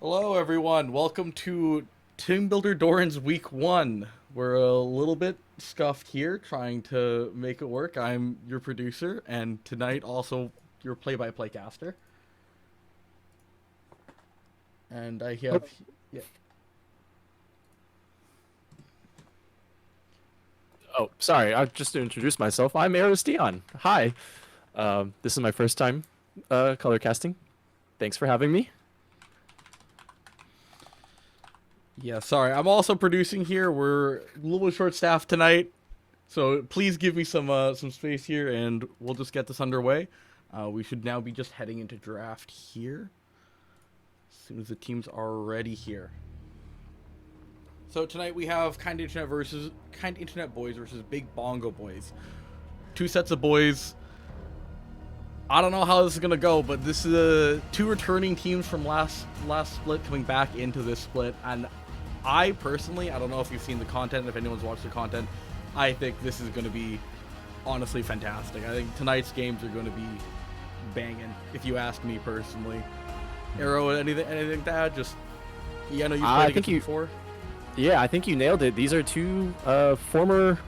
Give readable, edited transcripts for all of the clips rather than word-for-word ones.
Hello, everyone. Welcome to Teambuilder Dorans Week 1. We're a little bit scuffed here trying to make it work. I'm your producer, and tonight also your play-by-play caster. And I have... Yeah. Oh, sorry. I just to introduce myself. I'm Eros Dion. Hi. This is my first time color casting. Thanks for having me. Yeah, sorry. I'm also producing here. We're a little bit short-staffed tonight, so please give me some space here, and we'll just get this underway. We should now be just heading into draft here as soon as the teams are ready here. So tonight we have Kind Internet Boys versus Big Bongo Boys. Two sets of boys. I don't know how this is gonna go, but this is two returning teams from last split coming back into this split, and I personally, I don't know if you've seen the content, if anyone's watched the content, I think this is gonna be honestly fantastic. I think tonight's games are gonna be banging, if you ask me personally. Arrow, anything to add? Just yeah, I know you've I played think against them you, before. yeah, I think you nailed it. These are two former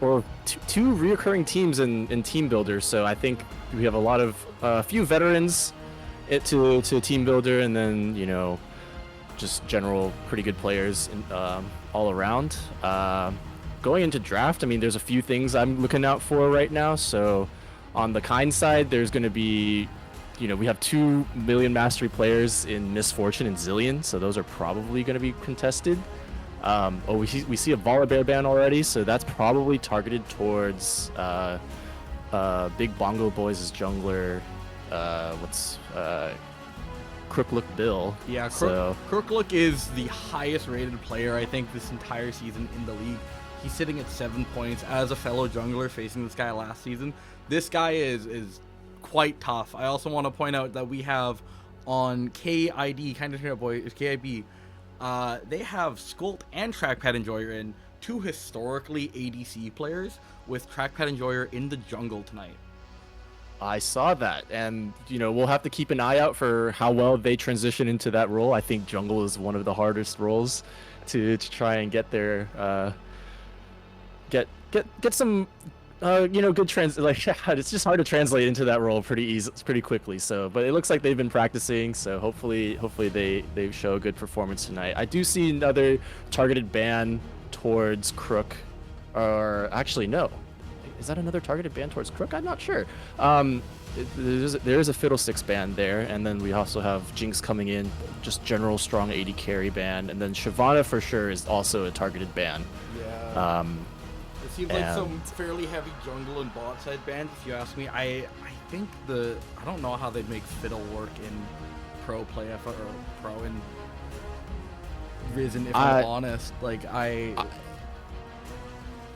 or two reoccurring teams in Team Builder. So I think we have a lot of few veterans to Team Builder, and then just general pretty good players all around. Going into draft, I mean, there's a few things I'm looking out for right now. So on the kind side, there's going to be, we have 2 million mastery players in Misfortune and Zillion, so those are probably going to be contested. We see a Volibear ban already, so that's probably targeted towards Big Bongo Boys' jungler. Crooklook Bill. Yeah, So Crooklook is the highest rated player, I think, this entire season in the league. He's sitting at 7 points as a fellow jungler facing this guy last season. This guy is quite tough. I also want to point out that we have on KID, Kind of Internet Boy, KIB, they have Skult and Trackpad Enjoyer in, two historically ADC players with Trackpad Enjoyer in the jungle tonight. I saw that, and we'll have to keep an eye out for how well they transition into that role. I think jungle is one of the hardest roles to try and get there. Get some good like it's just hard to translate into that role pretty quickly. So, but it looks like they've been practicing. So hopefully they show a good performance tonight. I do see another targeted ban towards Crook, or actually no. Is that another targeted ban towards Crook? I'm not sure. There is a Fiddlesticks ban there, and then we also have Jinx coming in, just general strong AD carry ban, and then Shyvana for sure is also a targeted ban. Yeah. It seems like And some fairly heavy jungle and bot side bans, if you ask me. I think I don't know how they'd make Fiddle work in pro play or pro in Risen, if I'm honest. Like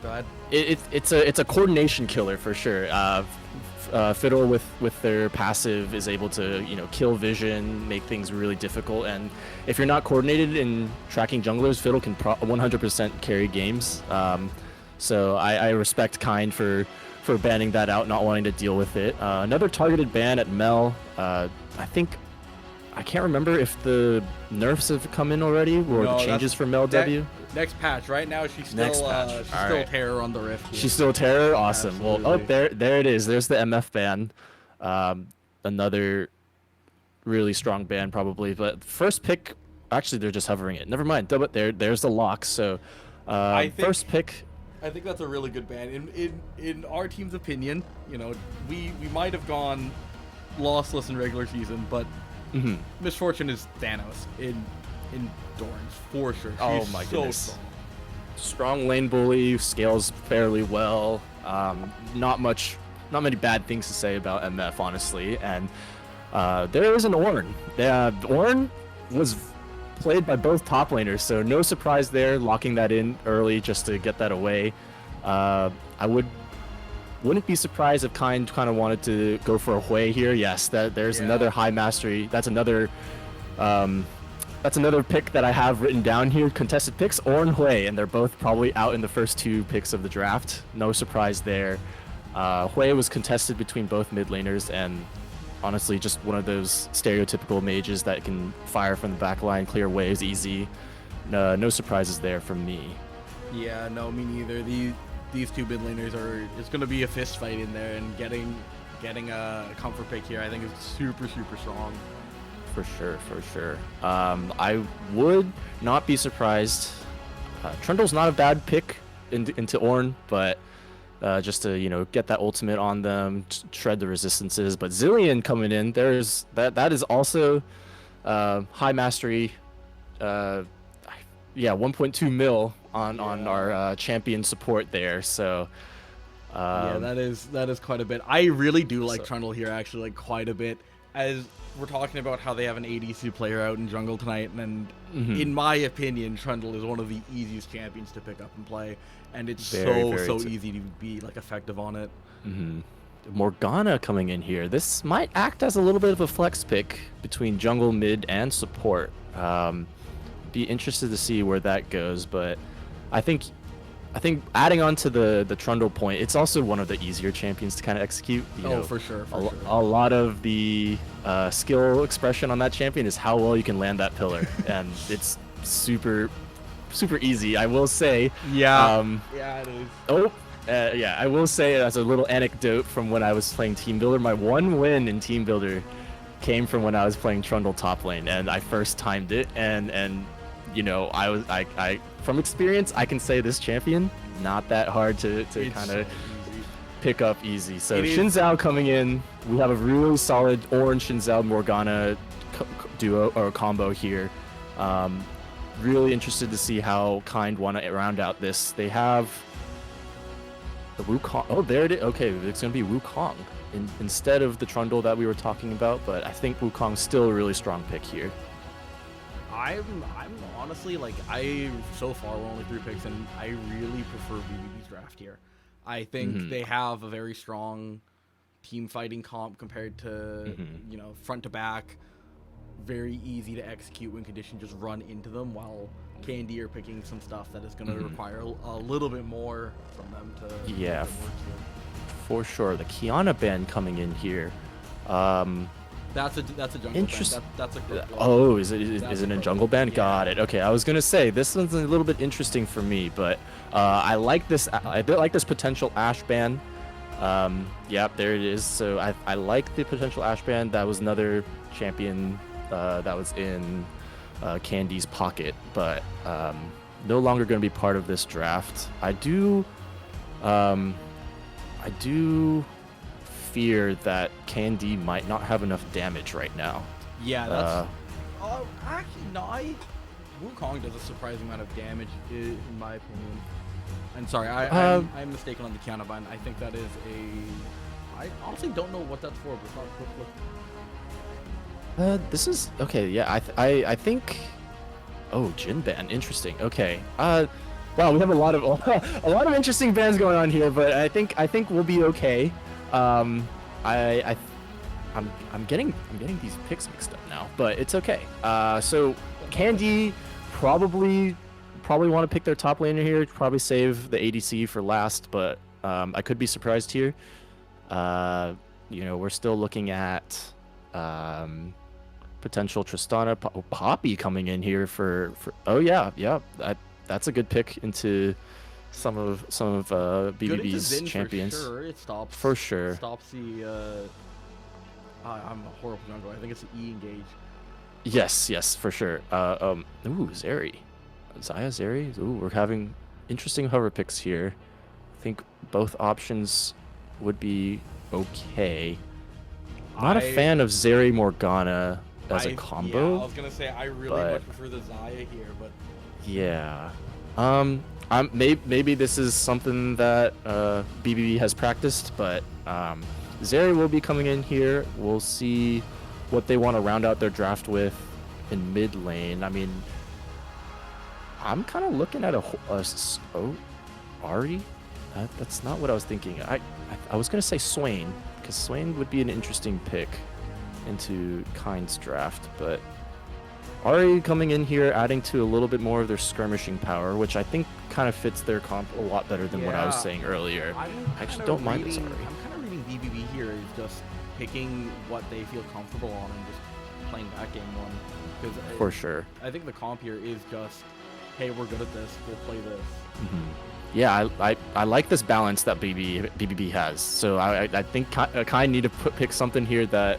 go ahead. it's a coordination killer for sure. Fiddle with their passive is able to kill vision, make things really difficult, and if you're not coordinated in tracking junglers, Fiddle can 100% carry games. So I respect Kind for banning that out, not wanting to deal with it. Another targeted ban at Mel. I can't remember if the nerfs have come in already or No, the changes for Mel W. Next patch. Right now, she's still Next patch. she's All still right. terror on the rift. Here. She's still terror. Awesome. Well, oh, Absolutely. there it is. There's the MF ban. Another really strong ban probably, but first pick. Actually, they're just hovering it. Never mind. But there's the lock. So, I think first pick. I think that's a really good ban. In our team's opinion, we might have gone lossless in regular season, but Misfortune is Thanos in Dorans for sure. Oh She's my so goodness. strong. Strong lane bully, scales fairly well. Not many bad things to say about MF, honestly. And there is an Ornn. Ornn was played by both top laners, so no surprise there, locking that in early just to get that away. Wouldn't be surprised if Kind of wanted to go for a Hui here. Yes, there's another high mastery. That's another pick that I have written down here. Contested picks, Ornn, Hui, and they're both probably out in the first two picks of the draft. No surprise there. Hui was contested between both mid laners, and honestly just one of those stereotypical mages that can fire from the back line, clear waves easy. No surprises there from me. Yeah, no, me neither. These two mid laners are. It's gonna be a fist fight in there, and getting a comfort pick here, I think is super strong. For sure, for sure. I would not be surprised. Trundle's not a bad pick into Ornn, but just to get that ultimate on them, shred the resistances. But Zillion coming in, there's that is also high mastery. Yeah, 1.2 mil on our champion support there. So yeah, that is quite a bit. I really do like Trundle here, actually, like quite a bit. As we're talking about how they have an ADC player out in jungle tonight, and in my opinion, Trundle is one of the easiest champions to pick up and play, and it's so easy to be like effective on it. Morgana coming in here. This might act as a little bit of a flex pick between jungle, mid, and support. Be interested to see where that goes, but I think adding on to the Trundle point, it's also one of the easier champions to kind of execute. For sure. A lot of the skill expression on that champion is how well you can land that pillar, and it's super easy, I will say. Yeah, yeah, it is. Yeah, I will say as a little anecdote from when I was playing Teambuilder, my one win in Teambuilder came from when I was playing Trundle top lane, and I first timed it, and I from experience, I can say this champion not that hard to kind of pick up easy. So Xin Zhao coming in, we have a really solid Ornn Xin Zhao Morgana duo or combo here. Really interested to see how Kind want to round out this. They have the Wukong. Oh, there it is. Okay, it's gonna be Wukong instead of the Trundle that we were talking about, but I think Wukong's still a really strong pick here. I'm honestly, like, so far we're only 3 picks, and I really prefer BBB's draft here. I think they have a very strong team fighting comp compared to front to back, very easy to execute when conditions just run into them, while Candy are picking some stuff that is going to require a little bit more from them to yeah, for sure. The Kiana band coming in here. That's a jungle band. That's a quick oh, is it a jungle band? Yeah. Got it. Okay, I was gonna say this one's a little bit interesting for me, but I like this. I did like this potential Ash band. Yep, there it is. So I like the potential Ash band. That was another champion that was in Candy's pocket, but no longer going to be part of this draft. I do fear that Candy might not have enough damage right now. Yeah, that's actually no. Wukong does a surprising amount of damage in my opinion. And sorry, I'm mistaken on the Kiana bind. I think that is I honestly don't know what that's for, but it's not quick look. This is okay. Yeah, I think. Oh, Jin band. Interesting. Okay. Wow, we have a lot of interesting bands going on here, but I think we'll be okay. I'm getting these picks mixed up now, but it's okay. So Candy probably want to pick their top laner here. Probably save the ADC for last, but I could be surprised here. We're still looking at potential Tristana, Poppy coming in here for. Oh yeah, that's a good pick into some of BBB's champions. For sure. It stops. For sure. Stops the. I'm a horrible jungle. I think it's the E engage. Yes, for sure. Ooh, Zeri. Zaya, Zeri. Ooh, we're having interesting hover picks here. I think both options would be okay. Not a fan of Zeri Morgana as a combo. Yeah, I was gonna say I really much prefer the Zaya here, but. Yeah. Maybe this is something that BBB has practiced, but Zeri will be coming in here. We'll see what they want to round out their draft with in mid lane. I mean, I'm kind of looking at Ari. That's not what I was thinking. I was gonna say Swain, because Swain would be an interesting pick into Kind's draft, but Ari coming in here, adding to a little bit more of their skirmishing power, which I think kind of fits their comp a lot better than what I was saying earlier. I actually don't mind this Ari. I'm kind of reading BBB here as just picking what they feel comfortable on and just playing that game one. Because For sure. I think the comp here is just, hey, we're good at this, we'll play this. Yeah, I like this balance that BBB has. So I think Kai need to pick something here that,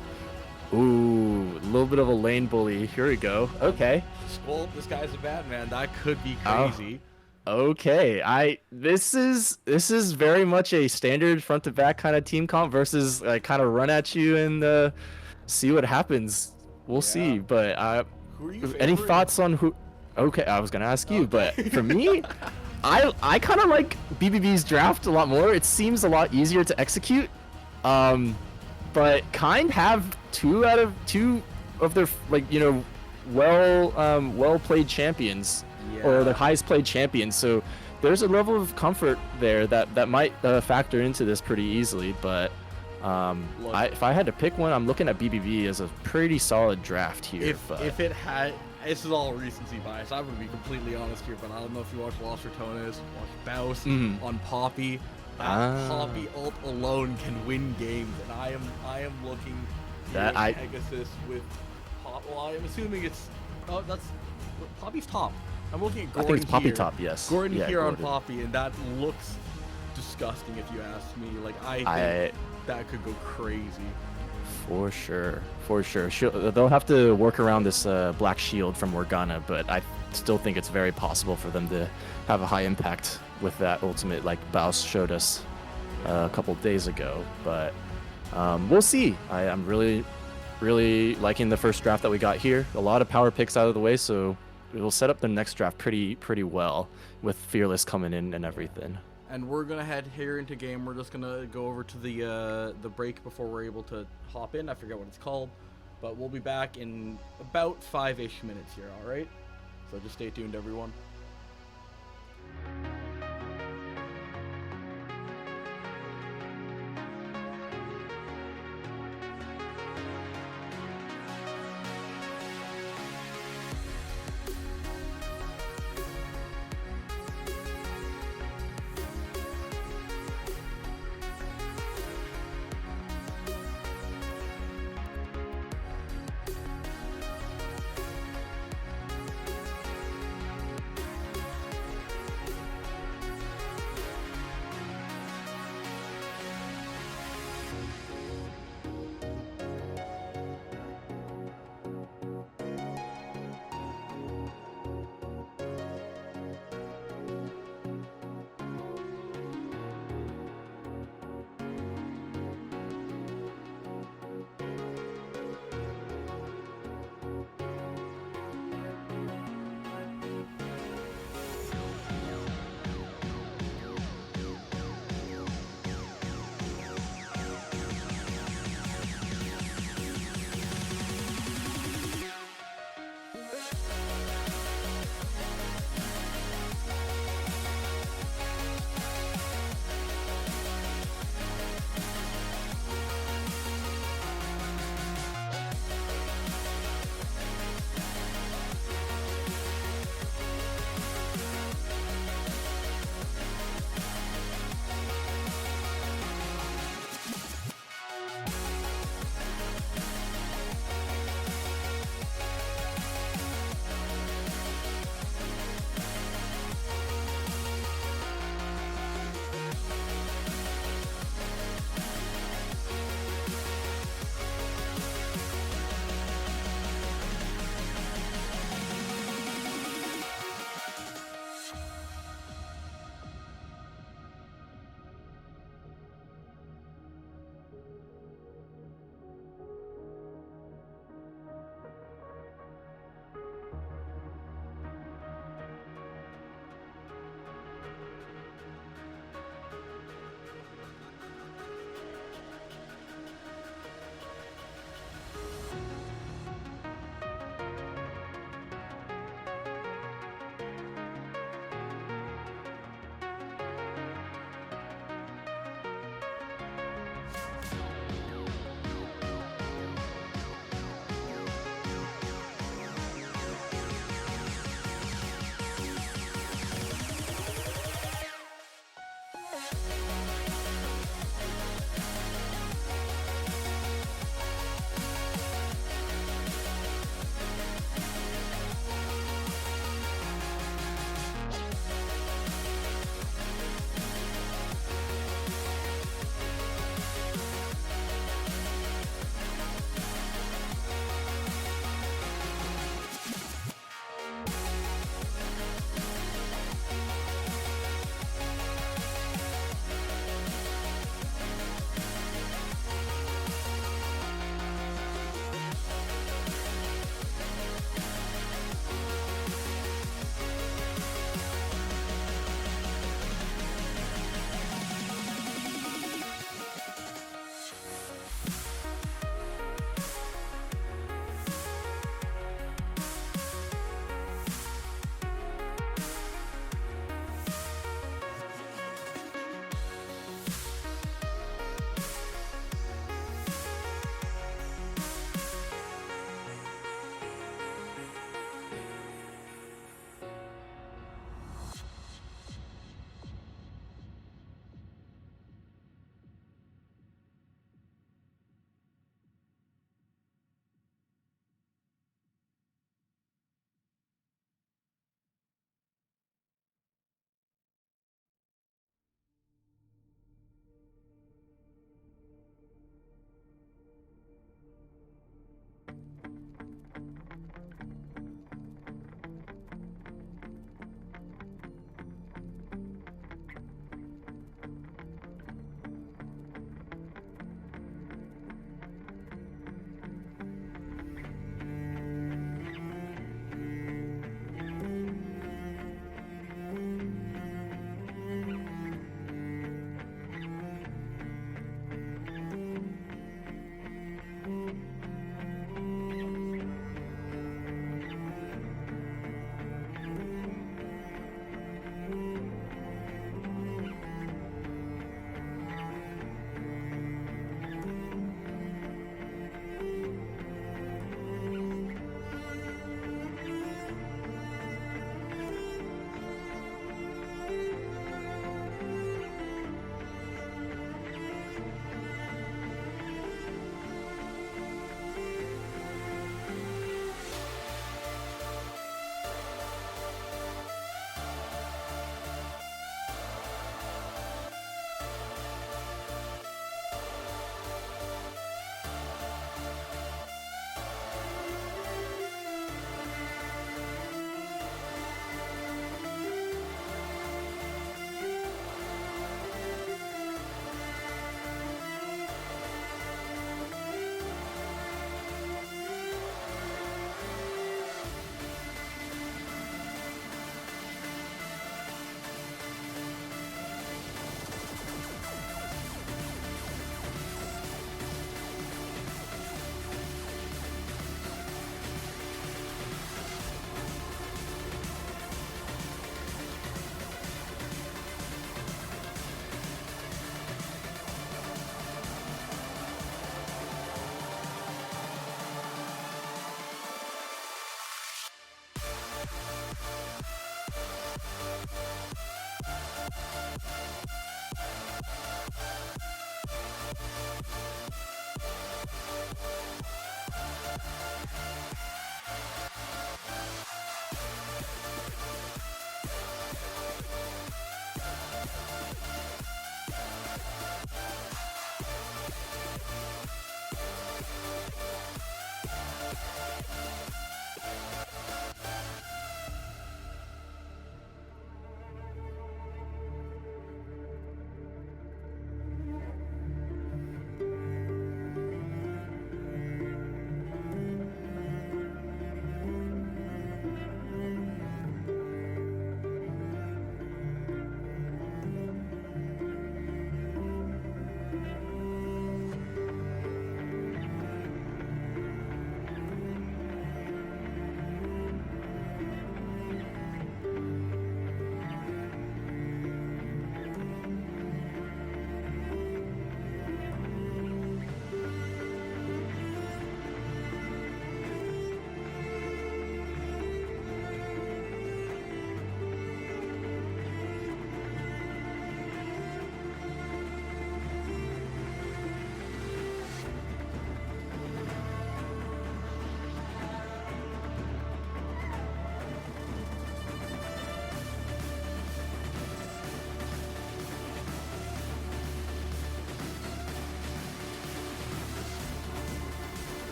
ooh, a little bit of a lane bully. Here we go. Okay. Well, this guy's a bad man. That could be crazy. Okay. This is very much a standard front to back kind of team comp versus like kind of run at you and see what happens. We'll see. But Who are you any favoring? thoughts on who? Okay, I was gonna ask you, but for me, I kind of like BBB's draft a lot more. It seems a lot easier to execute. But kind have two of their well played champions or the highest played champions. So there's a level of comfort there that might factor into this pretty easily. But if I had to pick one, I'm looking at BBB as a pretty solid draft here. If it had, this is all recency bias. I'm gonna be completely honest here, but I don't know if you watch Lost Ratonas, watch Baus on Poppy. That Poppy ult alone can win games, and I am looking that at Pegasus with Pop. Well, I'm assuming it's that's Poppy's top. I'm looking at Gordon. I think it's Poppy here. top, yes. Gordon yeah, here Gordon. on Poppy, and that looks disgusting if you ask me. Like I think that could go crazy. For sure. They'll have to work around this black shield from Morgana, but I still think it's very possible for them to have a high impact with that ultimate like Baus showed us a couple days ago. But we'll see. I'm really liking the first draft that we got here. A lot of power picks out of the way, so we'll set up the next draft pretty well with Fearless coming in and everything. And we're gonna head here into game. We're just gonna go over to the break before we're able to hop in. I forget what it's called, but we'll be back in about 5-ish minutes here. All right, so just stay tuned, everyone.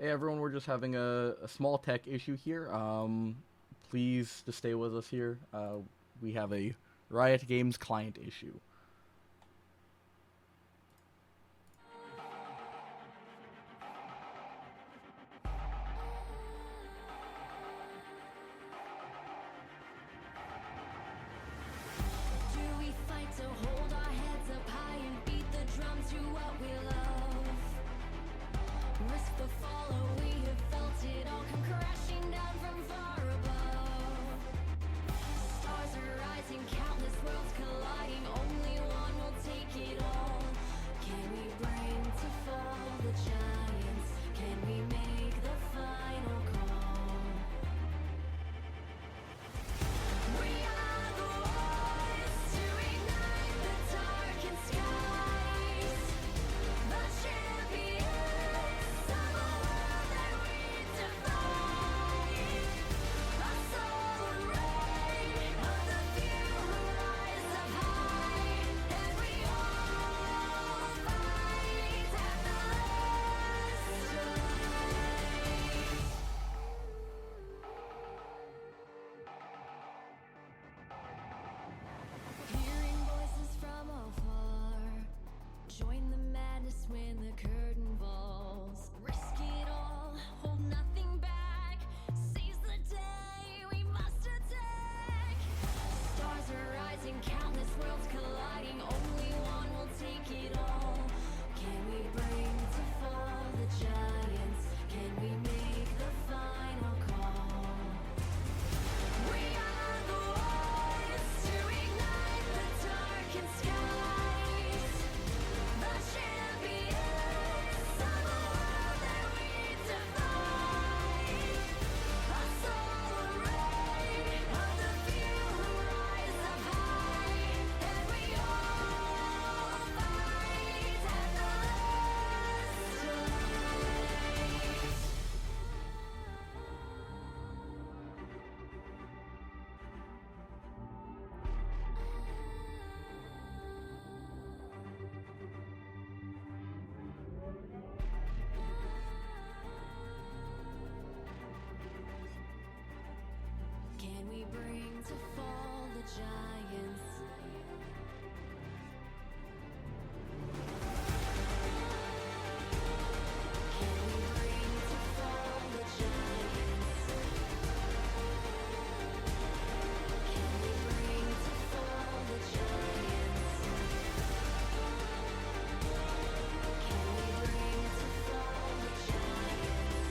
Hey everyone, we're just having a small tech issue here. Please just stay with us here. We have a Riot Games client issue. Do we fight to hold our heads up high and beat the drums to what we love? Risk the fall, or we have felt it all come crashing down from far above. Stars are rising, countless worlds colliding, only one will take it all. Can we bring to fall the giants? Can we make the final call? We are the ones to ignite the darkened skies, the champions of a world that we defy. A soul ray of the few who rise up high, and we all fight at the last light. Hearing voices from afar, join the madness when the curtain falls. Risk it all, hold nothing back. Seize the day, we must attack. Stars are rising, countless worlds colliding. Only one will take it all. Can we bring to fall the giants? Can we make the final call? We are the ones to ignite the darkened skies, the champions of a world that we defy. A soul ray of the few who rise up high, and we all fight at the last light. Can we bring to fall the giants? Can we bring to fall the giants? Can we bring to fall the giants? Can we bring to fall the giants?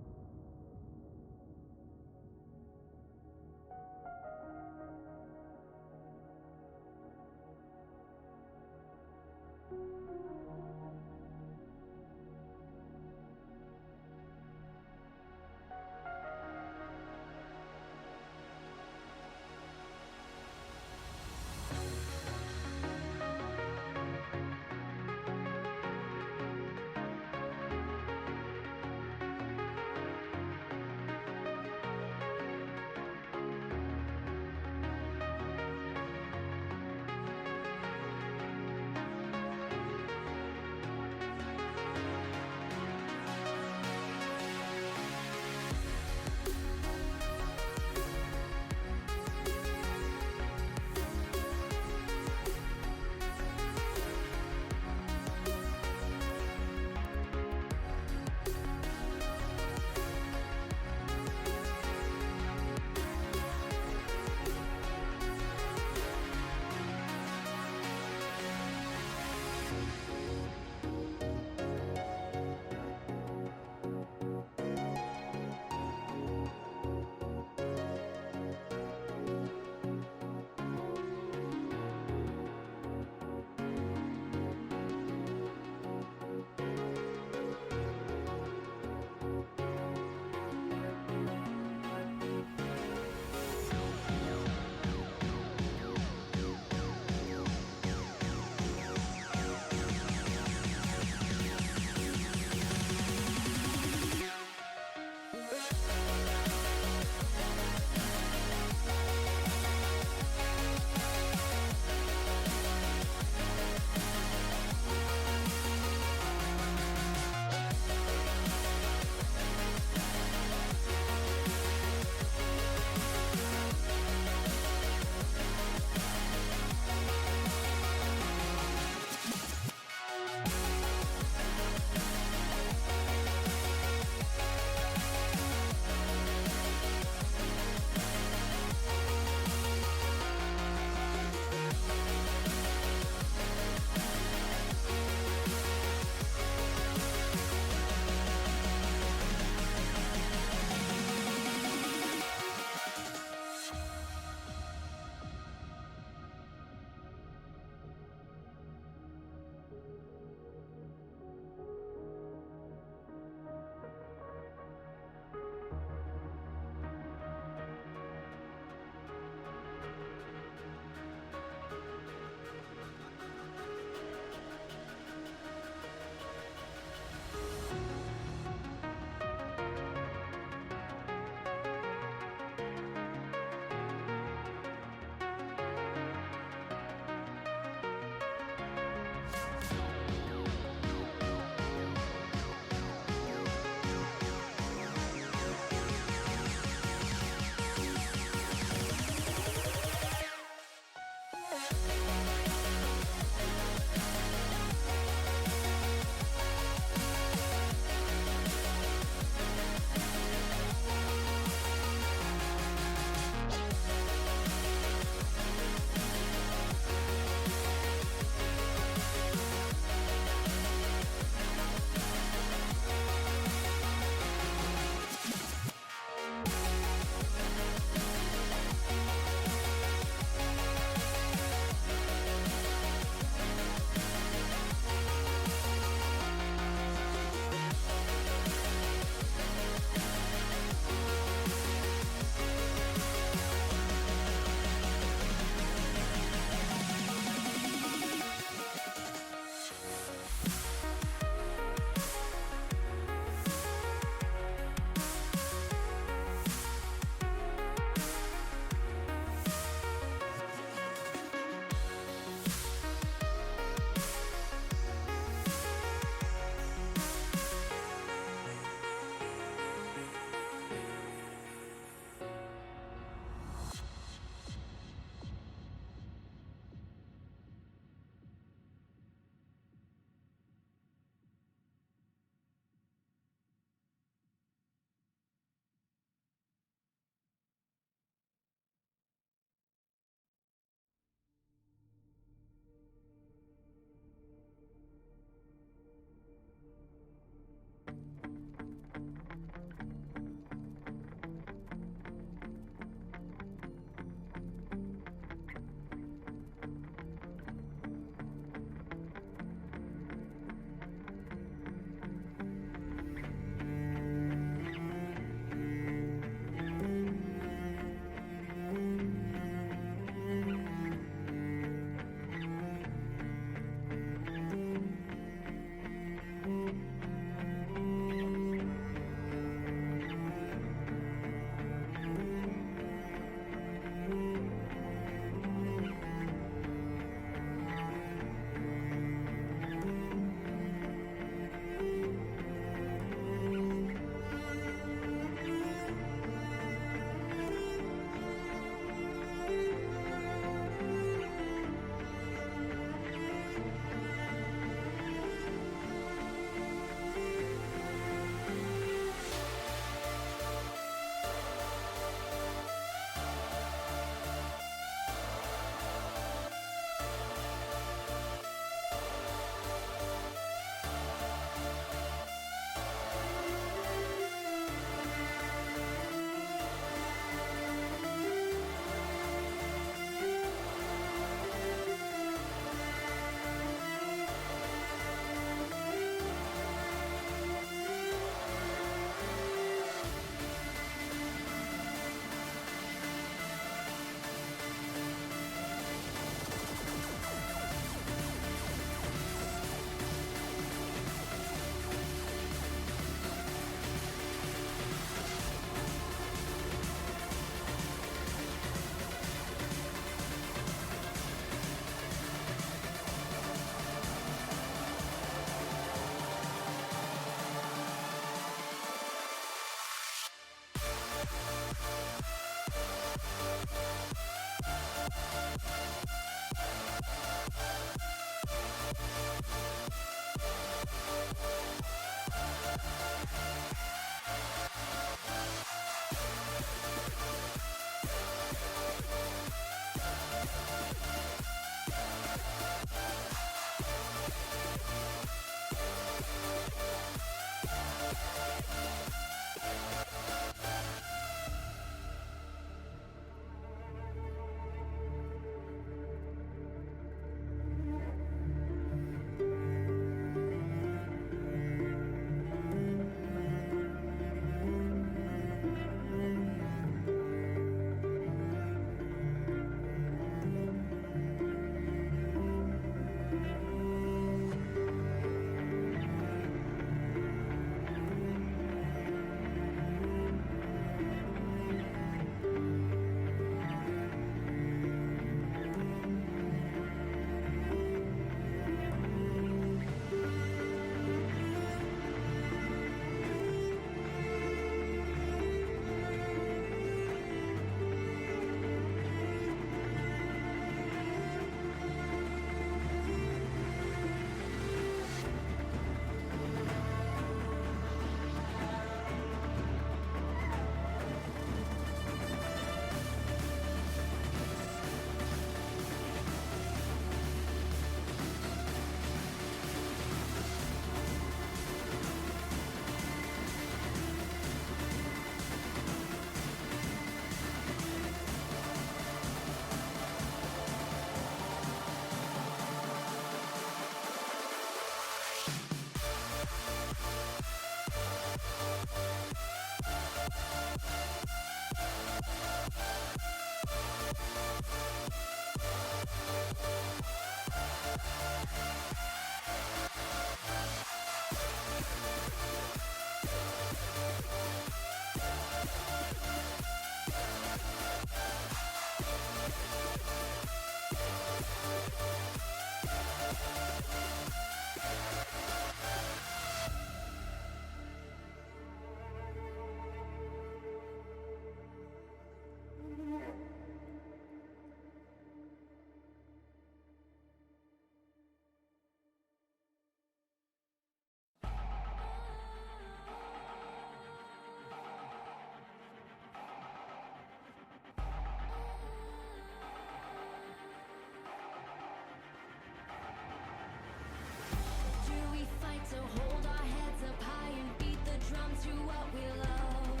Do we fight to hold our heads up high and beat the drums to what we love?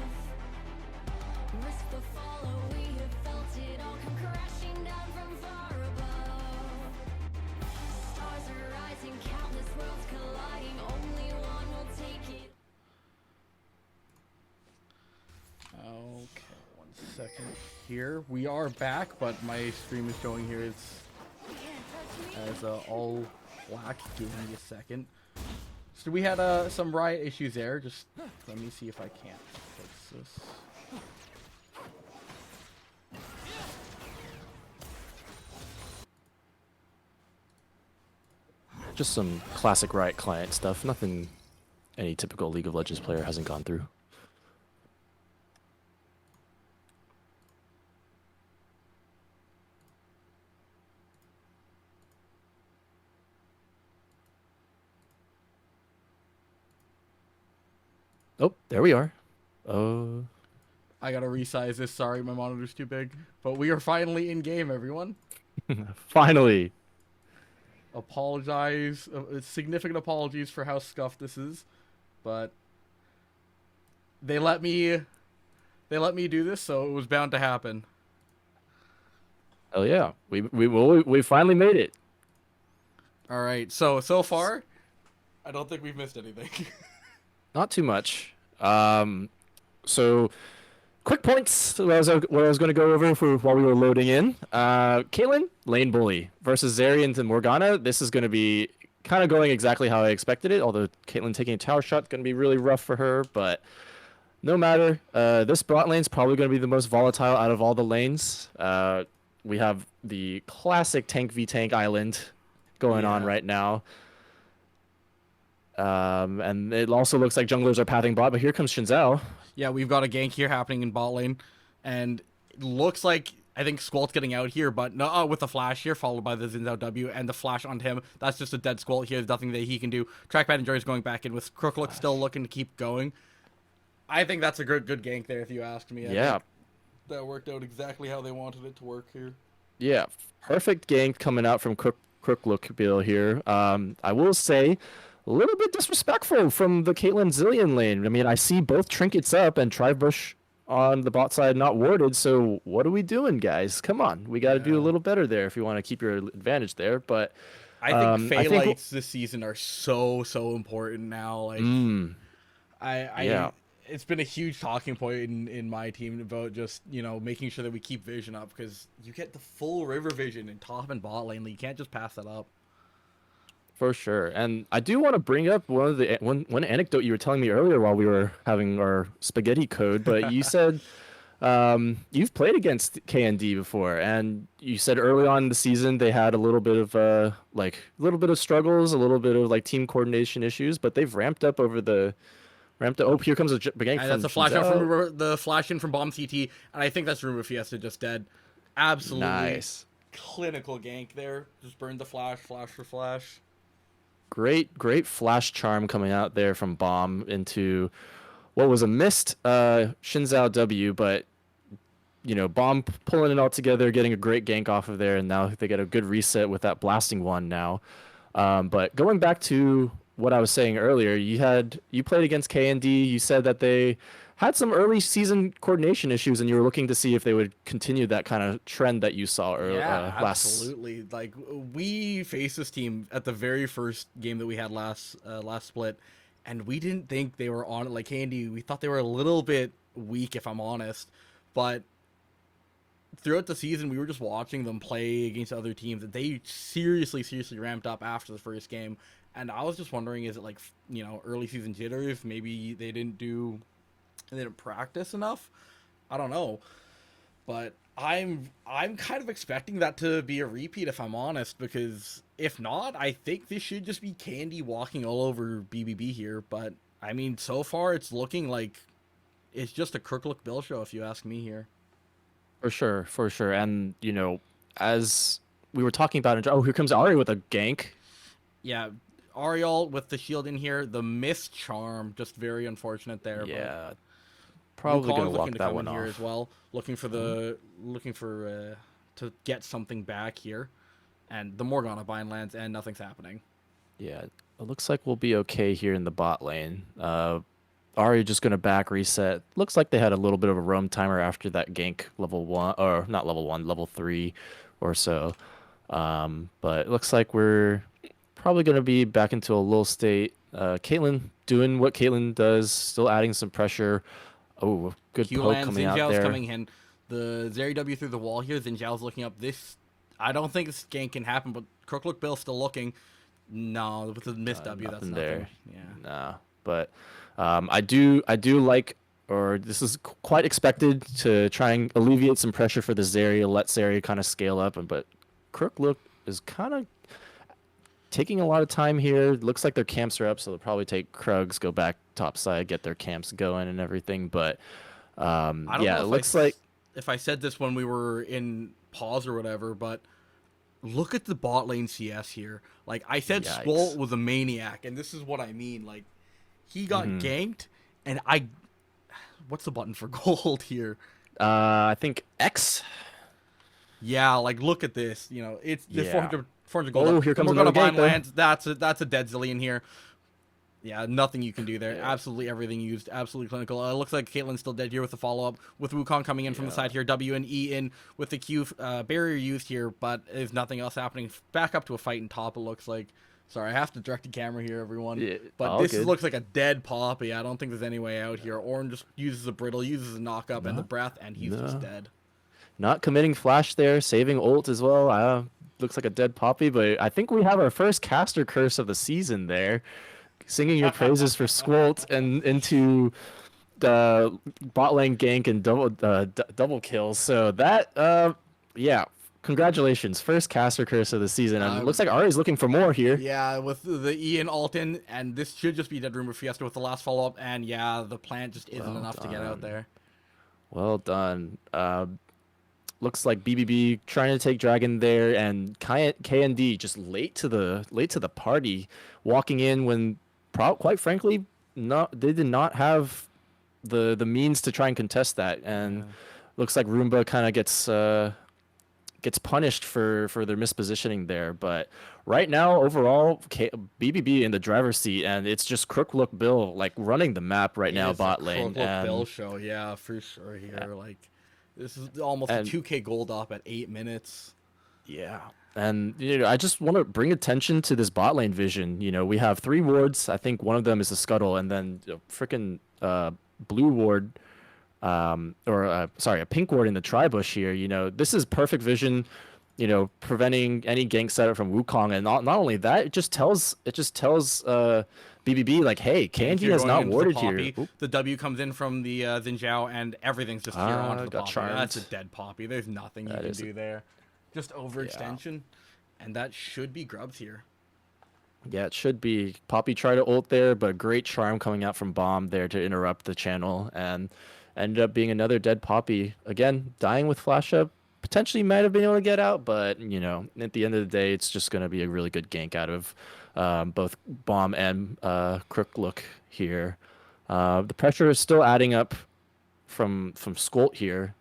Risk the fall, oh, we have felt it all come crashing down from far above. Stars are rising, countless worlds colliding, only one will take it. Okay, 1 second here. We are back, but my stream is showing here it's as all black. Give me a second. So we had some riot issues there. Just let me see if I can't fix this. Just some classic Riot client stuff. Nothing any typical League of Legends player hasn't gone through. Oh, there we are. Oh, I gotta resize this. Sorry, my monitor's too big. But we are finally in game, everyone. finally. Apologize. Significant apologies for how scuffed this is, but they let me do this, so it was bound to happen. Oh yeah, we finally made it. All right. So far, I don't think we've missed anything. Not too much. So quick points. What I was going to go over for while we were loading in. Caitlyn, lane bully versus Zeriant and Morgana. This is going to be kind of going exactly how I expected it. Although Caitlyn taking a tower shot going to be really rough for her, but no matter. This bot lane is probably going to be the most volatile out of all the lanes. We have the classic tank v tank island going on Yeah. right now. And it also looks like junglers are pathing bot, but here comes Shinzao. Yeah, we've got a gank here happening in bot lane, and it looks like I think Squalt's getting out here, but no, with the flash here, followed by the Zinzao W and the flash onto him. That's just a dead Squalt. He has nothing that he can do. Trackpad and Joy's going back in with Crooklook still looking to keep going. I think that's a good gank there, if you ask me. I Yeah. think that worked out exactly how they wanted it to work here. Yeah, perfect gank coming out from Crooklook Bill here. I will say, a little bit disrespectful from the Caitlyn Zillion lane. I mean, I see both trinkets up and Tribush on the bot side not warded, so what are we doing, guys? Come on, we got to do a little better there if you want to keep your advantage there, but... I think I think- Phaelites this season are so important now. Like, Yeah. It's been a huge talking point in my team about just, making sure that we keep vision up, because you get the full river vision in top and bot lane. You can't just pass that up. For sure. And I do want to bring up one anecdote you were telling me earlier while we were having our spaghetti code, but you said you've played against KND before, and you said early on in the season they had a little bit of struggles, a little bit of like team coordination issues, but they've ramped up. Oh, here comes a gank And from that's a flash out Shinzao. from the flash in from Bomb CT, and I think that's Rumor Fiesta just dead. Absolutely Nice. clinical gank there. Just burned the flash for flash. Great flash charm coming out there from Bomb into what was a missed Shinzao W, but Bomb pulling it all together, getting a great gank off of there, and now they get a good reset with that blasting one now. But going back to what I was saying earlier, you played against KND. You said that they had some early season coordination issues, and you were looking to see if they would continue that kind of trend that you saw last. Absolutely. Like, we faced this team at the very first game that we had last split, and we didn't think they were on it. Like Andy, we thought they were a little bit weak, if I'm honest. But throughout the season, we were just watching them play against other teams, and they seriously ramped up after the first game. And I was just wondering, is it like, early season jitters? Maybe they didn't practice enough? I don't know. But I'm kind of expecting that to be a repeat if I'm honest, because if not, I think this should just be Candy walking all over BBB here. But I mean, so far it's looking like it's just a crook look Bill show, if you ask me here. For sure, for sure. And as we were talking about, oh, here comes Ari with a gank. Yeah, Ariel with the shield in here, the miss charm, just very unfortunate there. But Yeah, probably gonna Wukong's looking walk to that come in one here off. as well, looking for to get something back here, and the Morgana bind lands and nothing's happening. Yeah, it looks like we'll be okay here in the bot lane. Ari just gonna back reset. Looks like they had a little bit of a roam timer after that gank level one, or not level one, level three, or so. But it looks like we're probably gonna be back into a lull state. Caitlyn doing what Caitlyn does, still adding some pressure. Oh, good Q poke land, coming out Xinjiao's there. coming in. The Zeri W through the wall here. Xinjiao's looking up. This, I don't think this gank can happen, but Crooklook Bill's still looking. No, with the miss W, that's Nothing nothing. there. Yeah. Nah, but I do like, or this is quite expected to try and alleviate some pressure for this area, let Zeri kind of scale up, but Crook look is kind of taking a lot of time here. Looks like their camps are up, so they'll probably take Krugs, go back topside, get their camps going and everything. But I don't yeah, know it if looks like if I said this when we were in pause or whatever, but look at the bot lane CS here. Like I said, yikes. Skolt was a maniac, and this is what I mean. Like he got Mhm. ganked, and I. What's the button for gold here? I think X. Yeah, like look at this. You know, it's the Yeah. 400 gold Oh, up. here And comes we're gonna another gank bind though. lands. That's a dead zillion here. Yeah, nothing you can do there. Yeah. Absolutely everything used. Absolutely clinical. It looks like Caitlyn's still dead here with the follow up. With Wukong coming in from the Yeah. side here. W and E in with the Q barrier used here, but there's nothing else happening. Back up to a fight in top, it looks like. Sorry, I have to direct the camera here, everyone. Yeah, But all this good. looks like a dead Poppy. I don't think there's any way out here. Orin just uses a brittle, uses a knock up and the No. breath, and he's just dead. Not committing flash there, saving ult as well. Looks like a dead Poppy, but I think we have our first caster curse of the season there. Singing your praises for Squult and into the bot lane gank and double kills. So that, yeah, congratulations, first caster curse of the season. And it looks like Ari's looking for more here. Yeah, with the Ian Alton, and this should just be Dead Rumor Fiesta with the last follow up, and yeah, the plant just isn't Well enough to get out done. there. Well done. Looks like BBB trying to take Dragon there, and KND just late to the party, walking in when, quite frankly, they did not have the means to try and contest that, and looks like Roomba kind of gets punished for their mispositioning there. But right now, overall, BBB in the driver's seat, and it's just Crook Look Bill like running the map right now, It's bot a lane, Crook Bill and show, yeah, for sure here. yeah. Like, this is almost a And 2K gold up at 8 minutes. yeah. And I just want to bring attention to this bot lane vision. We have 3 wards. I think one of them is a scuttle, and then freaking blue ward, or sorry, a pink ward in the tri bush here. This is perfect vision. Preventing any gank setup from Wukong, and not only that, it just tells BBB like, hey, Candy You're has going not into the warded Poppy. here. Oop. The W comes in from the Xinjiao, and everything's just here onto the Got Poppy. charmed. That's a dead Poppy. There's nothing you That can is do there. Just Yeah. overextension, and that should be Grubs here. Yeah, it should be. Poppy tried to ult there, but great charm coming out from Bomb there to interrupt the channel, and ended up being another dead Poppy. Again, dying with flash up. Potentially might have been able to get out, but at the end of the day, it's just going to be a really good gank out of both Bomb and Crook Look here. The pressure is still adding up from Skolt here.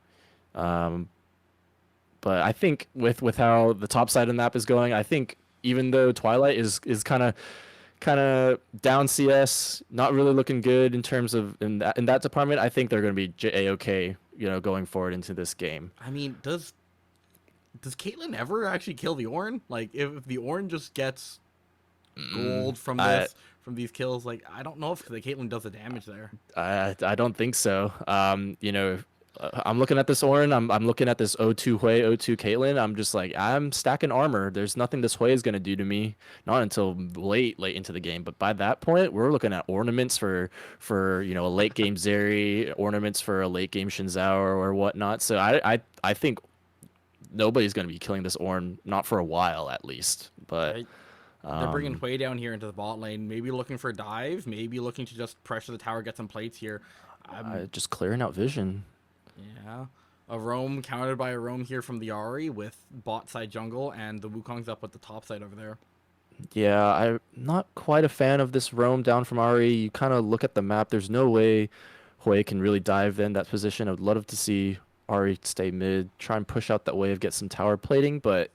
But I think with how the top side of the map is going, I think even though Twilight is kind of down CS, not really looking good in terms of in that department, I think they're going to be A-okay, going forward into this game. I mean, does Caitlyn ever actually kill the Ornn? Like, if the Ornn just gets gold from from these kills, like, I don't know if the Caitlyn does the damage there. I don't think so. I'm looking at this Orin. I'm looking at this O2 Hui, O2 Caitlyn. I'm just like, I'm stacking armor. There's nothing this Hui is gonna do to me. Not until late into the game. But by that point, we're looking at ornaments for a late game Zeri, ornaments for a late game Shinzao or whatnot. So I think nobody's gonna be killing this Orn, not for a while at least. But Right. They're bringing Hui down here into the bot lane, maybe looking for a dive, maybe looking to just pressure the tower, get some plates here. just clearing out vision. Yeah. A roam countered by a roam here from the Ahri with bot side jungle, and the Wukong's up with the top side over there. Yeah, I'm not quite a fan of this roam down from Ari. You kind of look at the map. There's no way Hui can really dive in that position. I would love to see Ari stay mid, try and push out that wave, get some tower plating, but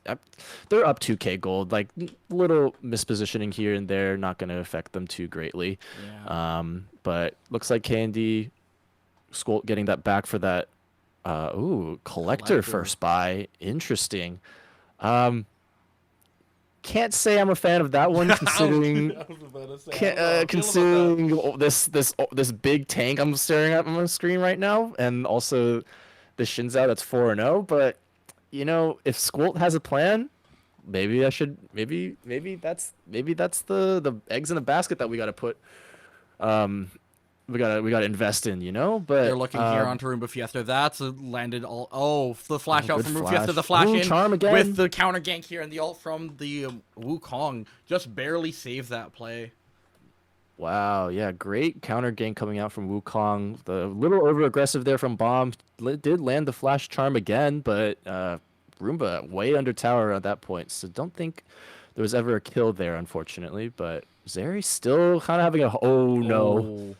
they're up 2k gold. Like, little mispositioning here and there, not going to affect them too greatly. Yeah. But looks like Candy Skolt getting that back for that. Collector first buy. Interesting. Can't say I'm a fan of that one, considering I was about to say, I don't know how I feel about that. considering this big tank I'm staring at on my screen right now, and also the Shinzao that's 4-0. But if Skolt has a plan, maybe I should maybe that's the eggs in the basket that we got to put. We gotta invest in, But They're looking here onto Roomba Fiesta. That's landed all. Oh, the flash out good from Roomba flash. Fiesta. The flash Ooh, in charm again. with the counter gank here, and the ult from the Wukong just barely saved that play. Wow, yeah, great counter gank coming out from Wukong. The little over aggressive there from Bomb did land the flash charm again, but Roomba way under tower at that point. So don't think there was ever a kill there, unfortunately. But Zeri still kind of having a no. Oh,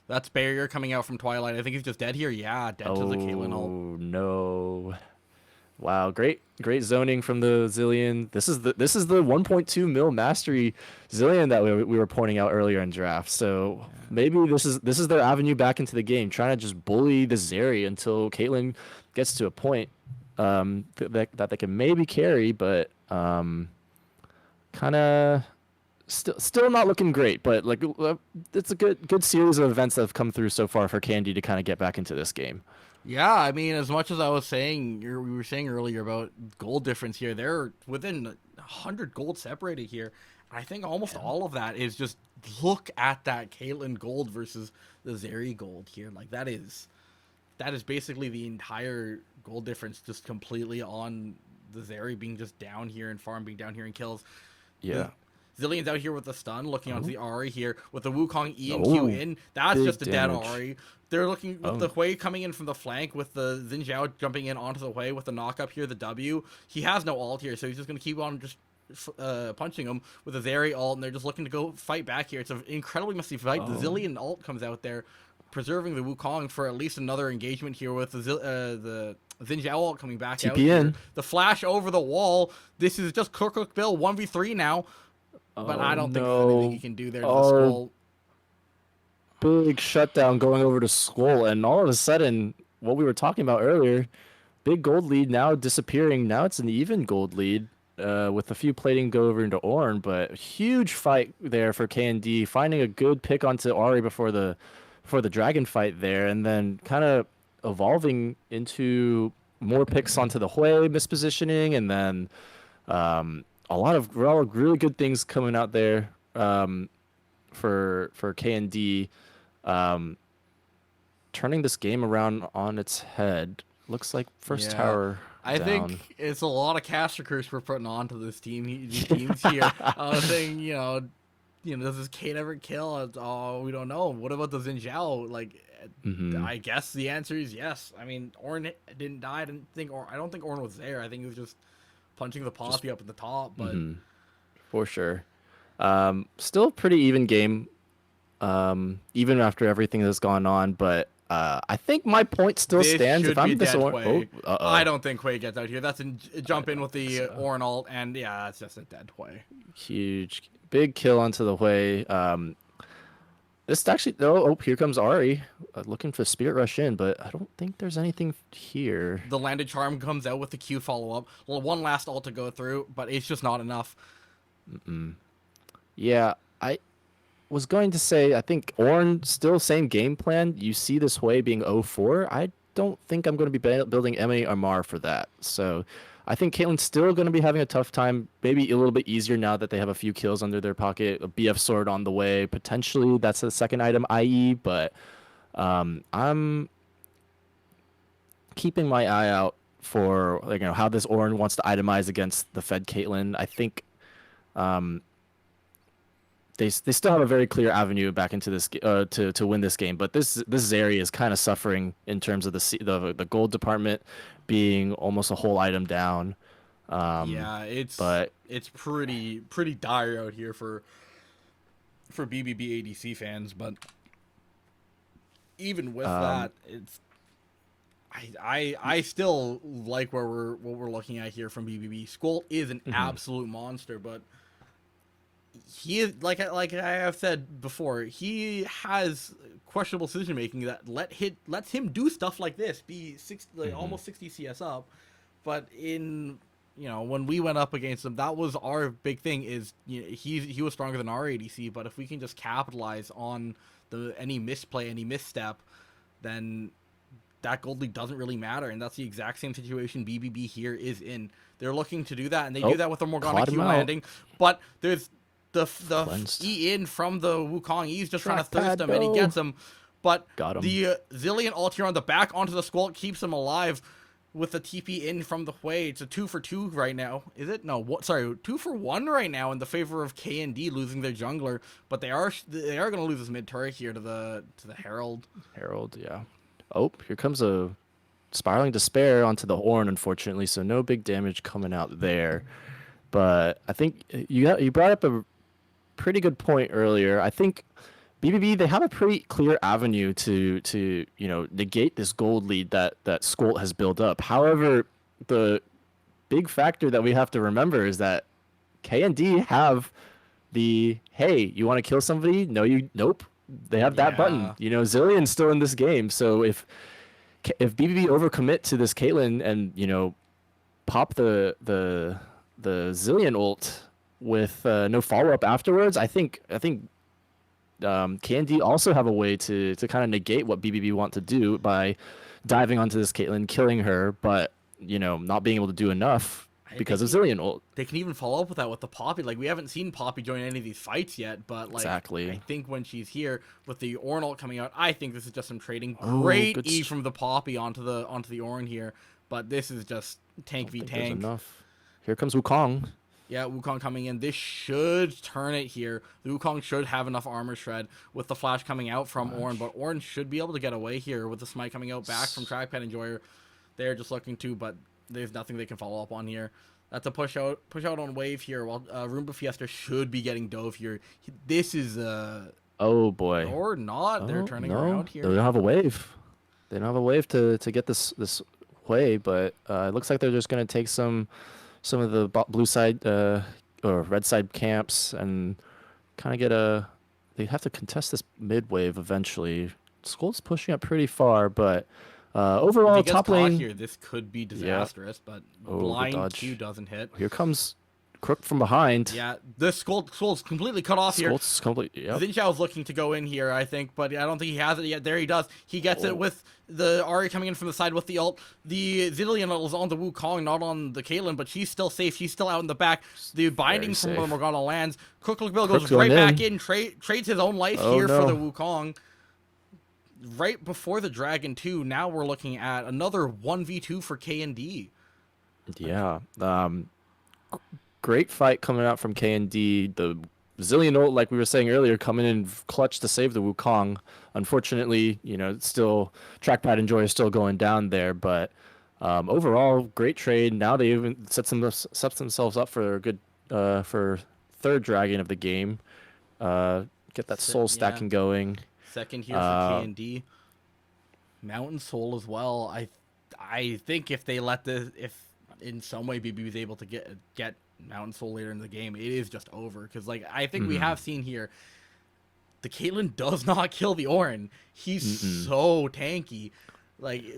that's barrier coming out from Twilight. I think he's just dead here. Yeah, dead to the Caitlyn ult. Oh no. Wow, great zoning from the Zillion. This is the 1.2 mil mastery Zillion that we were pointing out earlier in draft. So maybe this is their avenue back into the game, trying to just bully the Zeri until Caitlyn gets to a point that they can maybe carry, but kind of still not looking great. But like it's a good series of events that have come through so far for Candy to kind of get back into this game. Yeah, I mean, as much as I was saying, we were saying earlier about gold difference here, they're within 100 gold separated here. I think almost all of that is just look at that Caitlyn gold versus the Zeri gold here. Like that is basically the entire gold difference just completely on the Zeri being just down here and farm being down here in kills. Yeah. Zillion's out here with the stun, looking onto the Ahri here with the Wukong E and Q in. That's big just a dead damage. Ahri. They're looking with the Hui coming in from the flank with the Xin Zhao jumping in onto the Hui with the knock up here, the W. He has no ult here, so he's just going to keep on just punching him with a Zeri ult, and they're just looking to go fight back here. It's an incredibly messy fight. The Zillion ult comes out there, preserving the Wukong for at least another engagement here with the Xin Zhao ult coming back out TP here. in. The flash over the wall. This is just Cook Bill 1v3 now. But I don't think there's anything you can do there to the Skull. Big shutdown going over to Skull, and all of a sudden, what we were talking about earlier, big gold lead now disappearing. Now it's an even gold lead with a few plating go over into Ornn, but huge fight there for KND, finding a good pick onto Ahri before the dragon fight there, and then kind of evolving into more picks onto the Hui mispositioning, and then a lot of really good things coming out there for KND. Turning this game around on its head. Looks like first tower I down. think it's a lot of cash recruits we're putting onto this team. These teams here. I was saying, does this Kate ever kill? Oh, we don't know. What about the Xin Zhao? Like, I guess the answer is yes. I mean, Ornn didn't die. I don't think Ornn was there. I think he was just punching the poppy up at the top. But for sure, still pretty even game. Even after everything that's gone on, but I think my point still stands. If I'm this I don't think Hui gets out here. That's a jump in with the Ornn ult, and yeah, it's just a dead Hui. Huge, big kill onto the Hui. This actually, here comes Ahri looking for Spirit Rush in, but I don't think there's anything here. The landed charm comes out with the Q follow up. Well, one last ult to go through, but it's just not enough. Yeah, I was going to say, I think Ornn still same game plan. You see this Hui being 0-4. I don't think I'm going to be building Emmy or Mar for that. So I think Caitlyn's still going to be having a tough time. Maybe a little bit easier now that they have a few kills under their pocket. A BF sword on the way. Potentially that's a second item, IE. But I'm keeping my eye out for how this Ornn wants to itemize against the Fed Caitlyn. I think um, they still have a very clear avenue back into this to win this game, but this Zeri is kind of suffering in terms of the gold department being almost a whole item down. Yeah, But it's pretty dire out here for BBB ADC fans, but even with that, it's I still like what we're looking at here from BBB. Skolt is an absolute monster, but he is like I have said before, he has questionable decision making that lets him do stuff like this, be almost 60 CS up, but when we went up against him, that was our big thing. Is he was stronger than our ADC, but if we can just capitalize on any misplay, any misstep, then that gold lead doesn't really matter, and that's the exact same situation BBB here is in. They're looking to do that, and they do that with the Morgana Q landing, but there's the E in from the Wukong. He's just trying to thirst him, and he gets him, but the Zillion ult here on the back onto the Skolt keeps him alive with the TP in from the Hui. It's a 2 for 2 right now. Is it? No, sorry, 2 for 1 right now in the favor of KND losing their jungler, but they are going to lose this mid turret here to the Herald. Herald, yeah. Oh, here comes a Spiraling Despair onto the Ornn, unfortunately, so no big damage coming out there. But I think you brought up a pretty good point earlier. I think BBB, they have a pretty clear avenue to negate this gold lead that Skolt has built up. However, the big factor that we have to remember is that K&D have the, hey, you want to kill somebody? Nope. They have that button. Zillion's still in this game. So if BBB overcommit to this Caitlyn and pop the Zillion ult with no follow up afterwards, I think KND also have a way to kind of negate what BBB want to do by diving onto this Caitlyn, killing her, but not being able to do enough because of Zillion ult. They can even follow up with that with the Poppy. Like, we haven't seen Poppy join any of these fights yet, but exactly. I think when she's here with the Ornn ult coming out, I think this is just some trading. Great E from the Poppy onto the Ornn here, but this is just tank v tank. Enough. Here comes Wukong. Yeah, Wukong coming in. This should turn it here. The Wukong should have enough armor shred with the flash coming out from Ornn, but Ornn should be able to get away here with the smite coming out back from Trackpad Enjoyer. They're just looking to, but there's nothing they can follow up on here. That's a push out on wave here, while Roomba Fiesta should be getting dove here. This is oh boy. Or not. They're turning around here. They don't have a wave. They don't have a wave to get this way, but it looks like they're just going to take some of the blue side or red side camps and kind of get they have to contest this mid wave eventually. Skolt's pushing up pretty far, but overall top lane here, this could be disastrous, but blind Q doesn't hit. Here comes Crook from behind. Yeah, this Skolt's completely cut off here. Skolt's completely, yep. Zinchao's looking to go in here, I think, but I don't think he has it yet. There he does. He gets it with the Ahri coming in from the side with the ult. The Zillion ult is on the Wukong, not on the Caitlyn, but she's still safe. She's still out in the back. The binding from the Morgana lands. Crookbill goes right back in, trades his own life here for the Wukong. Right before the Dragon 2, now we're looking at another 1v2 for K&D. Yeah. Great fight coming out from K&D. The Zillion ult, like we were saying earlier, coming in clutch to save the Wukong. Unfortunately, still Trackpad Enjoy is still going down there, but overall, great trade. Now they even set themselves up for a good for third Dragon of the game. Get that soul stacking going. Second here for K&D. Mountain Soul as well. I think if they let if in some way BB was able to get Mountain Soul later in the game, it is just over. Because I think we have seen here, the Caitlyn does not kill the Ornn. He's so tanky.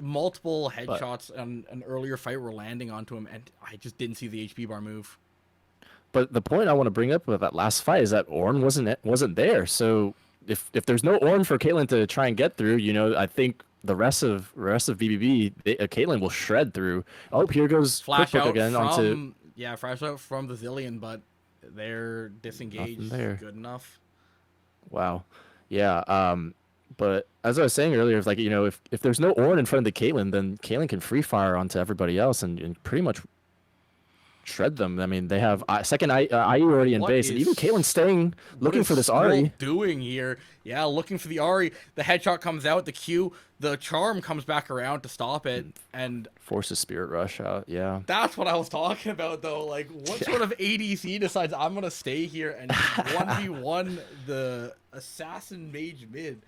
Multiple headshots on an earlier fight were landing onto him, and I just didn't see the HP bar move. But the point I want to bring up with that last fight is that Ornn wasn't there. So if there's no Ornn for Caitlyn to try and get through, I think the rest of BBB, Caitlyn will shred through. Oh, here goes Flash Quickbook out again from onto flash out from the Zillion, but they're disengaged there. good enough. Wow. Yeah. But as I was saying earlier, if like if there's no Ornn in front of the Caitlyn, then Caitlyn can free fire onto everybody else and pretty much shred them. I mean, they have second IU already in What base, and is even Caitlyn staying What looking is for this Skull Ari. doing here? Yeah, looking for the Ari. The headshot comes out, the Q, the charm comes back around to stop it, and Forces Spirit Rush out. Yeah. that's what I was talking about, though. Like, what sort of ADC decides I'm gonna stay here and 1v1 the assassin mage mid?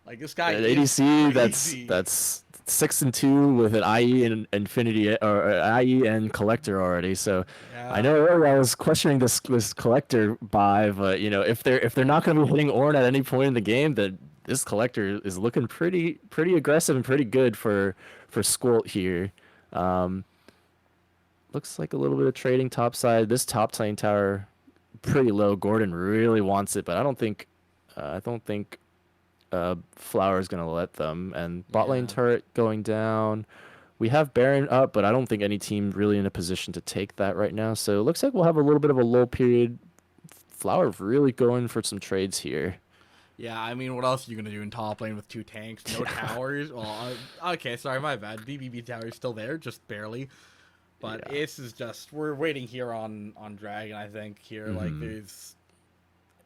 Like, this guy An is ADC crazy. that's 6-2 with an IE and Infinity or IE and Collector already. So I Yeah. know earlier I was questioning this Collector buy, but if they're not going to be hitting Ornn at any point in the game, then this Collector is looking pretty aggressive and pretty good for Squilt here. Um, Looks like a little bit of trading topside. This top lane tower pretty low. Gordon really wants it, but I don't think Flower's gonna let them. And bot lane Yeah. turret going down. We have Baron up, but I don't think any team really in a position to take that right now. So it looks like we'll have a little bit of a low period. Flower really going for some trades here. Yeah, I mean, what else are you gonna do in top lane with 2 tanks, no towers? Well, okay, sorry, my bad. BBB tower's still there, just barely. But Yeah. this is just we're waiting here on Dragon. I think here, like there's,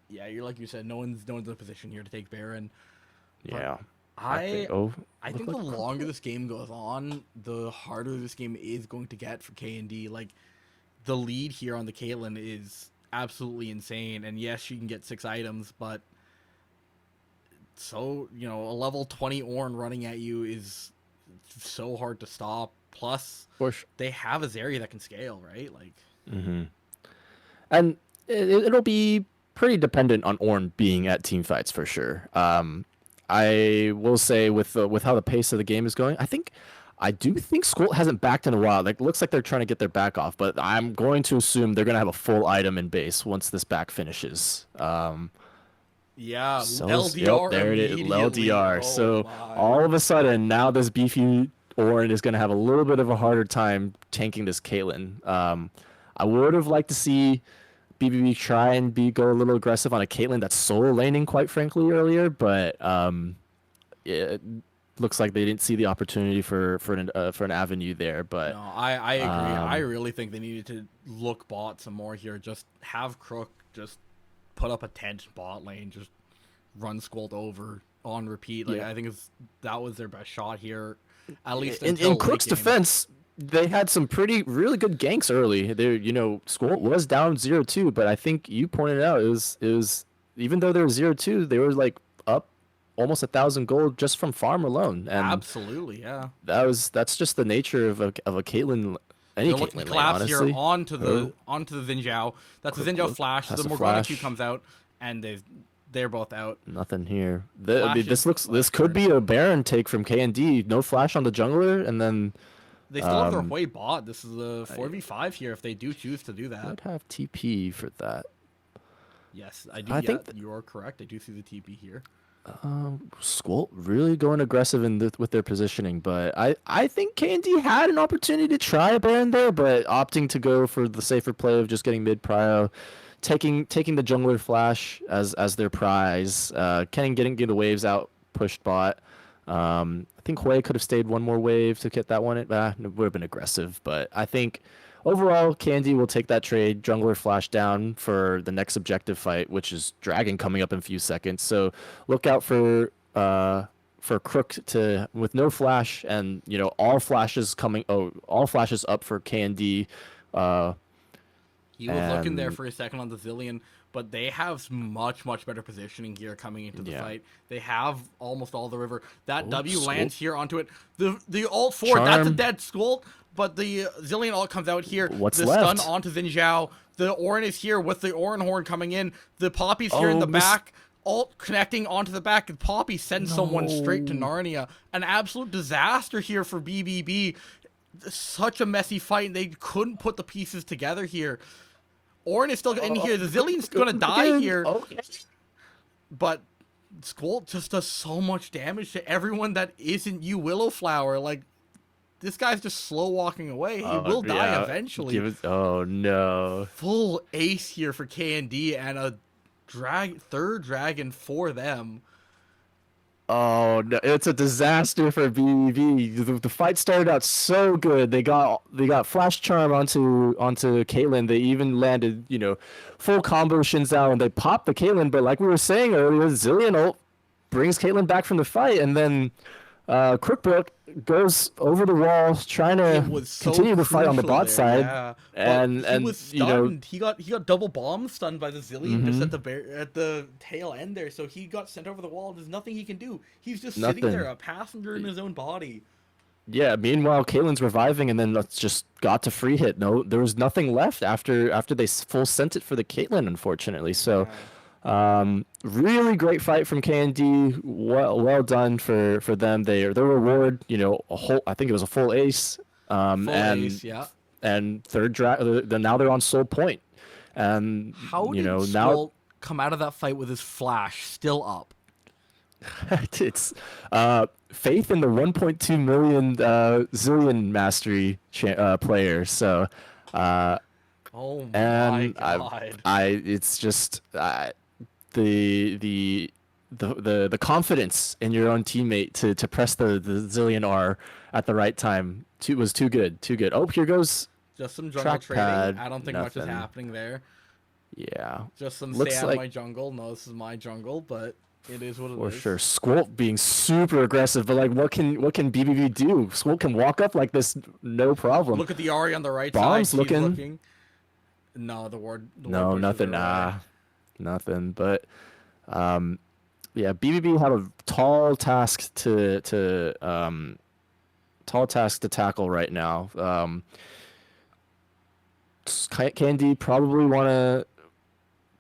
yeah, you're like you said, no one's in a position here to take Baron. Yeah. I Look think the like- longer this game goes on, the harder this game is going to get for K&D. Like, the lead here on the Caitlyn is absolutely insane, and yes, she can get 6 items, but so a level 20 Ornn running at you is so hard to stop. Plus, for sure. they have a Zarya that can scale, right? Like, And it'll be pretty dependent on Ornn being at team fights for sure. I will say with how the pace of the game is going, I do think Squilt hasn't backed in a while. Like, looks like they're trying to get their back off, but I'm going to assume they're going to have a full item in base once this back finishes. yeah, So LDR. there it is, immediately. LDR. Oh So my. all of a sudden, now this beefy Ornn is going to have a little bit of a harder time tanking this Caitlyn. I would have liked to see BBB try and go a little aggressive on a Caitlyn that's solo laning, quite frankly, earlier, but it looks like they didn't see the opportunity for an avenue there. But No, I agree. I really think they needed to look bot some more here. Just have Crook just put up a tent bot lane, just run Squilt over on repeat. Like, Yeah. I think that was their best shot here. At least in until Crook's late game. defense, they had some really good ganks early. Squirt was down 0-2, but I think you pointed out it was even though they were 0-2, they were like up almost 1,000 gold just from farm alone. And Absolutely, yeah. that's just the nature of a Caitlyn. Any They're looking Caitlyn to lane, collapse honestly. here onto the Xin Zhao. That's a Xin Zhao flash. Has The a Morgana Q flash. comes out, and they're both out. Nothing here. Flash This is this could be a Baron take from KND. No flash on the jungler, and then They still have their way bot. This is a 4v5 here if they do choose to do that. would have TP for that. Yes, I do. I Yeah, think you are correct. I do see the TP here. Squilt really going aggressive with their positioning, but I think KND had an opportunity to try a Baron there, but opting to go for the safer play of just getting mid prio, taking the jungler flash as their prize, getting the waves out, pushed bot. I think Hui could have stayed one more wave to get that one. It would have been aggressive, but I think overall Candy will take that trade. Jungler flash down for the next objective fight, which is Dragon coming up in a few seconds. So look out for Crook to with no flash and all flashes coming. All flashes up for Candy. He was looking there And- for a second on the Zillion, but they have much better positioning here coming into the Yeah. fight. They have almost all the river. That W Squilt. lands here onto it. The ult forward, that's a Charm. dead Squilt, but the Zillion ult comes out here. What's the left? stun onto Xin Zhao. The Ornn is here with the Ornn horn coming in. The Poppy's here in Oh, the this- back. Ult connecting onto the back, and Poppy sends someone straight to No. Narnia. An absolute disaster here for BBB. Such a messy fight, and they couldn't put the pieces together here. Ornn is still in here. The Zillion's gonna die Again. here, Okay. but Squall just does so much damage to everyone that isn't you, Willowflower. Like, this guy's just slow walking away. He will die eventually. Oh no. Full ace here for KND and a third dragon for them. Oh no, it's a disaster for BBB. The fight started out so good. They got flash charm onto Caitlyn. They even landed, full combo Shinzao, and they popped the Caitlyn. But like we were saying earlier, Zillion ult brings Caitlyn back from the fight, and then Crookbrook goes over the wall trying to continue the fight on the bot side. Yeah. And he was stunned. He got double bomb stunned by the Zillion just at the tail end there. So he got sent over the wall. There's nothing he can do. He's just sitting there, a passenger in his own body. Yeah. Meanwhile, Caitlyn's reviving, and then just got to free hit. No, there was nothing left after they full sent it for the Caitlyn, unfortunately. So. Really great fight from KND. Well done for them. Their reward, I think it was a full ace. Ace, yeah. And third now they're on soul point. And how did now Skull come out of that fight with his flash still up? It's faith in the 1.2 million Zillion mastery player. So oh my god. It's just the confidence in your own teammate to press the Zillion R at the right time was too good. Oh, here goes just some jungle trading. I don't think much is happening there. Yeah. Just some stay out of my jungle. No, this is my jungle, but it is what it is. For sure. Squult being super aggressive, but like what can BBB do? Squult can walk up like this, no problem. Look at the Ahri on the right Bombs side. looking. No, the ward. No, nothing. Nothing. But BBB had a tall task to tackle right now. Candy probably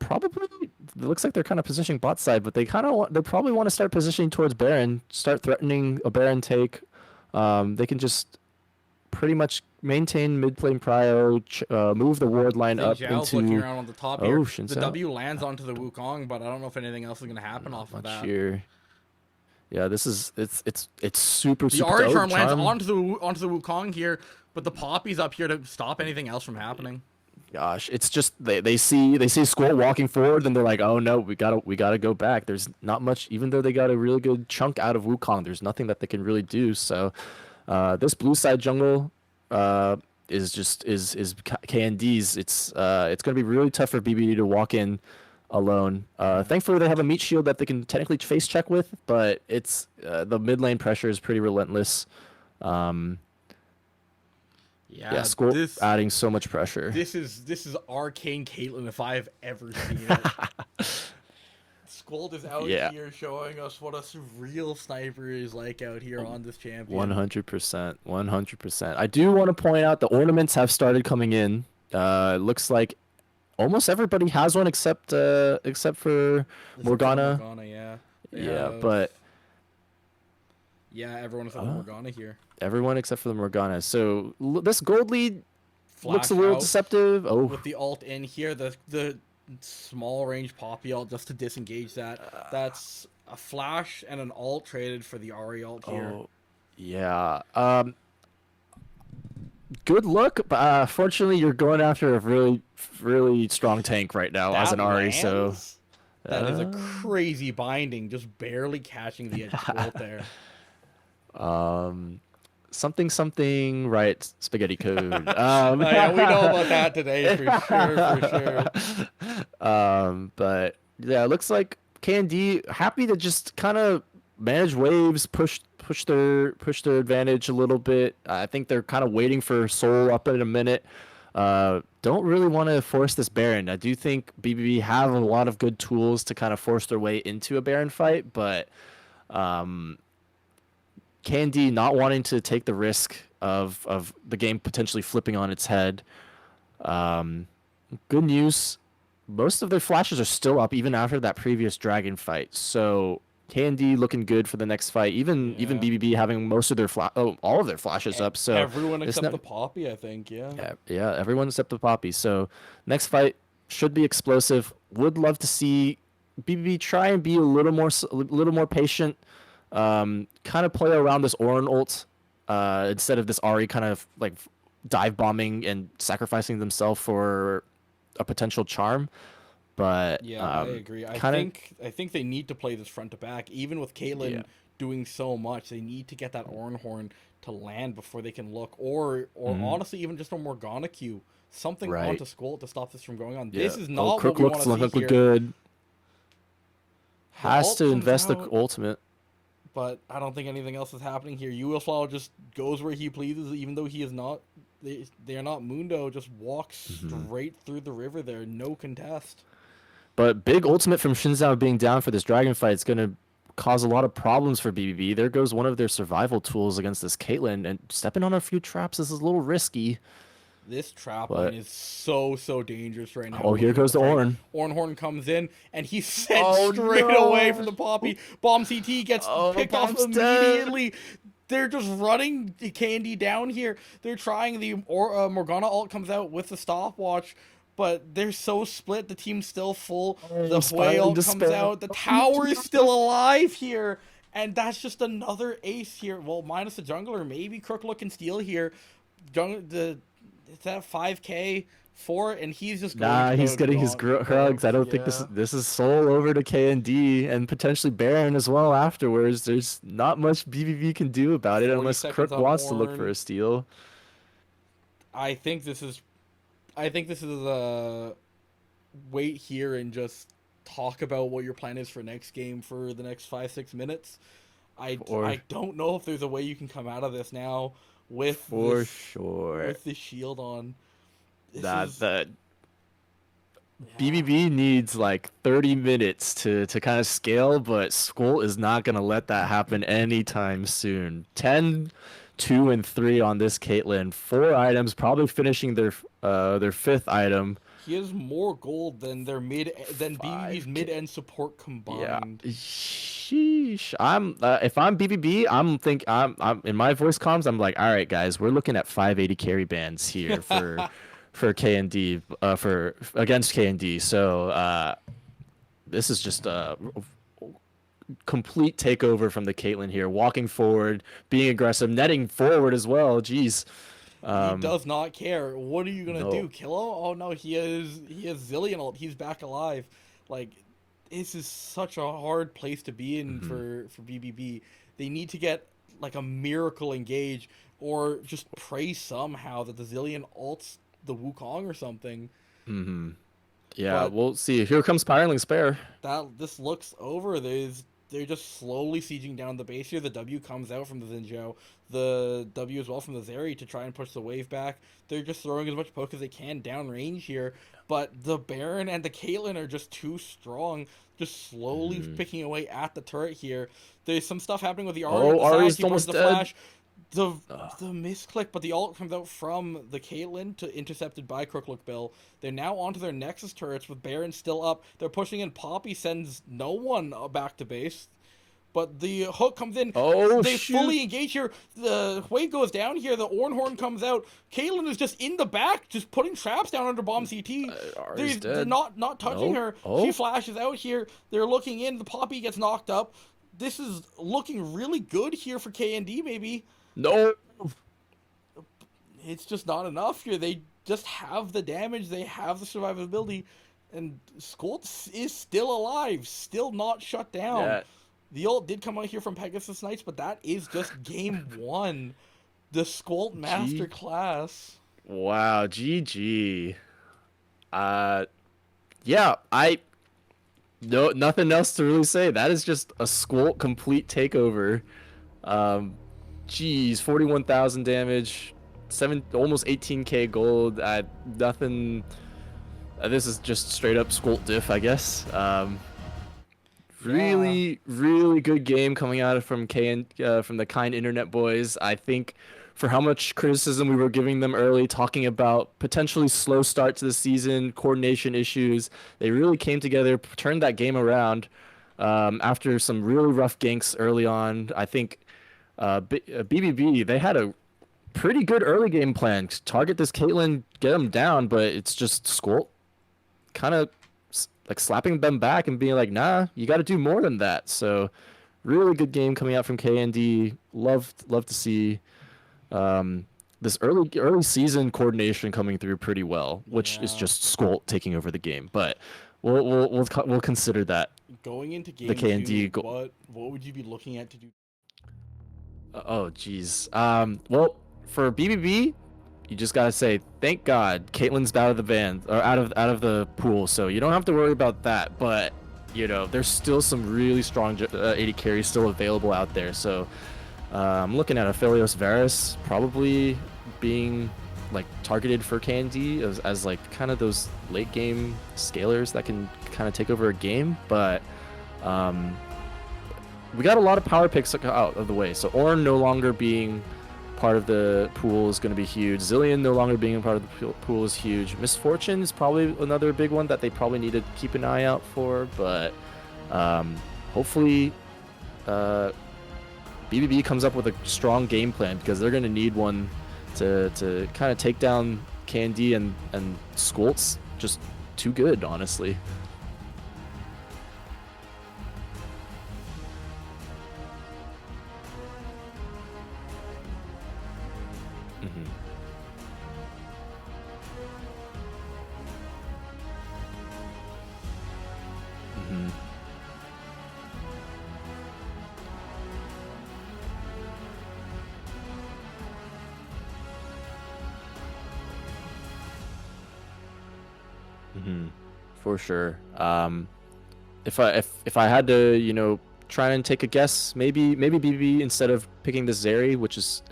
it looks like they're kind of positioning bot side, but they probably want to start positioning towards Baron, start threatening a Baron take. They can just pretty much maintain mid lane prio, move the ward line up Zhao's into. looking around on the top here. Shinzao. The W lands onto the Wukong, but I don't know if anything else is going to happen off of that. Sure. Yeah, this is it's super. The Ahri charm lands onto the Wukong here, but the Poppy's up here to stop anything else from happening. Gosh, it's just they see Squall walking forward, and they're like, oh no, we gotta go back. There's not much, even though they got a really good chunk out of Wukong. There's nothing that they can really do. So, this blue side jungle is KND's. It's gonna be really tough for BBD to walk in alone. Thankfully they have a meat shield that they can technically face check with, but it's the mid lane pressure is pretty relentless. Yeah, Squall adding so much pressure. This is arcane Caitlyn if I have ever seen it. Squall is out here showing us what a real sniper is like out here on this champion. 100%. I do want to point out the ornaments have started coming in. It looks like almost everybody has one except for Morgana. But everyone except for Morgana here. Everyone except for the Morgana. So this gold lead looks a little out deceptive. Oh, with the ult in here, the small range Poppy ult just to disengage that. That's a flash and an ult traded for the Ahri ult here. Oh, yeah. Good look, but fortunately you're going after a really, really strong tank right now as an Ahri. So that is a crazy binding, just barely catching the edge of the ult there. Something right, spaghetti code. Yeah, we know about that today for sure. But yeah, it looks like KND happy to just kind of manage waves, push their advantage a little bit. I think they're kind of waiting for Soul up in a minute. Don't really want to force this Baron. I do think BBB have a lot of good tools to kind of force their way into a Baron fight, but KND not wanting to take the risk of the game potentially flipping on its head. Good news, most of their flashes are still up even after that previous dragon fight. So KND looking good for the next fight. Even BBB having most of their all of their flashes up. So everyone except the Poppy, I think. Yeah, everyone except the Poppy. So next fight should be explosive. Would love to see BBB try and be a little more patient. Kind of play around this Orin ult instead of this Ari kind of like dive bombing and sacrificing themselves for a potential charm. But Yeah, I agree. kind of I think they need to play this front to back. Even with yeah. Caitlyn doing so much, they need to get that Orin Horn to land before they can look, or Mhm. honestly, even just a Morgana Q, something Right. onto Skull to stop this from going on. Yeah. This is Oh, not what Crook we want looks to see look here. good. The Has ult to comes invest the out, ultimate. but I don't think anything else is happening here. UFL just goes where he pleases, even though he is not. They are not Mundo. Just walks Mhm. straight through the river there, no contest. But big ultimate from Shinzao being down for this dragon fight is going to cause a lot of problems for BBB. There goes one of their survival tools against this Caitlyn, and stepping on a few traps is a little risky. This trap line But is so dangerous right now. oh, here Looking at goes the the fight, Ornn. Ornhorn comes in and he's sent Oh straight away from no! the Poppy. Bomb CT gets Oh, picked off bomb's dead. immediately. They're just running the Candy down here. They're trying Morgana ult comes out with the stopwatch, but they're so split. The team's still full. The Oh, Hwei Spiraling ult comes Despair. out. The tower is still alive here. And that's just another ace here. Well, minus the jungler. Maybe Crooklook can steal here. It's at 5k for it, and he's just going Nah, to he's the getting his hugs. I don't think yeah. this is soul over to KND and potentially Baron as well afterwards. There's not much BBB can do about it 40 unless seconds Crook on wants to look for Ornn. a steal. I think this is wait here and just talk about what your plan is for next game for the next 5-6 minutes. Or I don't know if there's a way you can come out of this now with for this sure. with the shield on. This Nah, is the yeah. BBB needs like 30 minutes to kind of scale, but Skull is not going to let that happen anytime soon. 10, 2, and 3 on this Caitlyn. 4 items, probably finishing their 5th item. He has more gold than BBB's mid 5K. end support Yeah. combined. Sheesh. I'm if I'm BBB, I'm in my voice comms. I'm like, all right, guys, we're looking at 580 carry bands here for K and D for against K and D. So this is just a complete takeover from the Caitlyn here, walking forward, being aggressive, netting forward as well. Jeez. He does not care. What are you gonna No. do? Kill him? Oh no, he has Zillion ult. He's back alive. Like this is such a hard place to be in for BBB. They need to get like a miracle engage or just pray somehow that the Zillion ults the Wukong or something. Yeah, But we'll see. Here comes Spiraling Spare. that this looks over. They're just slowly sieging down the base here. The W comes out from the Zinzhou. The W as well from the Zeri to try and push the wave back. They're just throwing as much poke as they can downrange here. But the Baron and the Caitlyn are just too strong. Just slowly picking away at the turret here. There's some stuff happening with the Ari Oh, with the Ari's flash. He burns almost the dead. flash. The misclick, but the ult comes out from the Caitlyn to intercepted by Crooklook Bill. They're now onto their Nexus turrets with Baron still up. They're pushing in. Poppy sends no one back to base. But the hook comes in. Oh, They shoot. fully engage here. The Hwei goes down here. The Ornhorn comes out. Caitlyn is just in the back, just putting traps down under Bomb CT. Ari's They're dead. not touching Nope. her. Oh. She flashes out here. They're looking in. The Poppy gets knocked up. This is looking really good here for KND, maybe. No. It's just not enough here. They just have the damage. They have the survivability. And Skolt is still alive. Still not shut down. Yeah. The ult did come out here from Pegasus Knights, but that is just game one. The Skolt Masterclass. Wow, GG. Yeah, no nothing else to really say. That is just a Squult complete takeover. Geez, 41,000 damage, almost 18k gold. Nothing. This is just straight up Squult diff, I guess. Really good game coming out from from the kind internet boys. I think for how much criticism we were giving them early, talking about potentially slow start to the season, coordination issues, they really came together, turned that game around after some really rough ganks early on. I think BBB, they had a pretty good early game plan. Target this Caitlyn, get them down, but it's just Squult kind of like slapping them back and being like, nah, you got to do more than that. So really good game coming out from KND. Love to see this early season coordination coming through pretty well, which is Yeah. just Skolt taking over the game. But we'll consider that Going into the game KND 2, what would you be looking at to do? Oh, geez. Well, for BBB, you just gotta say thank God Caitlyn's out of the band or out of the pool, so you don't have to worry about that. But there's still some really strong AD carries still available out there. So I'm looking at Aphelios Varus probably being like targeted for KND as like kind of those late game scalers that can kind of take over a game, but we got a lot of power picks out of the way. So Ornn no longer being part of the pool is going to be huge. Zillion no longer being a part of the pool is huge. Misfortune is probably another big one that they probably need to keep an eye out for. But hopefully BBB comes up with a strong game plan, because they're going to need one to kind of take down Candy and Skolt's just too good, honestly. For sure. If I had to, try and take a guess, maybe BB, instead of picking the Zeri, which is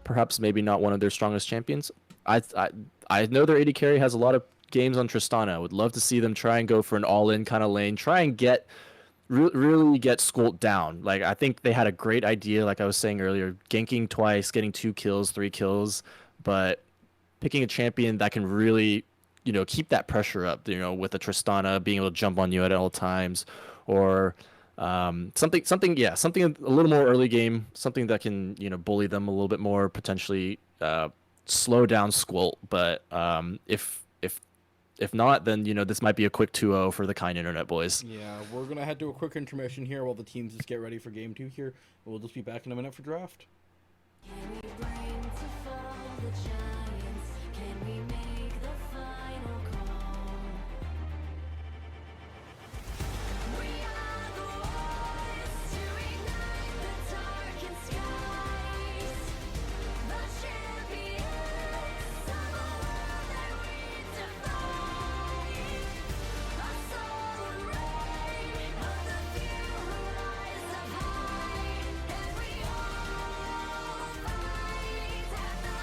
perhaps maybe not one of their strongest champions. I know their AD carry has a lot of games on Tristana. I would love to see them try and go for an all-in kind of lane, try and get really get Skolt down. Like, I think they had a great idea, like I was saying earlier, ganking twice, getting 2 kills, 3 kills, but picking a champion that can really, keep that pressure up, with a Tristana being able to jump on you at all times, or something a little more early game, something that can, bully them a little bit more, potentially slow down Skolt. But if not, then this might be a quick 2-0 for the Kind Internet boys. Yeah, we're gonna head to a quick intermission here while the teams just get ready for game 2 here. We'll just be back in a minute for draft. Can we bring to fall the giants? Can we make the final call? We are the ones to ignite the darkest skies. The champions of a world that we defy. A solar ray of the few who rise up high. And we all fight at the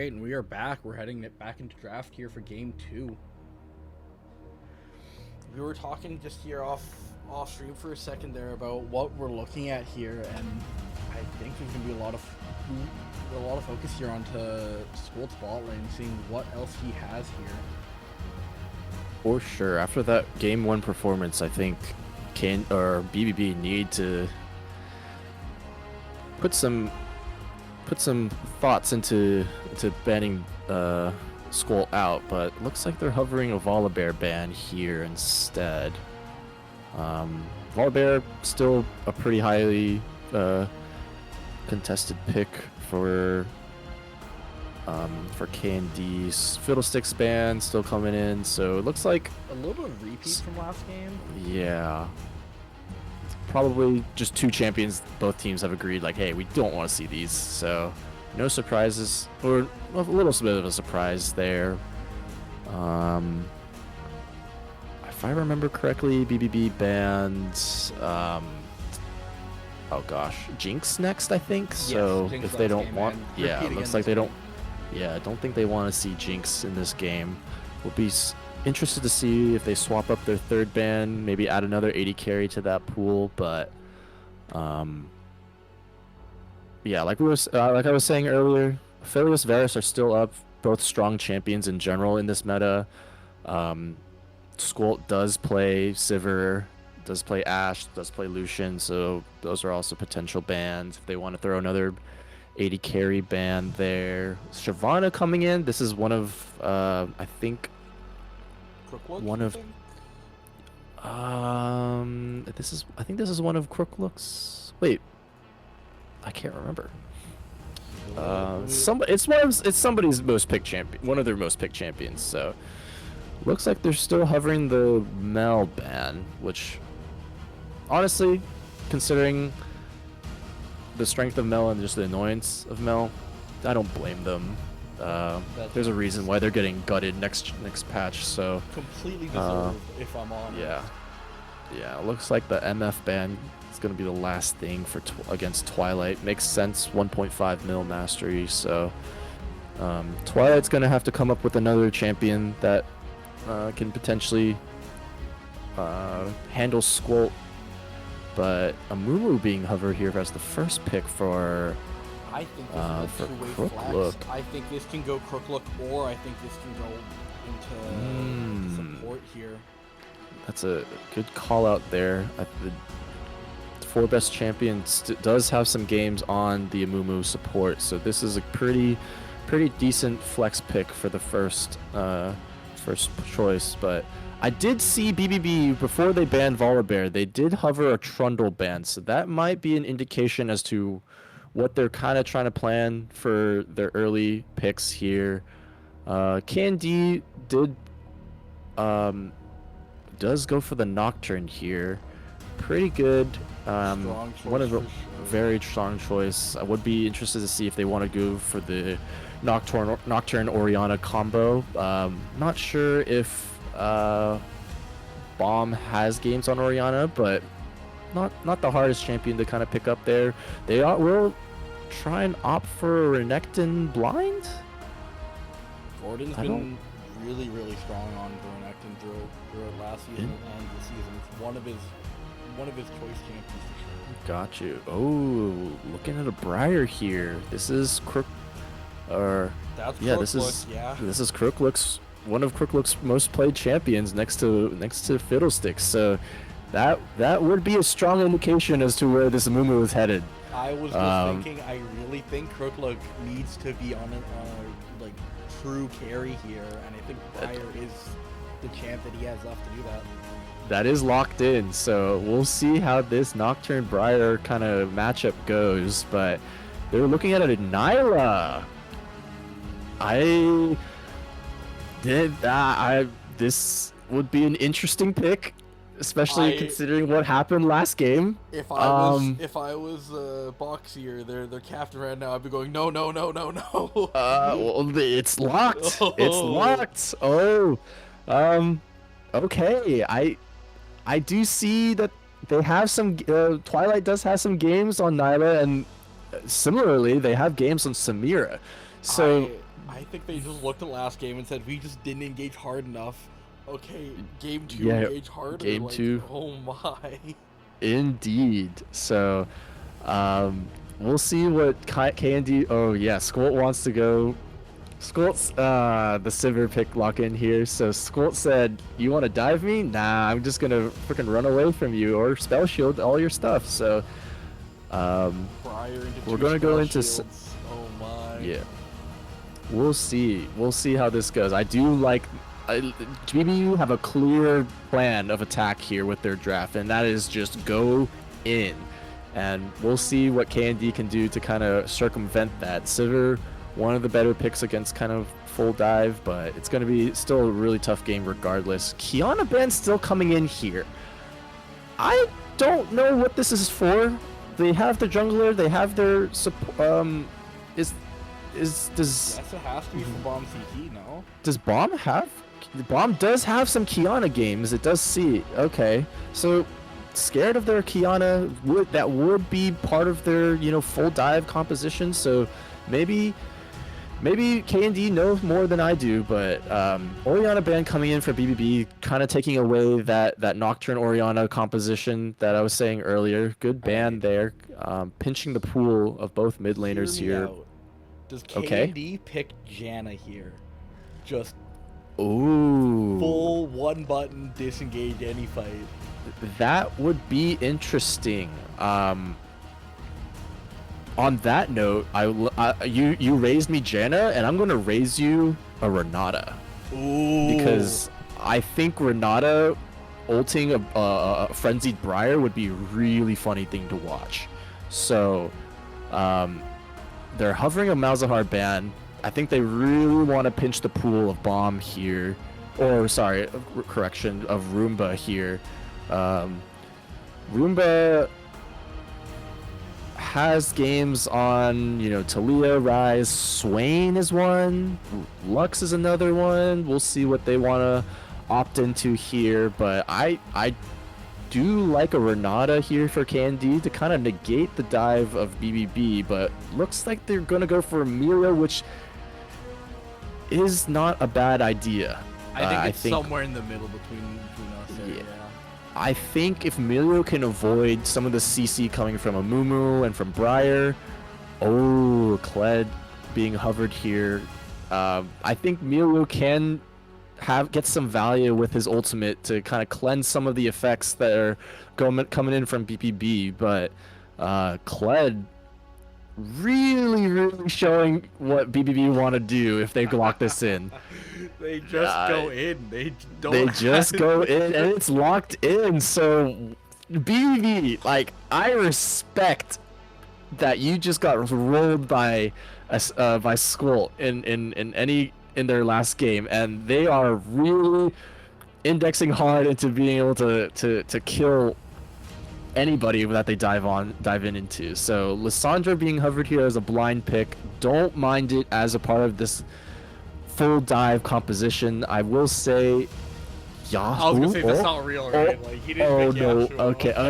right, and we are back. We're heading back into draft here for game 2. We were talking just here off stream for a second there about what we're looking at here, and I think there's gonna be a lot of focus here onto Scold's bot lane, seeing what else he has here. For sure. After that game 1 performance, I think BBB need to put some thoughts into banning Skull out, but it looks like they're hovering a Volibear ban here instead. Volibear still a pretty highly contested pick for K&D's Fiddlesticks ban still coming in, so it looks like A little bit of repeat from last game. yeah. Probably just 2 champions both teams have agreed, like, hey, we don't want to see these, so no surprises, or a little bit of a surprise there. If I remember correctly, BBB banned, oh gosh, Jinx next, I think, so Jinx if they last don't game, want, and yeah, repeat it again looks like this they game. don't, yeah, I don't think they want to see Jinx in this game. We'll be interested to see if they swap up their 3rd ban, maybe add another 80 carry to that pool, but yeah, like I was saying earlier, Aphelios, Varus are still up, both strong champions in general in this meta. Squalt does play Sivir, does play Ashe, does play Lucian, so those are also potential bans if they want to throw another 80 carry ban there. Shyvana coming in. This is one of I think one of I think this is one of Crooklook's. Wait, I can't remember. It's somebody's most picked champion, one of their most picked champions. So looks like they're still hovering the Mel ban, which honestly, considering the strength of Mel and just the annoyance of Mel, I don't blame them. There's a reason why they're getting gutted next patch. So Completely deserved, if I'm honest. yeah. It looks like the MF ban is gonna be the last thing for against Twilight. Makes sense. 1.5 mil mastery. So Twilight's gonna have to come up with another champion that can potentially handle Squalt. But Amumu being hovered here as the first pick for I think this is a for two-way Crooklook. flex. I think this can go Crooklook, or I think this can go into support here. That's a good call out there. The 4 best champion does have some games on the Amumu support, so this is a pretty decent flex pick for the first choice. But I did see BBB before they banned Volibear. They did hover a Trundle ban, so that might be an indication as to what they're kind of trying to plan for their early picks here. K&D does go for the Nocturne here. Pretty good. Strong choice One of the for sure. very strong choice. I would be interested to see if they want to go for the Nocturne Orianna combo. Not sure if Bomb has games on Orianna, but not the hardest champion to kind of pick up there. They will try and opt for Renekton Blind. Gordon's been really, really strong on Dorans throughout last season and this season. It's one of his choice champions for sure. Got you. Oh, looking at a Briar here. This is Crook. That's Yeah, this is Crooklook's one of Crooklook's most played champions next to Fiddlesticks. So that would be a strong indication as to where this Amumu is headed. I was just thinking, I really think Crooklook needs to be on a like true carry here, and I think Briar is the champ that he has left to do that. That is locked in, so we'll see how this Nocturne Briar kind of matchup goes. But they're looking at a Nyla. This would be an interesting pick, especially considering what happened last game. If I was Boxier, they're captain right now. I'd be going no. Well, it's locked. It's locked. Okay. I do see that they have some. Twilight does have some games on Nyla, and similarly, they have games on Samira. So I think they just looked at last game and said we just didn't engage hard enough. Okay, game 2 Yeah, engage harder. game like, 2. Oh my. indeed. So we'll see what KND. Oh yeah, Squirt wants to go. Squirt's the Sivir pick lock in here. So Squirt said, "You want to dive me? Nah, I'm just gonna freaking run away from you or spell shield all your stuff." So Prior into we're 2 gonna go spell into shields. Oh my. yeah. We'll see. We'll see how this goes. I do like. GBU have a clear plan of attack here with their draft, and that is just go in. And we'll see what KND can do to kind of circumvent that. Sivir, one of the better picks against kind of full dive, but it's going to be still a really tough game regardless. Kiana Band still coming in here. I don't know what this is for. They have the jungler. They have their does That's it has to be for Bomb CT, no? does Bomb have? Bomb does have some Kiana games. It does see. Okay, so scared of their Kiana that would be part of their full dive composition. So maybe K&D knows more than I do. But Orianna Band coming in for BBB, kind of taking away that Nocturne Orianna composition that I was saying earlier. Good band there, pinching the pool of both mid laners Hear me here. out. Does Okay. KD pick Janna here? Just Ooh. full one button disengage any fight. That would be interesting. On that note, you raised me Janna, and I'm gonna raise you a Renata Ooh. because I think Renata ulting a frenzied Briar would be a really funny thing to watch. So, they're hovering a Malzahar ban. I think they really want to pinch the pool of Bomb here, or sorry, correction, of Roomba here. Roomba has games on, Talia, Rise, Swain is one, Lux is another one. We'll see what they want to opt into here, but I do like a Renata here for KND to kind of negate the dive of BBB, but looks like they're going to go for Amelia, which is not a bad idea. I think it's somewhere in the middle between us. Yeah. I think if Milio can avoid some of the CC coming from Amumu and from Briar, Kled being hovered here, I think Milio can get some value with his ultimate to kind of cleanse some of the effects that are coming in from BPB, but Kled really showing what BBB want to do if they lock this in. They just go in. They don't. They just go in, and it's locked in. So BBB, like, I respect that you just got rolled by Skull in their last game, and they are really indexing hard into being able to kill anybody that they dive into. So Lissandra being hovered here as a blind pick, don't mind it as a part of this full dive composition. I will say Yasuo. I was gonna say that's not real, right? Like he didn't pick no. Yasuo.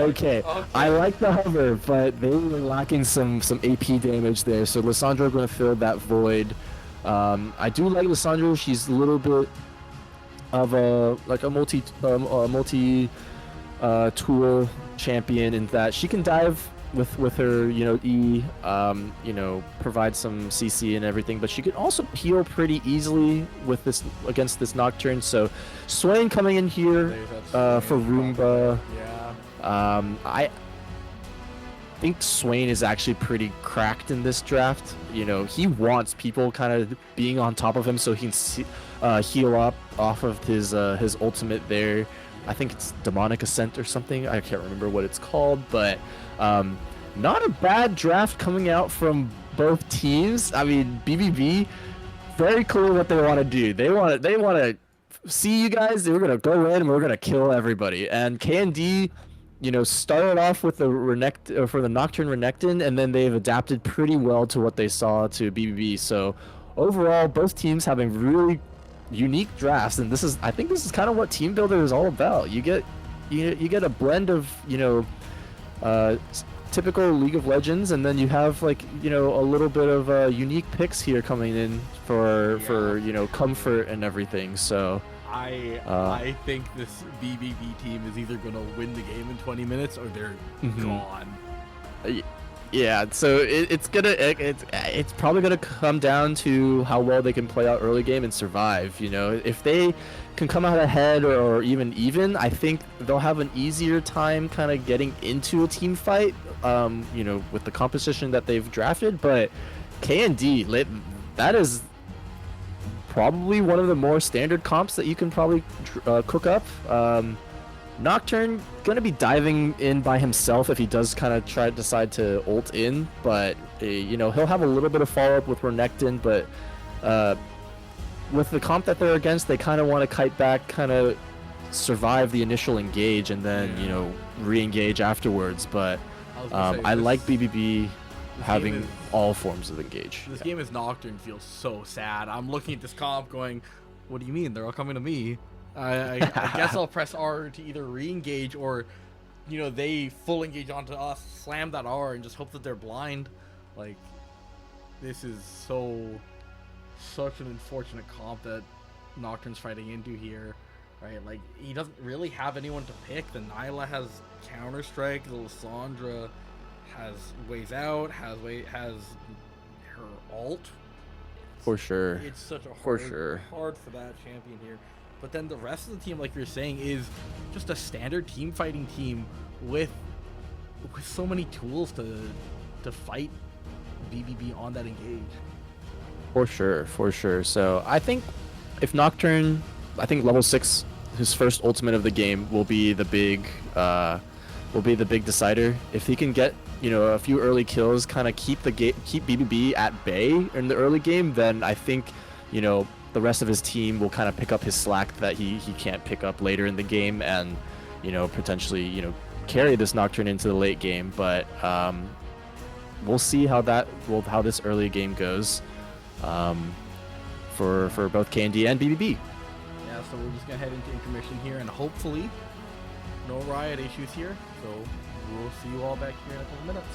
Okay. I like the hover, but they were lacking some AP damage there. So Lissandra going to fill that void. I do like Lissandra. She's a little bit of a multi tool champion in that she can dive with her E, provide some CC and everything, but she can also heal pretty easily with this against this Nocturne. So Swain coming in here for Roomba. Yeah. I think Swain is actually pretty cracked in this draft. He wants people kind of being on top of him so he can heal up off of his ultimate there. I think it's Demonic Ascent or something. I can't remember what it's called, but not a bad draft coming out from both teams. I mean, BBB, very clear what they want to do. They want to see you guys. We're gonna go in and we're gonna kill everybody. And KND, started off with the for the Nocturne Renekton, and then they've adapted pretty well to what they saw to BBB. So overall, both teams having really unique drafts, and I think this is kind of what Teambuilder is all about. You get a blend of typical League of Legends, and then you have like a little bit of unique picks here coming in for comfort and everything. So I think this BBB team is either gonna win the game in 20 minutes or they're gone. Yeah, so it's probably gonna come down to how well they can play out early game and survive. If they can come out ahead or even, I think they'll have an easier time kind of getting into a team fight. With the composition that they've drafted, but K&D, that is probably one of the more standard comps that you can probably cook up. Nocturne gonna be diving in by himself if he does kind of decide to ult in, but he'll have a little bit of follow up with Renekton, but with the comp that they're against, they kind of want to kite back, kind of survive the initial engage and then re-engage afterwards. But I like BBB having all forms of engage. This game is Nocturne feels so sad. I'm looking at this comp going, what do you mean? They're all coming to me. I guess I'll press R to either re-engage or, they full engage onto us, slam that R, and just hope that they're blind. Like, this is such an unfortunate comp that Nocturne's fighting into here, right? Like, he doesn't really have anyone to pick. The Nyla has Counter-Strike, the Lissandra has Ways Out, has her ult. For sure. It's such a hard for that champion here. But then the rest of the team, like you're saying, is just a standard team fighting team with so many tools to fight BBB on that engage. For sure. So I think if Nocturne, level 6, his first ultimate of the game will be the big decider. If he can get a few early kills, kind of keep BBB at bay in the early game, then I think the rest of his team will kind of pick up his slack that he can't pick up later in the game, and potentially carry this Nocturne into the late game. But we'll see how this early game goes for both K&D and BBB. Yeah, so we're just gonna head into intermission here, and hopefully no riot issues here. So we'll see you all back here in a couple minutes.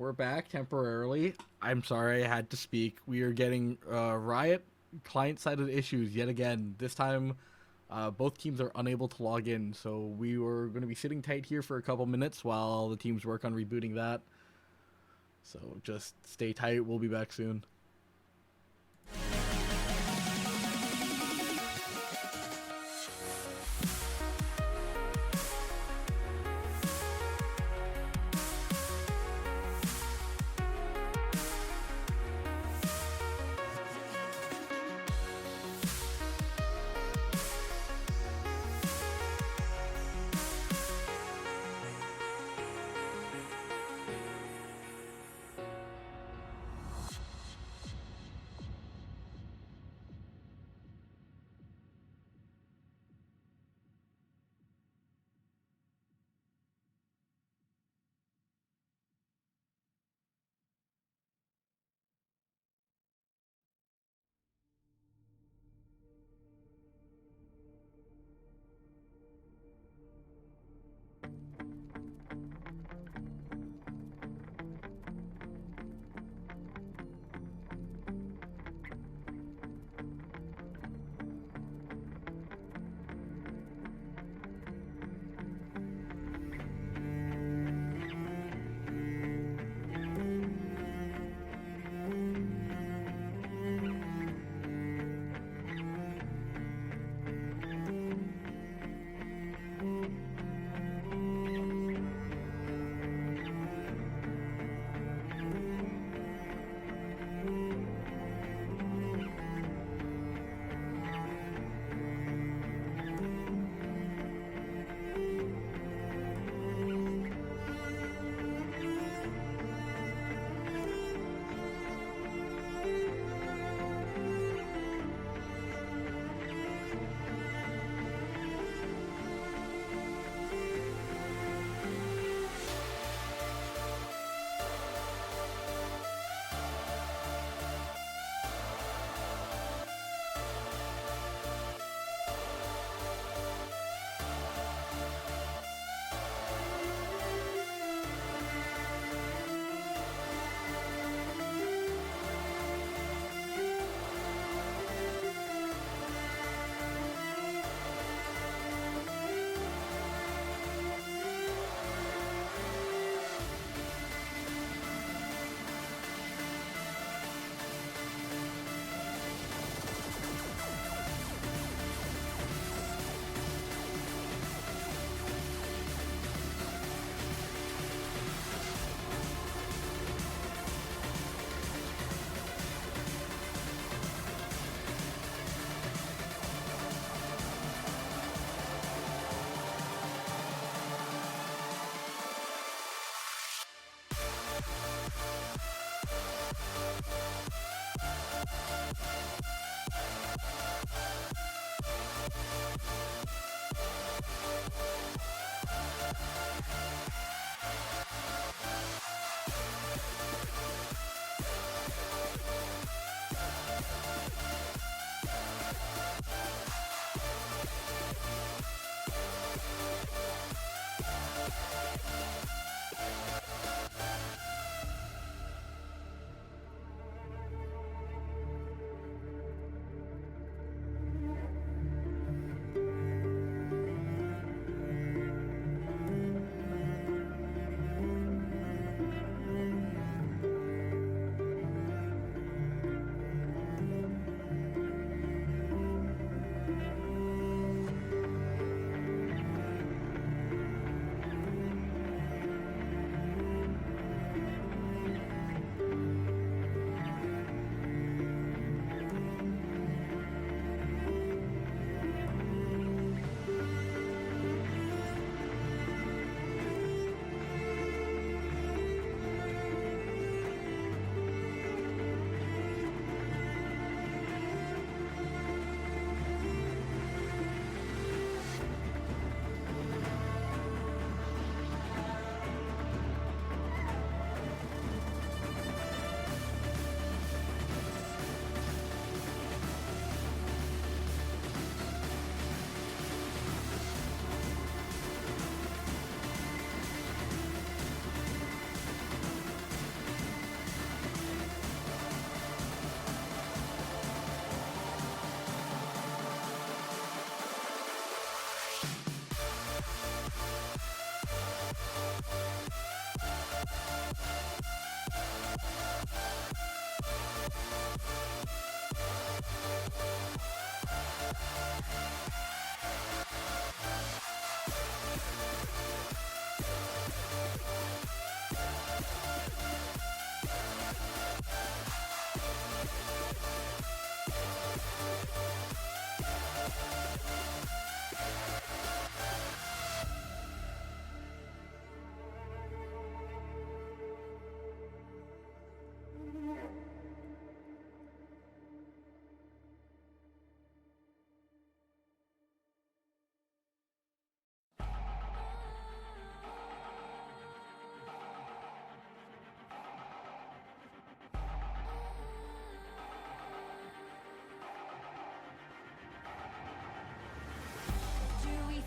we're back temporarily. I'm sorry I had to speak. We are getting Riot client-sided issues yet again. This time, both teams are unable to log in, so we were going to be sitting tight here for a couple minutes while the teams work on rebooting that. So just stay tight. We'll be back soon.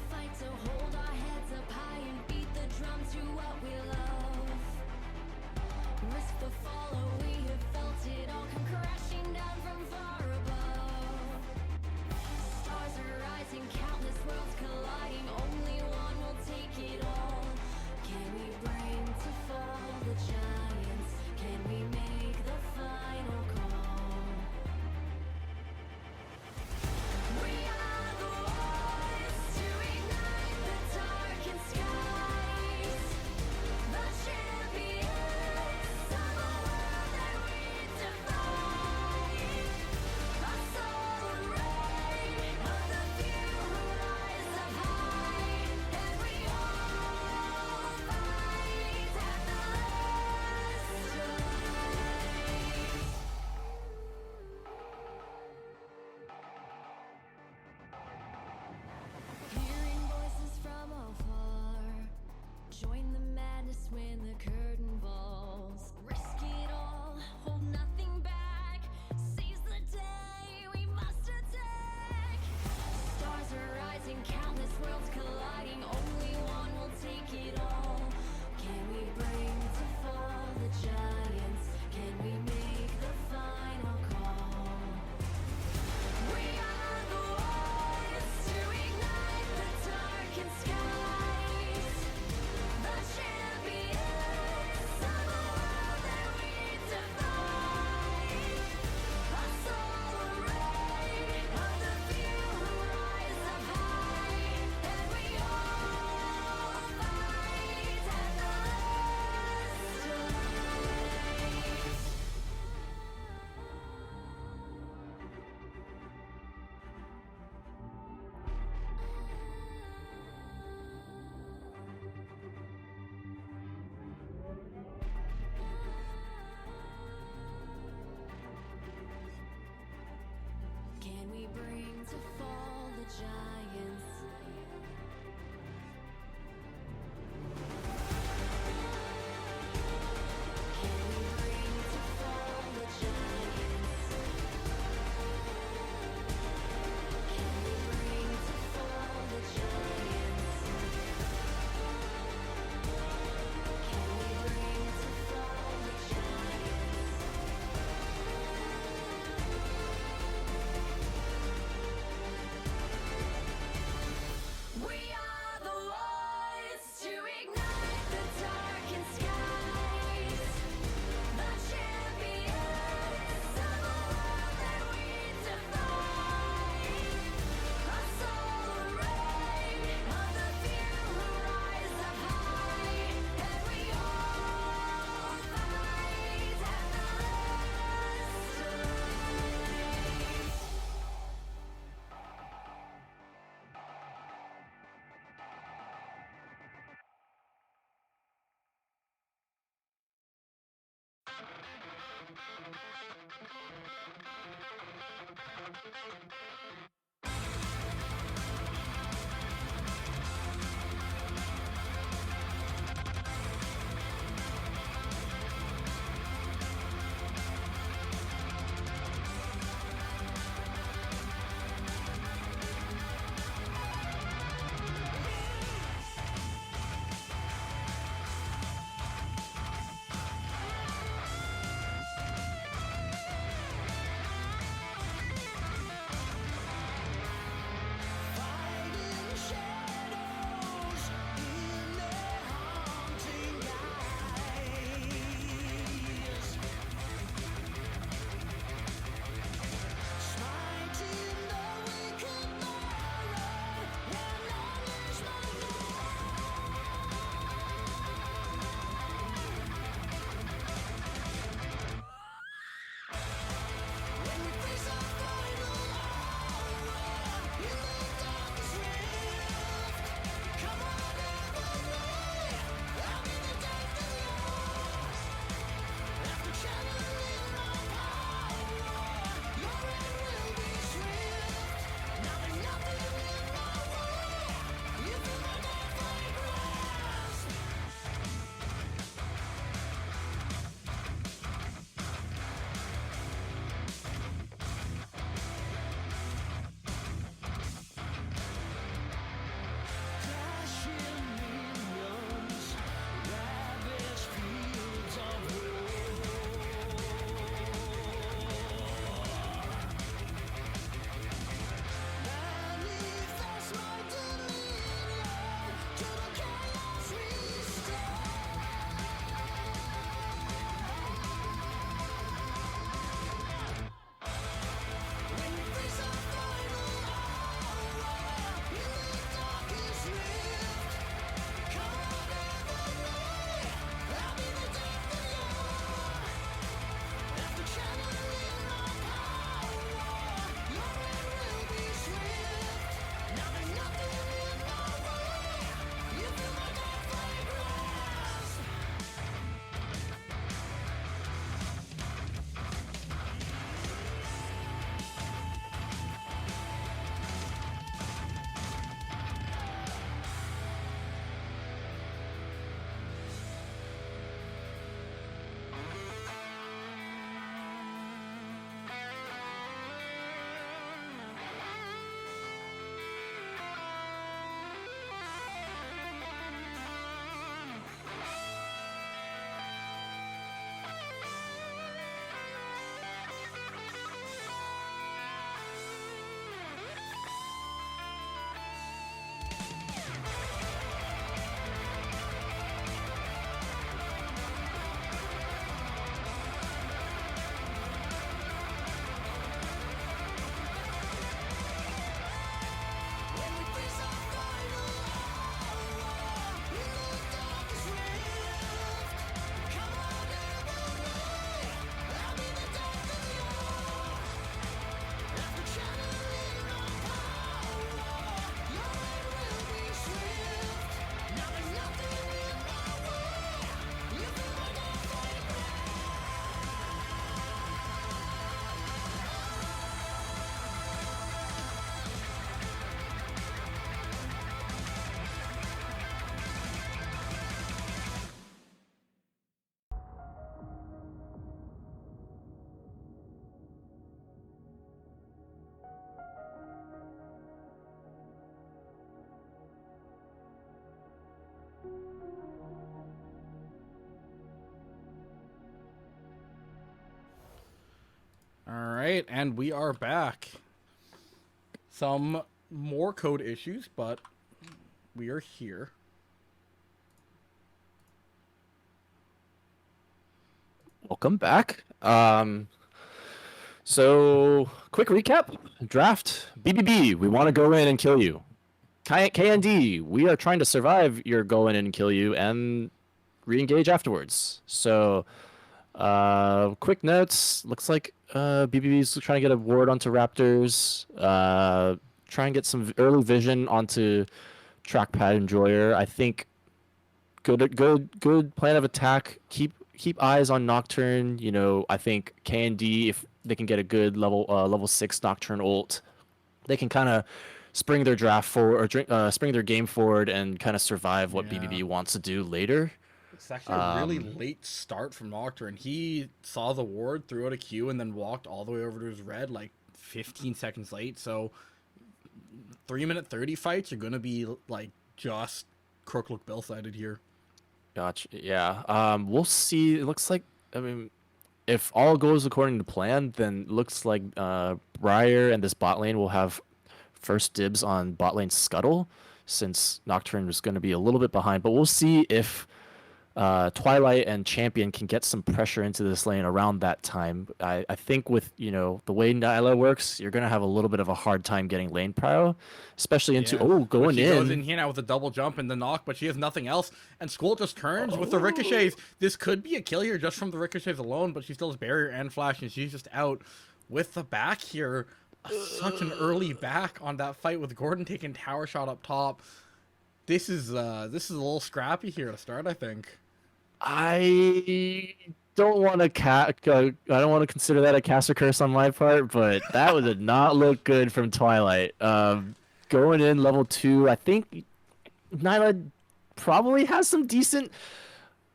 fight to hold our heads up high and beat the drum to what we love. Risk the fall, oh, we have felt it all come crashing down from far above. Stars are rising, countless worlds colliding, only one will take it all. Can we bring to fall the giants? Can we make the final call? We are the ones to ignite the darkened skies, the champions of a world that we defy. A soul ray of the few who rise up high, and we all fight at the last Hearing voices from afar, join the madness when the curtain falls. Risk it all, hold nothing back. Seize the day, we must attack. Stars are rising, countless worlds colliding, only one will take it all. Can we bring to fall the giants? Can we make the final call? We are the ones to ignite the darkened skies, the champions of a world that we defy. A soul ray of the few who rise up high, and we all fight at the Can we bring to fall the giants? Can we bring to fall the giants? Can we bring to fall the giants? Can we bring to fall the giants? right, and we are back. Some more code issues, but we are here. Welcome back. So quick recap. Draft BBB. We want to go in and kill you. KND. We are trying to survive your go in and kill you and re-engage afterwards. So, quick notes. Looks like BBB's trying to get a ward onto Raptors. Try and get some early vision onto Trackpad Enjoyer. I think good plan of attack. Keep eyes on Nocturne. You know, I think KND, if they can get a good level 6 Nocturne ult, they can kind of spring their draft forward or spring their game forward and kind of survive what BBB wants to do later. It's actually a really late start from Nocturne. He saw the ward, threw out a Q, and then walked all the way over to his red like 15 seconds late. So 3-minute 30 fights are gonna be like just Crooklook Bill sided here. Gotcha. Yeah. We'll see. It looks like, I mean, if all goes according to plan, then it looks like Briar and this bot lane will have first dibs on bot lane Scuttle, since Nocturne is going to be a little bit behind. But we'll see if Twilight and Champion can get some pressure into this lane around that time. I think with, you know, the way Nyla works, you're going to have a little bit of a hard time getting lane prio, especially into, going she in. Goes in here now with a double jump and the knock, but she has nothing else. And Skull just turns with the ricochets. This could be a kill here just from the ricochets alone, but she still has barrier and flash, and she's just out with the back here. Such an early back on that fight with Gordon taking tower shot up top. This is a little scrappy here to start, I think. I don't want to I don't want to consider that a caster curse on my part, but that did not look good from Twilight. Going in level 2, I think Nyla probably has some decent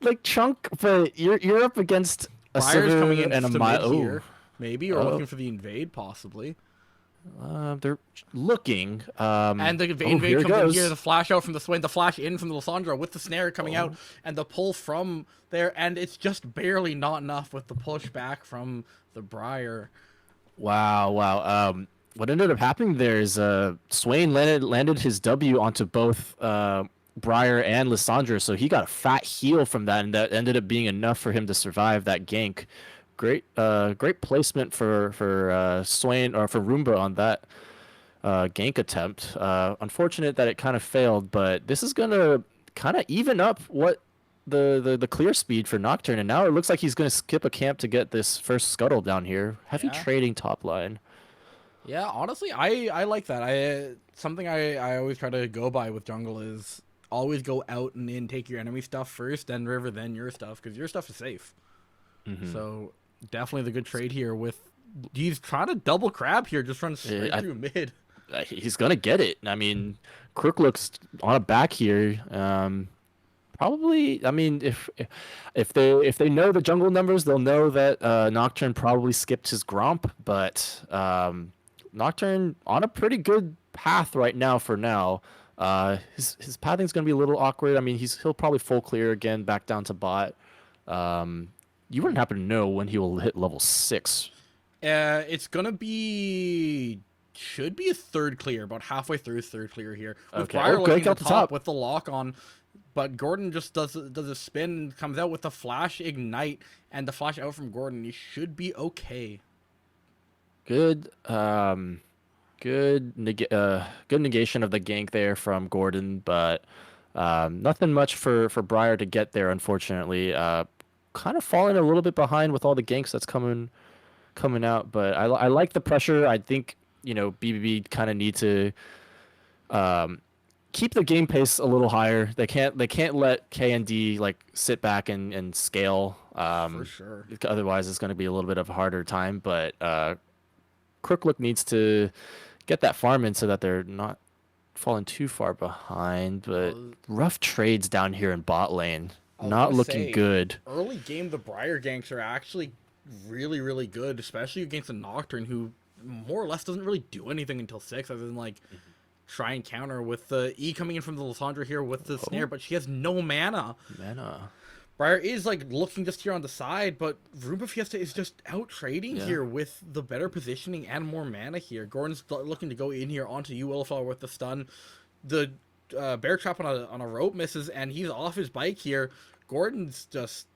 like chunk, but you're up against a Briar's coming in and a mid here, maybe, or looking for the invade possibly. They're looking. And the invade comes in here, the flash out from the Swain, the flash in from the Lissandra with the snare coming out, and the pull from there, and it's just barely not enough with the push back from the Briar. Wow. What ended up happening there is Swain landed his W onto both Briar and Lissandra, so he got a fat heal from that, and that ended up being enough for him to survive that gank. Great placement for Swain, or for Roomba on that gank attempt. Unfortunate that it kind of failed, but this is gonna kind of even up what the clear speed for Nocturne, and now it looks like he's gonna skip a camp to get this first scuttle down here. Heavy trading top line. Yeah, honestly, I like that. Something I always try to go by with jungle is always go out and in, take your enemy stuff first, then river, then your stuff, because your stuff is safe. So definitely the good trade here with he's trying to double crab here, just run straight through mid. He's gonna get it. I mean, Crook looks on a back here. Probably. I mean, if they know the jungle numbers, they'll know that Nocturne probably skipped his Gromp. But Nocturne on a pretty good path right now. For now, his pathing's gonna be a little awkward. I mean, he'll probably full clear again, back down to bot. You wouldn't happen to know when he will hit level 6. It's gonna should be a third clear, about halfway through his third clear here. With Briar looking at the top with the lock on, but Gordon just does a spin, comes out with the flash ignite, and the flash out from Gordon. He should be okay. Good negation of the gank there from Gordon, but nothing much for Briar to get there, unfortunately. Kind of falling a little bit behind with all the ganks that's coming out, but I like the pressure. I think, you know, BBB kind of need to keep the game pace a little higher. They can't let KND like sit back and scale. For sure. Otherwise, it's going to be a little bit of a harder time. But Crooklook needs to get that farm in so that they're not falling too far behind. But rough trades down here in bot lane. Not looking good. Early game, the Briar ganks are actually really, really good, especially against a Nocturne who more or less doesn't really do anything until 6, other than like try and counter with the E coming in from the Lissandra here with the snare, but she has no mana. Briar is like looking just here on the side, but Roomba Fiesta is just out trading Yeah. here with the better positioning and more mana here. Gordon's looking to go in here onto you, Williflower, with the stun. The bear trap on a rope misses, and he's off his bike here. Gordon's just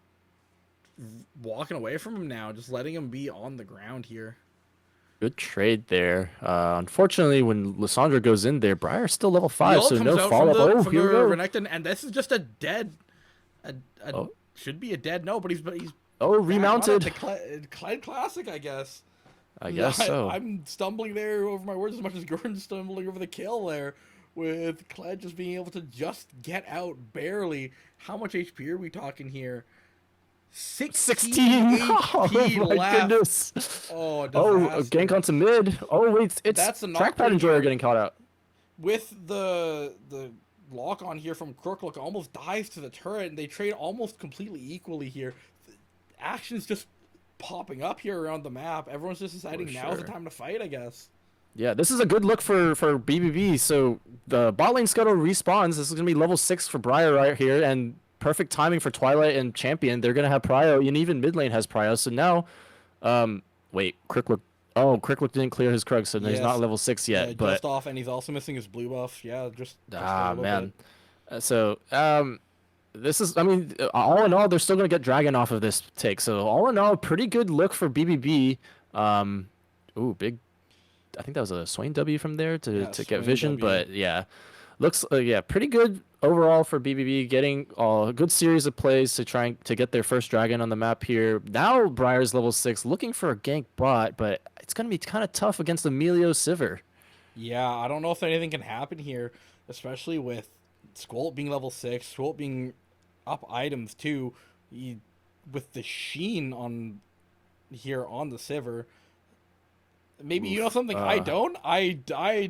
walking away from him now, just letting him be on the ground here. Good trade there. Unfortunately, when Lissandra goes in there, Briar's still level 5, Yellow so comes no out follow-up. Oh, from the here we go. Renekton, and this is just a dead. Oh. Should be a dead no, but he's Oh, back on it. remounted. The Clyde Classic, I guess. I guess so. I'm stumbling there over my words as much as Gordon's stumbling over the kill there, with Clyde just being able to just get out barely. How much HP are we talking here? 16 Oh HP my left. goodness. Oh, Oh, a disaster. gank onto mid. Oh, wait, it's That's a Trackpad knockdown Enjoyer here. getting caught out. With the lock on here from Crooklook, almost dives to the turret, and they trade almost completely equally here. Action's just popping up here around the map. Everyone's just deciding now's the sure. time to fight, I guess. Yeah, this is a good look for BBB. So the bot lane scuttle respawns. This is going to be level 6 for Briar right here, and perfect timing for Twilight and Champion. They're going to have Prio, and even mid lane has Prio. So now, wait, Cricklook. Oh, Cricklook didn't clear his Krug, so he's Yes. not level 6 yet. Yeah, but just off, and he's also missing his blue buff. Yeah, just a ah, little man. bit. So this is, I mean, all in all, they're still going to get Dragon off of this take. So all in all, pretty good look for BBB. Ooh, big. I think that was a Swain W from there to Yeah, get Swain vision, W. but yeah, looks yeah, pretty good overall for BBB, getting a good series of plays to try to get their first dragon on the map here. Now Briar's level 6, looking for a gank bot, but it's gonna be kind of tough against Emilio Sivir. Yeah, I don't know if anything can happen here, especially with Squult being level 6, Squult being up items too. With the sheen on here on the Sivir. Maybe you know something I don't. I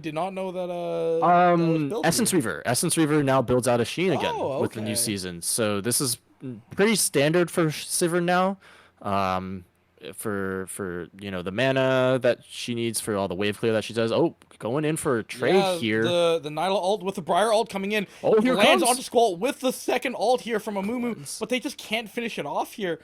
did not know that. That was built Essence here. Reaver. Essence Reaver now builds out a Sheen again Oh, with the new okay. season. So this is pretty standard for Sivir now. For the mana that she needs for all the wave clear that she does. Oh, going in for a trade Yeah, here. the Nyla ult with the Briar ult coming in. Oh, here lands comes. onto Squall with the second ult here from Amumu, but they just can't finish it off here.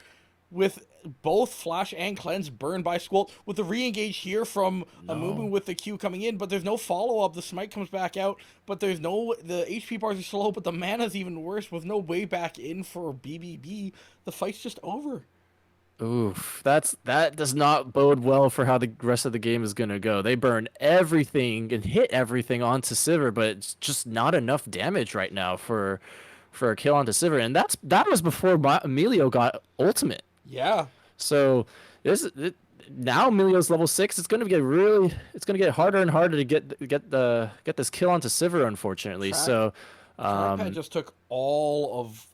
With both Flash and Cleanse burned by Squall, with the re-engage here from Amumu with the Q coming in, but there's no follow-up. The smite comes back out, but the HP bars are slow, but the mana's even worse with no way back in for BBB. The fight's just over. Oof, that does not bode well for how the rest of the game is gonna go. They burn everything and hit everything onto Sivir, but it's just not enough damage right now for a kill onto Sivir, and that was before Emilio got ultimate. Yeah. So now Emilio's level 6. It's gonna get harder and harder to get this kill onto Sivir, unfortunately. So Trackpad just took all of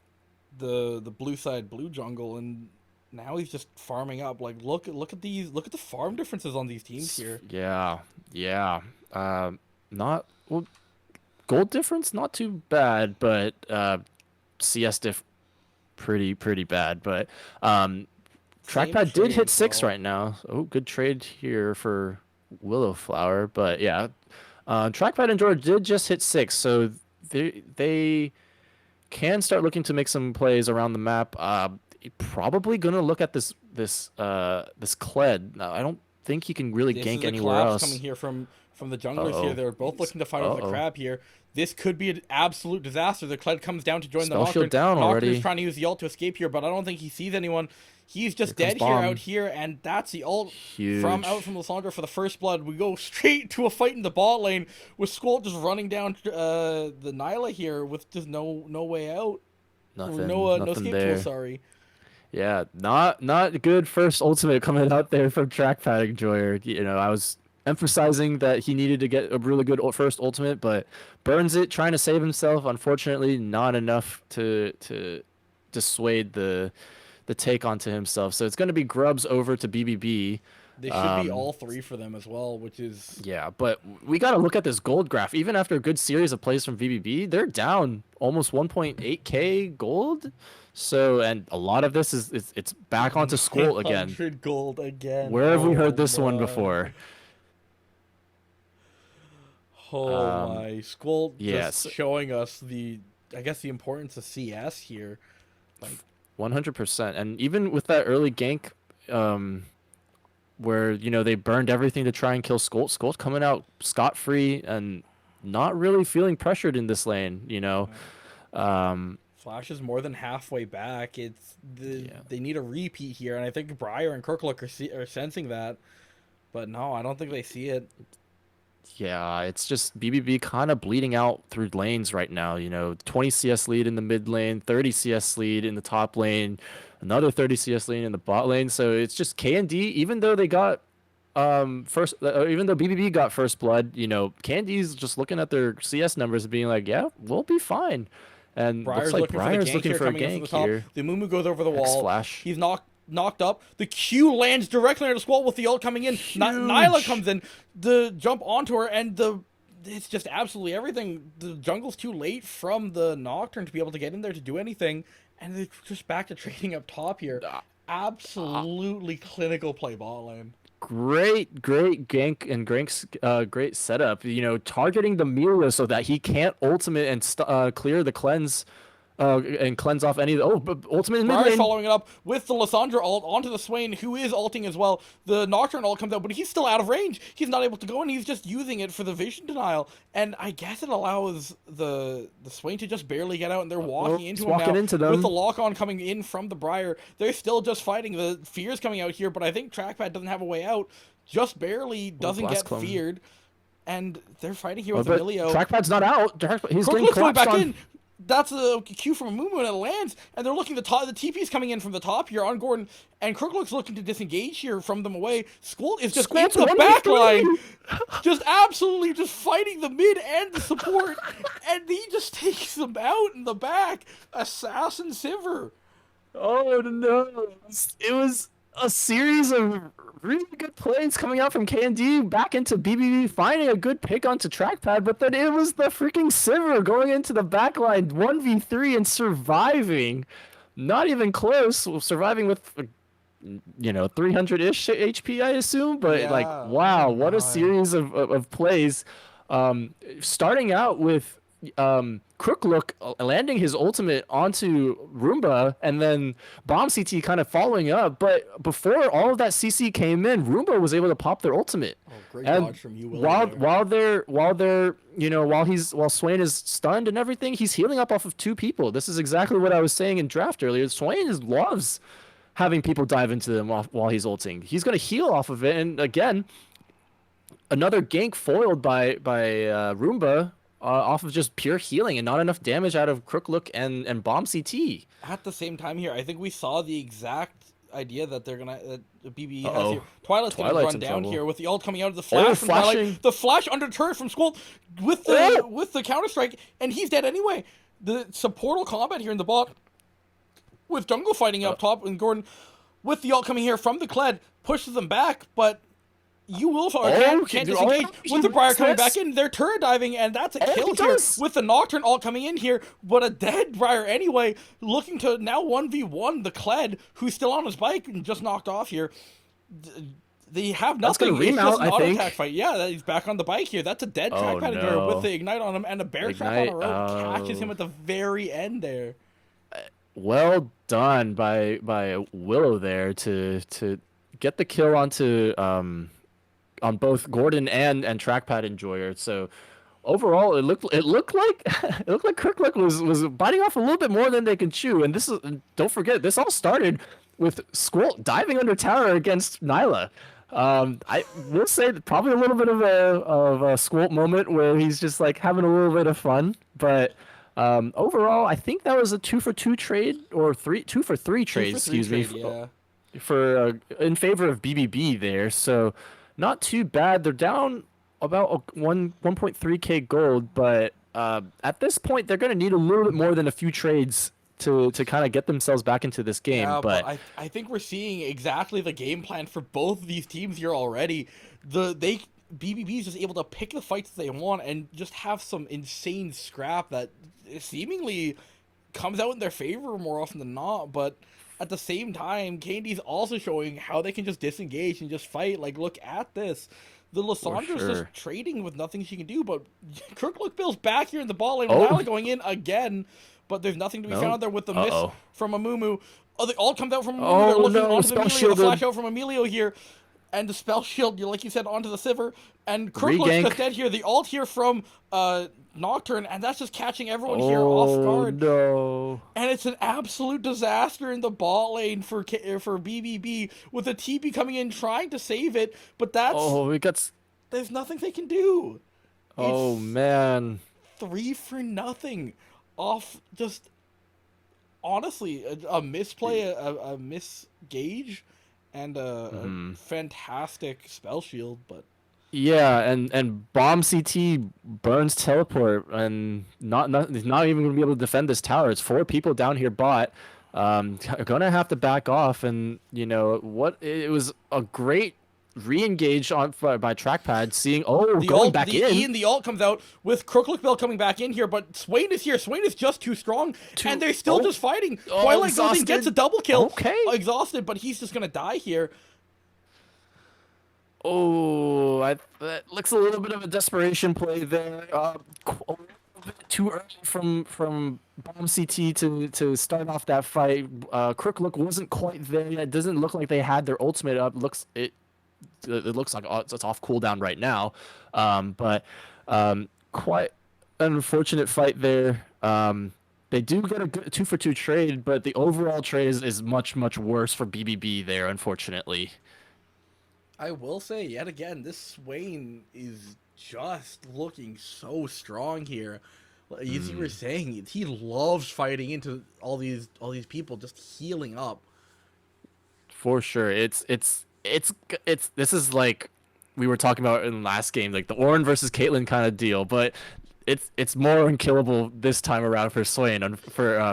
the blue side blue jungle, and now he's just farming up. Like look at the farm differences on these teams here. yeah. Not well, gold difference not too bad, but CS diff pretty bad. But Trackpad did hit 6 right now. Oh, good trade here for Willowflower. But yeah, Trackpad and George did just hit 6, so they can start looking to make some plays around the map. Probably gonna look at this Kled. Now, I don't think he can really This gank is a anywhere collapse else. coming here from the junglers Uh-oh. here. They're both looking to fight over the crab here. This could be an absolute disaster. The Kled comes down to join Spell the shield Nocturne. down already. Nocturne's trying to use the ult to escape here, but I don't think he sees anyone. He's just Here dead comes here Bomb. out here, and that's the ult Huge. from Lissandra for the first blood. We go straight to a fight in the bot lane with Squall just running down the Nyla here with just no way out. Nothing. No nothing escape there. tool, sorry. Yeah, not good first ultimate coming out there from Trackpad Enjoyer. I was emphasizing that he needed to get a really good first ultimate, but burns it trying to save himself. Unfortunately, not enough to dissuade the take onto himself. So it's going to be Grubs over to BBB. This should be all three for them as well, which is... Yeah, but we got to look at this gold graph. Even after a good series of plays from VBB, they're down almost 1.8k gold. So, and a lot of this is it's back onto Skull again. 100 gold again. Where have we heard Oh this one my. before? Oh my. Squall yes. just showing us I guess the importance of CS here. Like, 100%. And even with that early gank, where they burned everything to try and kill Skolt. Skolt coming out scot-free and not really feeling pressured in this lane. Flash is more than halfway back. Yeah. They need a repeat here, and I think Briar and Kirklook are sensing that. But no, I don't think they see it. Yeah, it's just BBB kind of bleeding out through lanes right now. 20 CS lead in the mid lane, 30 CS lead in the top lane, another 30 CS lead in the bot lane. So it's just K&D, even though they got even though BBB got first blood, K&D's just looking at their CS numbers and being like, yeah, we'll be fine. And Briar's looks like looking Briar's for looking for a coming in from gank the top. here. The Mumu goes over the wall. Flash. He's knocked up. The Q lands directly under the Squall with the ult coming in. Nyla comes in. The jump onto her, and it's just absolutely everything. The jungle's too late from the Nocturne to be able to get in there to do anything, and they're just back to trading up top here. Absolutely clinical play bot lane. Great gank and great setup. Targeting the Milia so that he can't ultimate and clear the cleanse, and cleanse off any of the but ultimate in mid Briar's lane. following it up with the Lissandra ult onto the Swain, who is ulting as well. The Nocturne ult comes out, but he's still out of range. He's not able to go, and he's just using it for the vision denial. And I guess it allows the Swain to just barely get out, and they're walking into him now. Into them. With the lock-on coming in from the Briar. They're still just fighting. The Fear's coming out here, but I think Trackpad doesn't have a way out. Just barely doesn't get Clone. Feared. And they're fighting here with Emilio. Trackpad's not out. He's getting Crooklook's coming collapsed back on. in. That's a cue from a Mumu, and it lands, and they're looking the TP's coming in from the top here on Gordon, and Crooklook's looking to disengage here from them away. Skolt is just in the back line, just absolutely just fighting the mid and the support, and he just takes them out in the back. Assassin Sivir. Oh no! It was a series of really good plays coming out from K&D back into BBB, finding a good pick onto Trackpad, but then it was the freaking Sivir going into the backline 1v3 and surviving. Not even close, surviving with 300-ish HP, I assume, but Yeah. wow, what a series of plays. Starting out with Crooklook landing his ultimate onto Roomba, and then Bomb CT kind of following up. But before all of that CC came in, Roomba was able to pop their ultimate. Oh, great And dodge from you, Will. while Swain is stunned and everything, he's healing up off of two people. This is exactly what I was saying in draft earlier. Swain loves having people dive into them while he's ulting. He's gonna heal off of it, and again, another gank foiled by Roomba. Off of just pure healing and not enough damage out of Crooklook and Bomb CT. At the same time here, I think we saw the exact idea that they're gonna the BBE has Uh-oh. here. Twilight's gonna Twilight's run in down trouble. here with the ult coming out of the flash from flashing. Twilight. The flash under turret from Skull with the counter strike, and he's dead anyway. The supportal combat here in the bot with Jungle fighting up top, and Gordon with the ult coming here from the Kled pushes them back, but you will can't disengage with the Briar coming back in. They're turret diving, and that's a kill here with the Nocturne ult coming in here, but a dead Briar anyway, looking to now 1v1 the Kled, who's still on his bike and just knocked off here. They have nothing. It's just remount, an I auto think. attack fight. Yeah, he's back on the bike here. That's a dead Trackpad no. with the Ignite on him, and a Bear Trap on a rope catches him at the very end there. Well done by Willow there to get the kill onto on both Gordon and Trackpad Enjoyer. So overall, it looked like Kirklook was biting off a little bit more than they could chew. And don't forget, this all started with Squirrel diving under tower against Nyla. I will say that probably a little bit of a Squirrel moment where he's just like having a little bit of fun, but. Overall, I think that was a 2-for-2 trade or 2-for-3 trade. Excuse me. Yeah. For in favor of BBB there, so not too bad. They're down about 1.3k gold, but at this point they're going to need a little bit more than a few trades to kind of get themselves back into this game. Yeah, but I think we're seeing exactly the game plan for both of these teams here already. BBB is just able to pick the fights they want and just have some insane scrap that seemingly comes out in their favor more often than not, but at the same time, Candy's also showing how they can just disengage and just fight. Like, look at this. The Lissandra's just trading with nothing she can do, but Kirklook Bill's back here in the ball lane. Nyla going in again, but there's nothing to be found there with the miss from Amumu. Oh, they all come out from Emilio. Oh, They're looking no, onto the spell Emilio. The shielded. flash out from Emilio here. And the spell shield, like you said, onto the Sivir. And Crook looks Regank. just dead here. The ult here from Nocturne, and that's just catching everyone here off guard. No. And it's an absolute disaster in the bot lane for BBB, with the TP coming in trying to save it, but there's nothing they can do. Oh, It's man. 3-0 off just, honestly, a misplay, a misgauge, and a fantastic spell shield, but Yeah, and bomb CT burns teleport, and he's not even gonna be able to defend this tower. It's 4 people down here bot. Gonna have to back off, and you know what? It was a great re-engage by trackpad, seeing going back in. Ian, the ult comes out with Crooklook Bell coming back in here, but Swain is here. Swain is just too strong, and they're still just fighting. Twilight goes and gets a double kill. Okay. Exhausted, but he's just gonna die here. Oh, that looks a little bit of a desperation play there. A little bit too early from Bomb CT to start off that fight. Crooklook wasn't quite there yet. It doesn't look like they had their ultimate up. It looks like it's off cooldown right now. But quite an unfortunate fight there. They do get a good 2-for-2 trade, but the overall trade is much worse for BBB there, unfortunately. I will say, yet again, this Swain is just looking so strong here. As you were saying, he loves fighting into all these people, just healing up. For sure, it's this is like we were talking about in the last game, like the Orin versus Caitlyn kind of deal, but it's more unkillable this time around for Swain,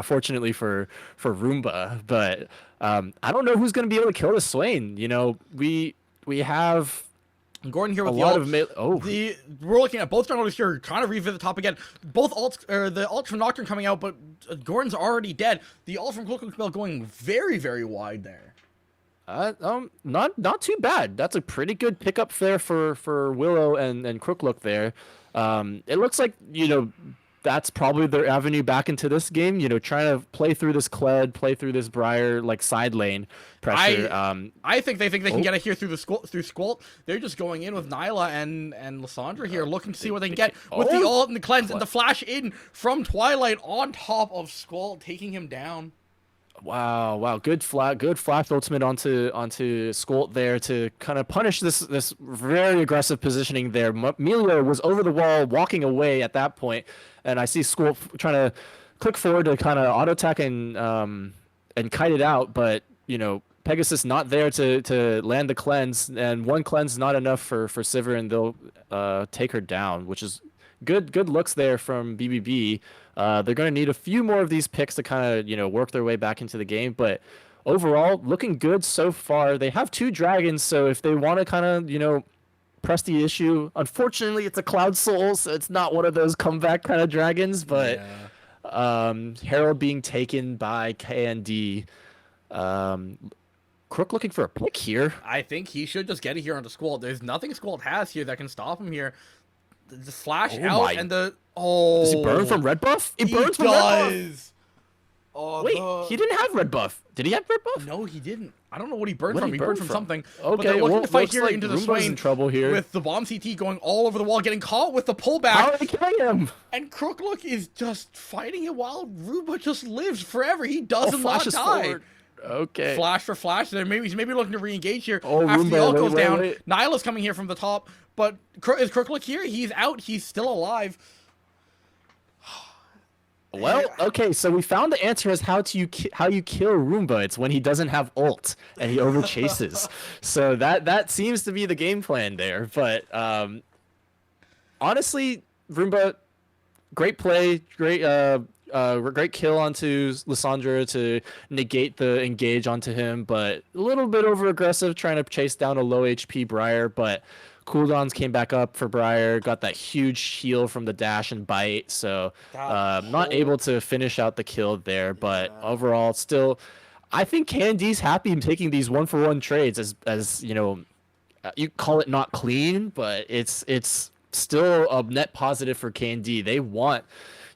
fortunately for Roomba. But I don't know who's gonna be able to kill the Swain. You know, we have Gordon here with a the lot ult. of We're looking at both junglers here, trying to revisit the top again. Both ults, the ult from Nocturne coming out, but Gordon's already dead. The ult from Cloak Spell going very wide there. Not too bad. That's a pretty good pickup there for Willow and Crooklook there. It looks like, you know, that's probably their avenue back into this game. You know, trying to play through this Kled, play through this Briar like side lane pressure. I think they can get it here through Squalt. They're just going in with Nyla and Lysandra here, looking to see what they can get with the ult and the cleanse and the flash in from Twilight on top of Squalt, taking him down. Wow, good flash ultimate onto Skolt there to kind of punish this very aggressive positioning there. Emilio was over the wall, walking away at that point, and I see Skolt trying to click forward to kind of auto attack and kite it out, but you know, Pegasus not there to land the cleanse, and one cleanse not enough for Sivir, and they'll take her down, which is good looks there from BBB. They're going to need a few more of these picks to kind of, you know, work their way back into the game, but overall looking good so far. They have 2 dragons, so if they want to kind of, you know, press the issue, unfortunately it's a Cloud Soul, so it's not one of those comeback kind of dragons, but Herald being taken by KND. Crook looking for a pick here. I think he should just get it here onto Squall. There's nothing Squall has here that can stop him here. The flash out and the does he burn from red buff? He burns from red buff. Oh, wait, he didn't have red buff. Did he have red buff? No, he didn't. I don't know what he burned from. He burned from something. Okay, but they're looking to fight here like into the Roomba's Swain in trouble here. with the bomb CT going all over the wall, getting caught with the pullback. How are they killing him? And Crooklook is just fighting it while Roomba just lives forever. He doesn't not die. Forward. Okay. Flash for flash. He's maybe looking to re-engage here Oh, after Roomba, the ult goes down. wait. Nyla's coming here from the top, but is Crooklook here? He's out. He's still alive. Well, okay, so we found the answer as how you kill Roomba. It's when he doesn't have ult and he over chases. So that seems to be the game plan there. But honestly, Roomba, great play, great kill onto Lysandra to negate the engage onto him, but a little bit over aggressive trying to chase down a low HP Briar, but cooldowns came back up for Briar, got that huge heal from the dash and bite, so not able to finish out the kill there, but overall still I think Candy's happy in taking these 1-for-1 trades as you know, you call it not clean, but it's still a net positive for Candy. They want,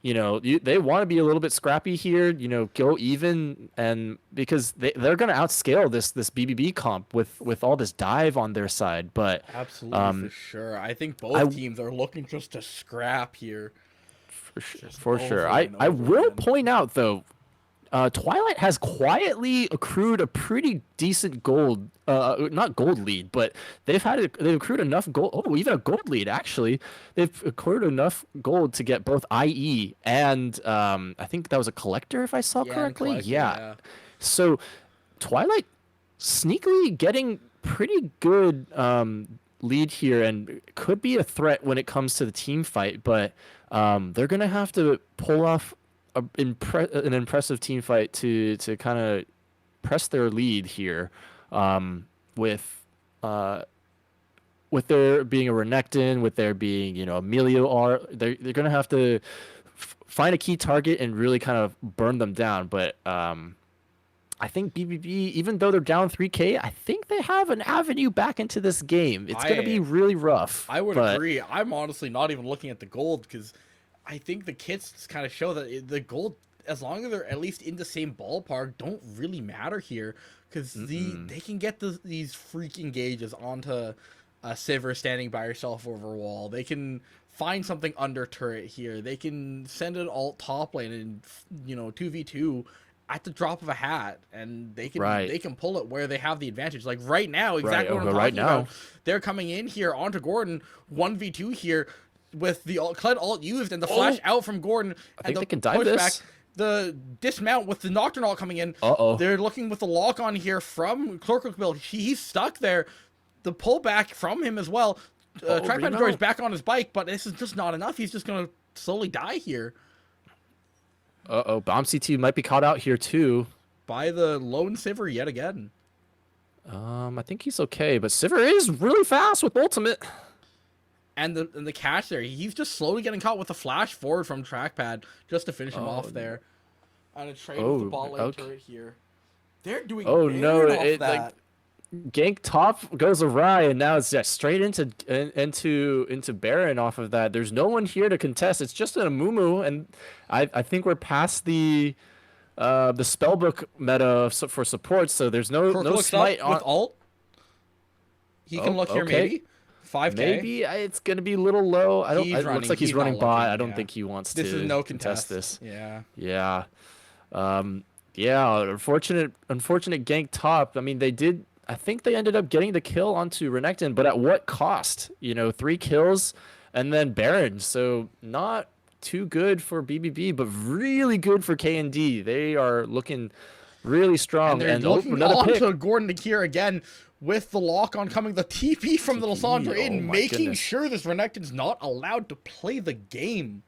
they want to be a little bit scrappy here, go even, and because they're going to outscale this BBB comp with all this dive on their side. But Absolutely, for sure. I think I both teams are looking just to scrap here. for sure. Over and I over will again. point out though, Twilight has quietly accrued a pretty decent gold, not gold lead, but they've accrued enough gold. Oh, even a gold lead actually. They've accrued enough gold to get both IE and I think that was a collector if I saw Yeah, and correctly. collector, Yeah. yeah. So Twilight sneakily getting pretty good lead here and could be a threat when it comes to the team fight, but they're gonna have to pull off an impressive team fight to kind of press their lead here, with there being a Renekton, with there being Emilio R. They're gonna have to find a key target and really kind of burn them down. But I think BBB, even though they're down 3K, I think they have an avenue back into this game. It's gonna be really rough. I would but agree. I'm honestly not even looking at the gold because I think the kits kind of show that the gold, as long as they're at least in the same ballpark, don't really matter here because they can get these freaking gauges onto a Sivir standing by herself over a wall. They can find something under turret here. They can send an alt top lane and 2v2 at the drop of a hat, and they can pull it where they have the advantage. Like right now, exactly what I'm talking about. They're coming in here onto Gordon, 1v2 here with the Kled alt used and the flash out from Gordon. I think they can dive this. The dismount with the Nocturne ult coming in. They're looking with the lock on here from Cloakbill. He's stuck there. The pullback from him as well. Trackpad Droid's back on his bike, but this is just not enough. He's just going to slowly die here. Bomb CT might be caught out here too. By the lone Sivir yet again. I think he's okay, but Sivir is really fast with ultimate. And the catch there, he's just slowly getting caught with a flash forward from Trackpad just to finish him off there. On a trade with the ball lane turret here. They're doing off that. Gank top goes awry, and now it's just straight into Baron off of that. There's no one here to contest. It's just an Amumu, and I think we're past the spellbook meta for support, so there's no smite on with ult. He can look here maybe. 5K. Maybe it's gonna be a little low. It looks like he's running bot. I don't think he wants to. This is no contest this. Yeah. Unfortunate gank top. I mean, I think they ended up getting the kill onto Renekton, but at what cost? 3 kills and then Baron. So not too good for BBB, but really good for KND. They are looking really strong. And they're looking onto Gordon Akir again with the lock on coming. The TP from the Lissandra in, making sure this Renekton's not allowed to play the game.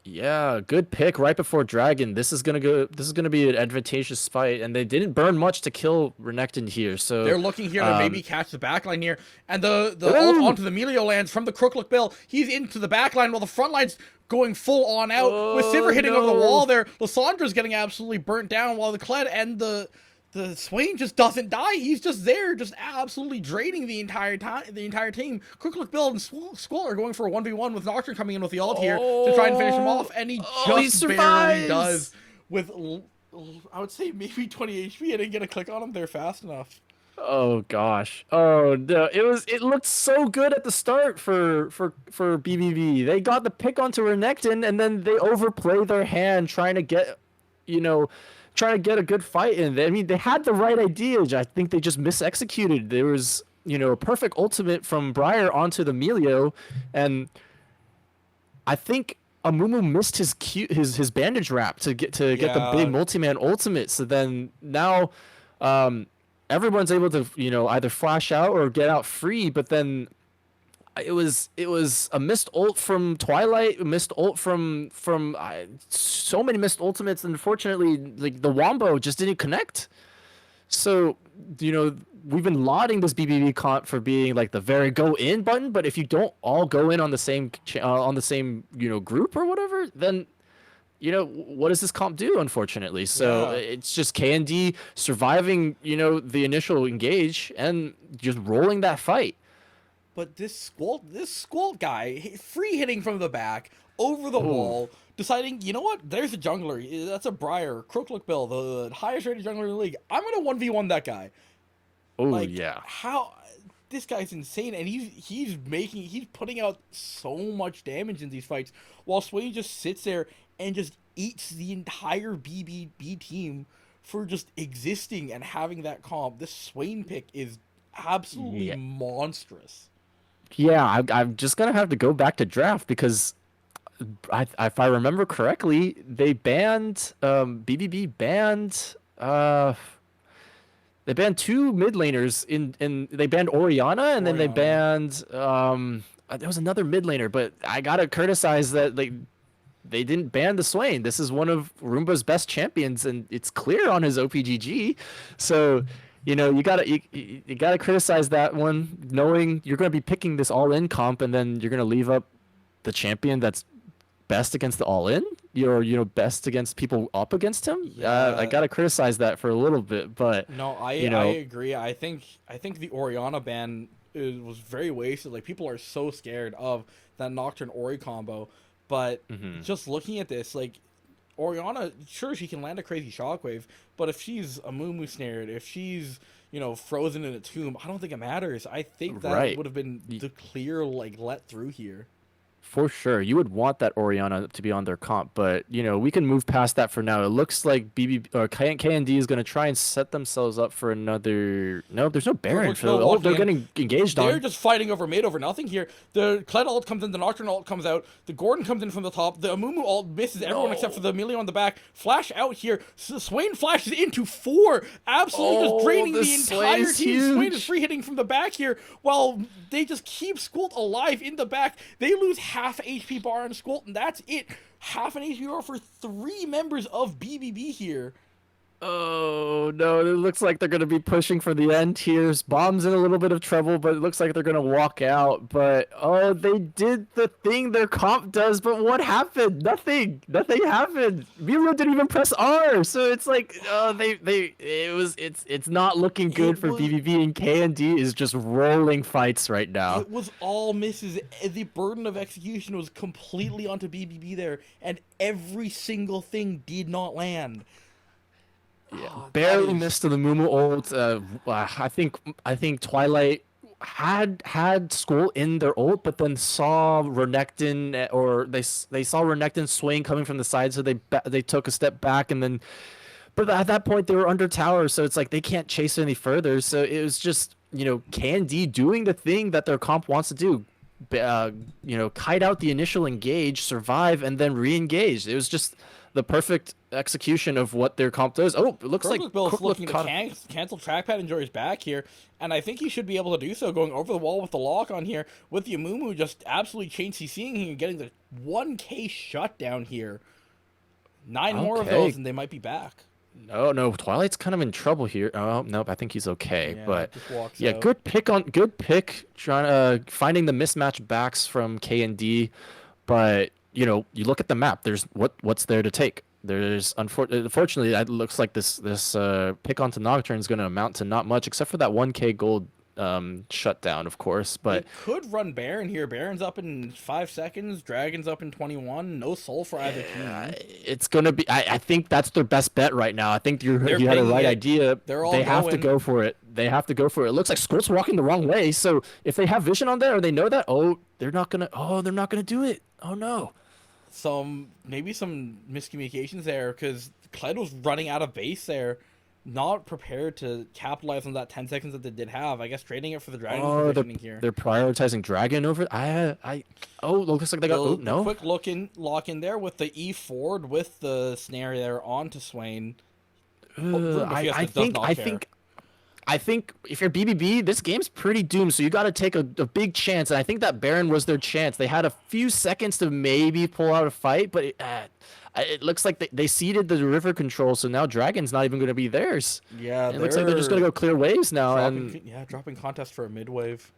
Yeah, good pick right before Dragon. This is gonna be an advantageous fight, and they didn't burn much to kill Renekton here. So they're looking here to maybe catch the backline here, and the ult onto the Melio lands from the Crooklook Bill. He's into the backline while the front line's going full on out with Sivir hitting over the wall there. Lissandra's getting absolutely burnt down while the Kled and the Swain just doesn't die. He's just there, just absolutely draining the entire team. Crooklook Bill and Squall are going for a 1v1 with Nocturne coming in with the ult here to try and finish him off, and he just barely does with, I would say, maybe 20 HP. I didn't get a click on him there fast enough. Oh gosh. Oh no. It looked so good at the start for BBB. They got the pick onto Renekton, and then they overplay their hand trying to get a good fight in. I mean, they had the right idea. I think they just misexecuted. There was, a perfect ultimate from Briar onto the Melio, and I think Amumu missed his bandage wrap to get the big multi-man ultimate. So then now everyone's able to, either flash out or get out free, but then it was a missed ult from Twilight, a missed ult from so many missed ultimates, and unfortunately, like, the Wombo just didn't connect. So, we've been lauding this BBB comp for being like the very go in button, but if you don't all go in on the same group or whatever, then what does this comp do, unfortunately? So it's just KND surviving, the initial engage and just rolling that fight. But this Squall guy, free hitting from the back, over the wall, deciding, you know what, there's a jungler, that's a Briar, Crooklook Bill, the highest rated jungler in the league. I'm gonna 1v1 that guy. Oh Like, yeah. how this guy's insane, and he's putting out so much damage in these fights, while Swain just sits there and just eats the entire BBB team for just existing and having that comp. This Swain pick is absolutely Yeah. monstrous. Yeah, I'm just gonna have to go back to draft because if I remember correctly, they banned BBB banned they banned two mid laners in they banned Orianna and then they Orianna. banned there was another mid laner, but I gotta criticize that they didn't ban the Swain. This is one of Roomba's best champions, and it's clear on his OPGG. So, you gotta criticize that one, knowing you're gonna be picking this all in comp, and then you're gonna leave up the champion that's best against the all in. You're best against people up against him. I Yeah. gotta criticize that for a little bit, but No, you I know, agree. I think the Orianna ban was very wasted. Like, people are so scared of that Nocturne Ori combo, but just looking at this, like, Orianna, sure, she can land a crazy shockwave, but if she's a Mumu snared, if she's frozen in a tomb, I don't think it matters. I think that right. would have been the clear like let through here. For sure. You would want that Orianna to be on their comp, but we can move past that for now. It looks like KND is going to try and set themselves up for another. No, there's no Baron for Still they're walking in. getting engaged They're on. just fighting over mid over nothing here. The Kled ult comes in, the Nocturne ult comes out, the Gordon comes in from the top, the Amumu ult misses everyone except for the Amelia on the back. Flash out here. Swain flashes into 4, absolutely just draining the this entire Swain's team. Swain huge. is free hitting from the back here, while they just keep Skult alive in the back. They lose half HP bar on Skult, and that's it. Half an HP bar for 3 members of BBB here. Oh no, it looks like they're going to be pushing for the end here. Bomb's in a little bit of trouble, but it looks like they're going to walk out. But they did the thing their comp does, but what happened? Nothing. Nothing happened. Miro didn't even press R. So it's like it's not looking good for was- BBB, and KND is just rolling fights right now. It was all misses. The burden of execution was completely onto BBB there, and every single thing did not land. Yeah, Oh, that barely is- missed to the Mumu ult. I think Twilight had Skull in their ult, but then saw Renekton, or they saw Renekton swing coming from the side, so they took a step back, and then, but at that point they were under tower, so it's like they can't chase any further. So it was just Candy doing the thing that their comp wants to do. Kite out the initial engage, survive, and then re-engage. It was just the perfect execution of what their comp does. Oh, it looks like Bill's Crooklook looking to caught cancel trackpad and Jory's back here, and I think he should be able to do so, going over the wall with the lock on here, with the Amumu just absolutely chain CCing him and getting the 1k shutdown here. 9 more of Okay. those, and they might be back. No, Twilight's kind of in trouble here. Oh, nope, I think he's okay. Yeah, But just walks yeah, out. good pick trying finding the mismatch backs from K and D. But you look at the map. There's what's there to take. Unfortunately, it looks like this pick onto Nocturne is going to amount to not much, except for that 1k gold shutdown, of course. But They could run Baron here. Baron's up in 5 seconds. Dragon's up in 21. No soul for either team. it's gonna be. I think that's their best bet right now. I think you had a pinging right it. idea. They're all They have to going. go for it. They have to go for it. It looks like Squirt's walking the wrong way. So if they have vision on there or they know that, they're not gonna do it. Oh no. Maybe some miscommunications there, because Kled was running out of base there, not prepared to capitalize on that 10 seconds that they did have. I guess trading it for the Dragon positioning here. They're prioritizing Dragon over. Looks like they got. The No. quick lock in there with the E forward with the snare there onto Swain. I think if you're BBB, this game's pretty doomed. So you got to take a big chance, and I think that Baron was their chance. They had a few seconds to maybe pull out a fight, but it looks like they ceded the river control. So now Dragon's not even going to be theirs. Yeah, It looks like they're just going to go clear waves now, dropping contest for a mid wave.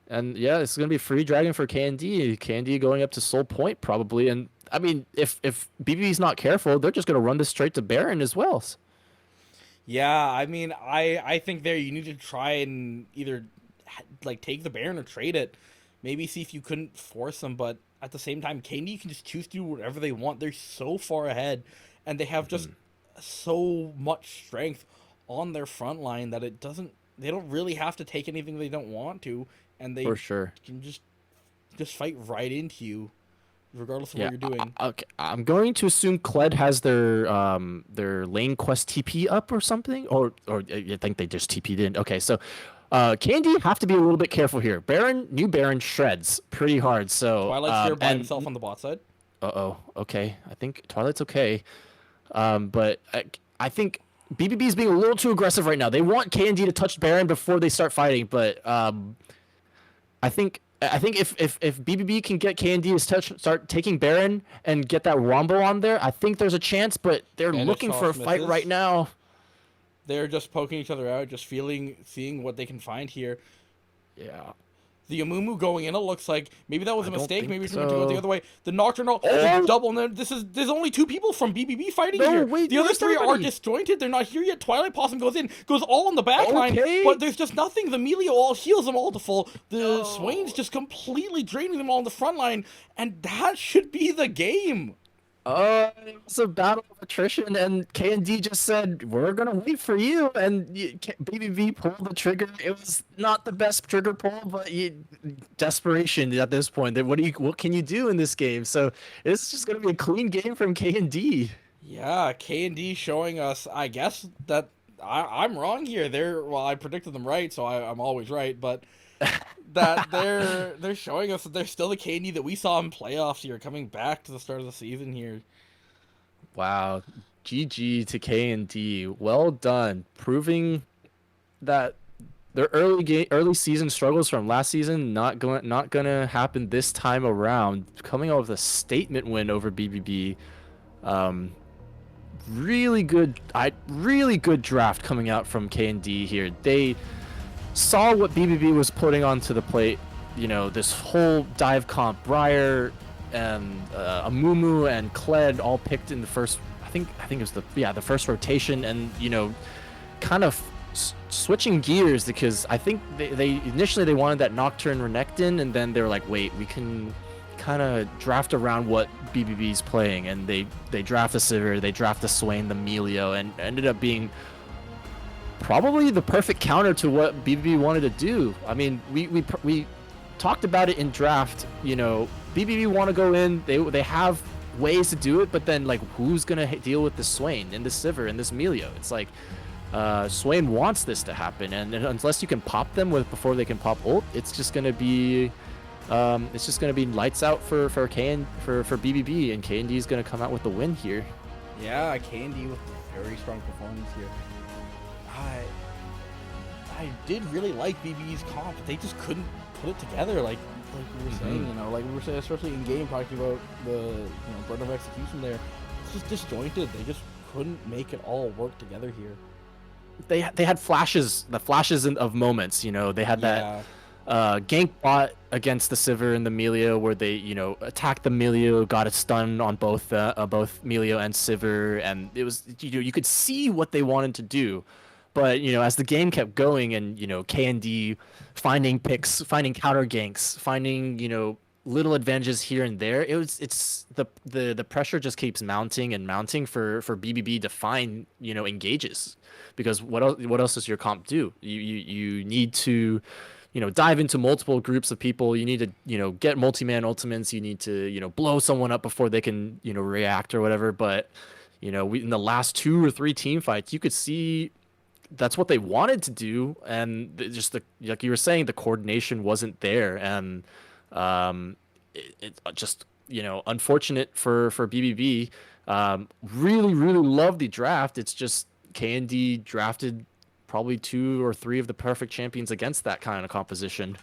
and yeah, it's going to be free Dragon for Candy. Candy going up to Soul Point probably, and I mean, if BBB's not careful, they're just going to run this straight to Baron as well. Yeah, I mean, I think there you need to try and either like take the Baron or trade it. Maybe see if you couldn't force them, but at the same time, Candy can just choose to do whatever they want. They're so far ahead, and they have just so much strength on their front line that they don't really have to take anything they don't want to, and they For sure. can just fight right into you, regardless of Yeah. what you're doing. Okay. I'm going to assume Kled has their lane quest TP up or something, or you think they just TP'd in. Okay, so Candy have to be a little bit careful here. New Baron shreds pretty hard. So Twilight's here by and himself on the bot side. uh-oh. Okay. I think Twilight's okay. But I think BBB is being a little too aggressive right now. They want Candy to touch Baron before they start fighting, but I think if BBB can get Candy to start taking Baron and get that Wombo on there, I think there's a chance. But they're And if looking for a Sauce fight misses, right now. They're just poking each other out, just seeing what they can find here. Yeah. The Amumu going in, it looks like maybe that was a I don't mistake. think Maybe we should have gone the so. other way. The Nocturnal Oh! double. And then there's only 2 people from BBB fighting No, here. wait, the other where's 3 are everybody? disjointed. They're not here yet. Twilight Possum goes all on the back line, Okay. but there's just nothing. The Melio all heals them all to full. The Swain's just completely draining them all on the front line, and that should be the game. It was a battle of attrition, and K&D just said, "We're gonna wait for you." And BBB pulled the trigger. It was not the best trigger pull, but desperation at this point. What can you do in this game? So it's just gonna be a clean game from K&D. Yeah, K&D showing us, I guess, that I'm wrong here. I predicted them right, so I'm always right, but that they're showing us that they're still the K&D that we saw in playoffs here, coming back to the start of the season here. Wow, GG to K&D. Well done, proving that their early season struggles from last season not gonna happen this time around. Coming out with a statement win over BBB. Really good draft coming out from K&D here. They saw what BBB was putting onto the plate. You know, this whole dive comp, Briar and Amumu and Kled all picked in the first. I think it was the first rotation, and kind of switching gears because I think they initially wanted that Nocturne Renekton, and then they were like, wait, we can kind of draft around what BBB's playing, and they draft the Sivir, they draft the Swain, the Melio, and ended up being probably the perfect counter to what BBB wanted to do. I mean, we talked about it in draft. BBB want to go in. They have ways to do it, but then like, who's gonna deal with the Swain and the Sivir and this Melio? It's like Swain wants this to happen, and unless you can pop them before they can pop ult, it's just gonna be lights out for BBB, and K&D is gonna come out with the win here. Yeah, K&D with a very strong performance here. I did really like BB's comp. They just couldn't put it together, like we were saying. Like we were saying, especially in game, talking about the burden of execution there. It's just disjointed. They just couldn't make it all work together here. They had flashes, of moments. They had that gank bot against the Sivir and the Melio, where they attacked the Melio, got a stun on both Melio and Sivir, and it was you could see what they wanted to do. But as the game kept going, and K&D finding picks, finding counter ganks, finding little advantages here and there, it's the pressure just keeps mounting and mounting for BBB to find engages, because what else does your comp do? You need to dive into multiple groups of people. You need to get multi-man ultimates. You need to blow someone up before they can react or whatever. But in the last 2 or 3 team fights, you could see that's what they wanted to do, and just like you were saying, the coordination wasn't there, and it just unfortunate for BBB. Really love the draft. It's just K&D drafted probably 2 or 3 of the perfect champions against that kind of composition.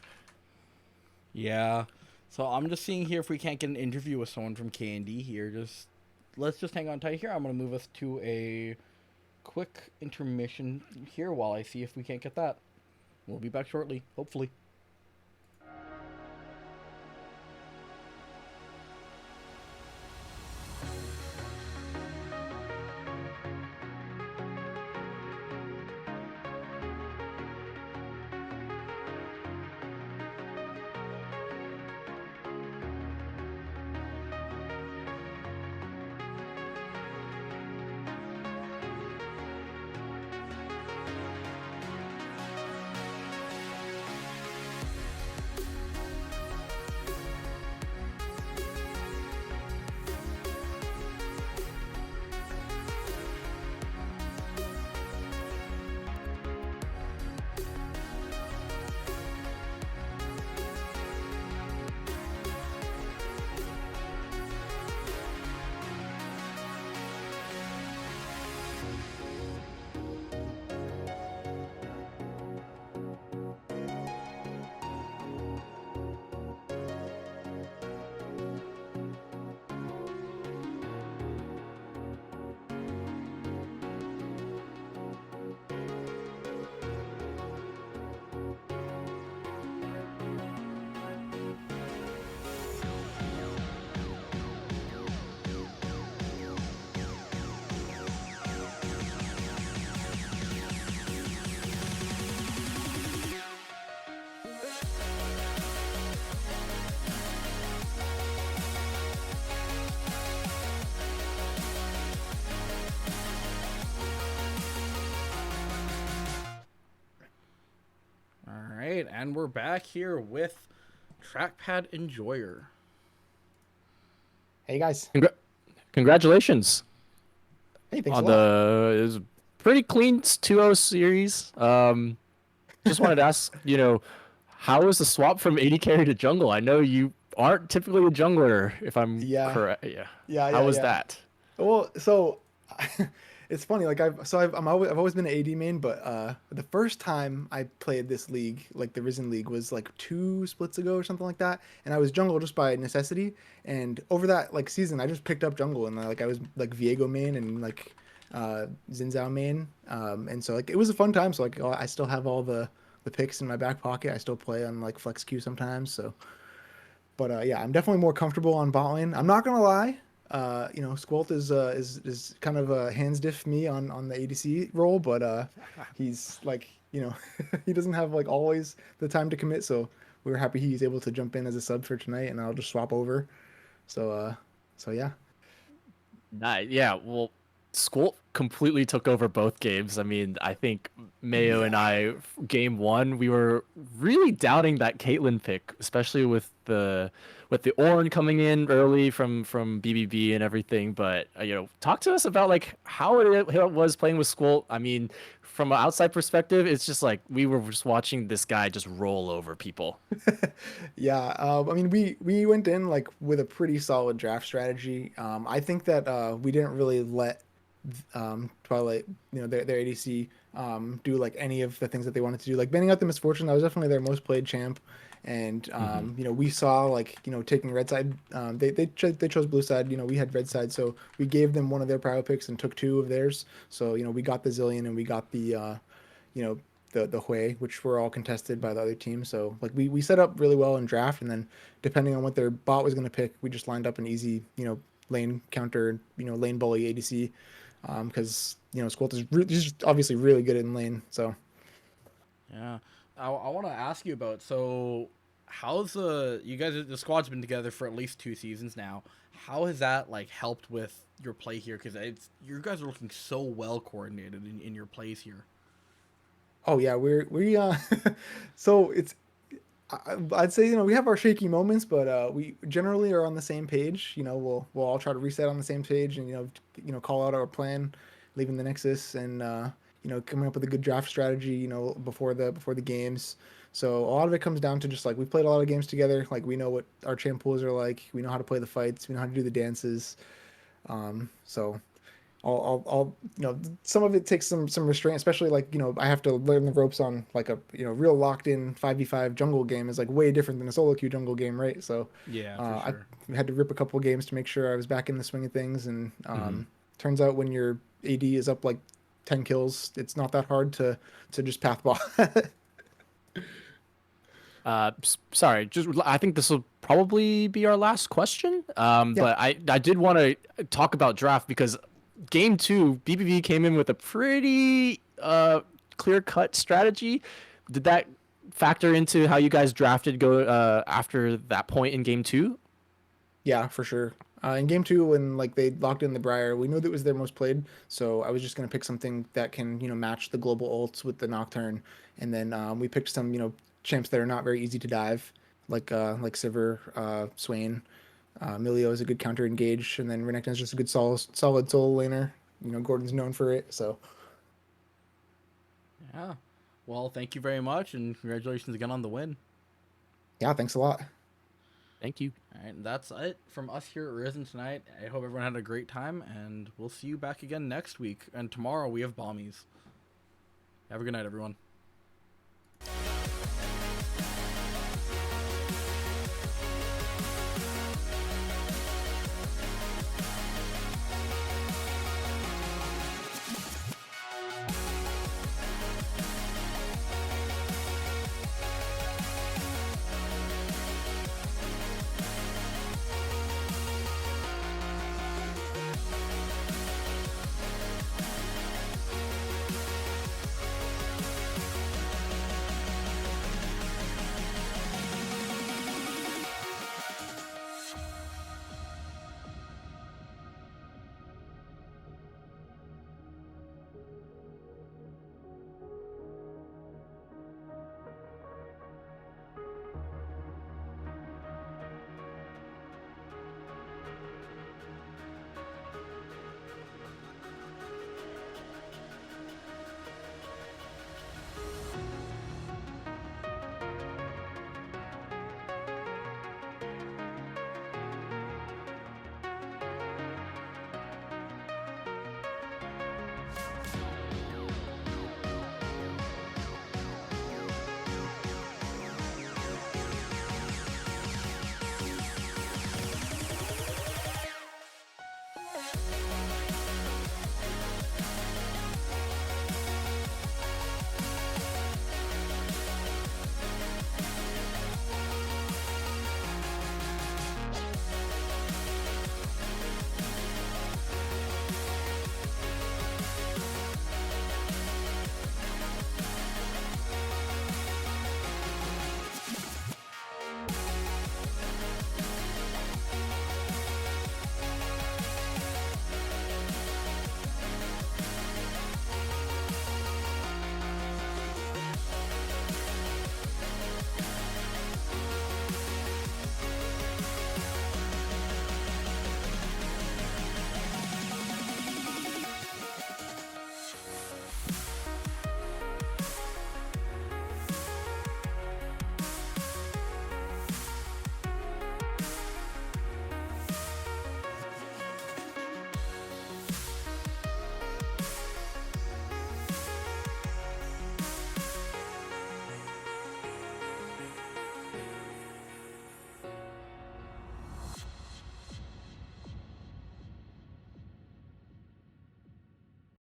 Yeah, so I'm just seeing here if we can't get an interview with someone from K&D here. Let's just hang on tight here. I'm gonna move us to a quick intermission here while I see if we can't get that. We'll be back shortly, hopefully. right, and we're back here with Trackpad Enjoyer. Hey guys. Congratulations Hey, thanks a on lot. it was a pretty clean 2-0 series. Just wanted to ask, how was the swap from AD carry to jungle? I know you aren't typically a jungler, if I'm Yeah, correct. Yeah. yeah, How yeah, was yeah. that? Well, so it's funny. Like I've always been an AD main, but the first time I played this league, like the Risen League, was like 2 splits ago or something like that, and I was jungle just by necessity. And over that like season, I just picked up jungle, and like I was like Viego main and like Xin Zhao main, and so like it was a fun time. So like I still have all the picks in my back pocket. I still play on like flex queue sometimes. So but yeah, I'm definitely more comfortable on bot lane. I'm not gonna lie. Squalt is kind of hands diff me on the ADC role, but he's like he doesn't have like always the time to commit. So we were happy he's able to jump in as a sub for tonight, and I'll just swap over. So so yeah. Nice. Yeah, well, Squall completely took over both games. I mean, I think Mayo and Yeah. I, game one, we were really doubting that Caitlyn pick, especially with the Ornn coming in early from BBB and everything. But talk to us about like how it was playing with Squall. I mean, from an outside perspective, it's just like we were just watching this guy just roll over people. Yeah, I mean, we went in like with a pretty solid draft strategy. I think that we didn't really let Twilight, their ADC, do like any of the things that they wanted to do. Like banning out the Misfortune, that was definitely their most played champ. And Hmm. we saw like taking red side. They chose blue side. We had red side, so we gave them one of their prio picks and took 2 of theirs. So we got the Zillion and we got the you know the Hui, which were all contested by the other team. So like we set up really well in draft, and then depending on what their bot was going to pick, we just lined up an easy lane counter, lane bully ADC, because Squalt is he's obviously really good in lane. So Yeah, I want to ask you about, so how's the squad's been together for at least 2 seasons now. How has that like helped with your play here? Because it's you guys are looking so well coordinated in your plays here. oh yeah, we so it's I'd say we have our shaky moments, but we generally are on the same page. We'll all try to reset on the same page, and call out our plan, leaving the Nexus, and coming up with a good draft strategy. Before the games. So a lot of it comes down to just like we've played a lot of games together. Like we know what our champ pools are like. We know how to play the fights. We know how to do the dances. So I'll some of it takes some restraint, especially like I have to learn the ropes on like a real locked in 5v5 jungle game is like way different than a solo queue jungle game, right? So Yeah, for I sure. had to rip a couple of games to make sure I was back in the swing of things, and Hmm. turns out when your AD is up like 10 kills, it's not that hard to just path ball. Sorry, just I think this will probably be our last question. Yeah. But I did want to talk about draft because game two, BBV came in with a pretty clear cut strategy. Did that factor into how you guys drafted go after that point in game two? Yeah, for sure. In game two, when like they locked in the Briar, we knew that was their most played, so I was just gonna pick something that can match the global ults with the Nocturne, and then we picked some champs that are not very easy to dive, like Sivir, Swain, Milio is a good counter engage, and then Renekton is just a good solid solo laner. Gordon's known for it, so Yeah. Well, thank you very much, and congratulations again on the win. yeah, thanks a lot. Thank you. All right, and that's it from us here at Risen tonight. I hope everyone had a great time, and we'll see you back again next week. And tomorrow we have Bommies. Have a good night, everyone.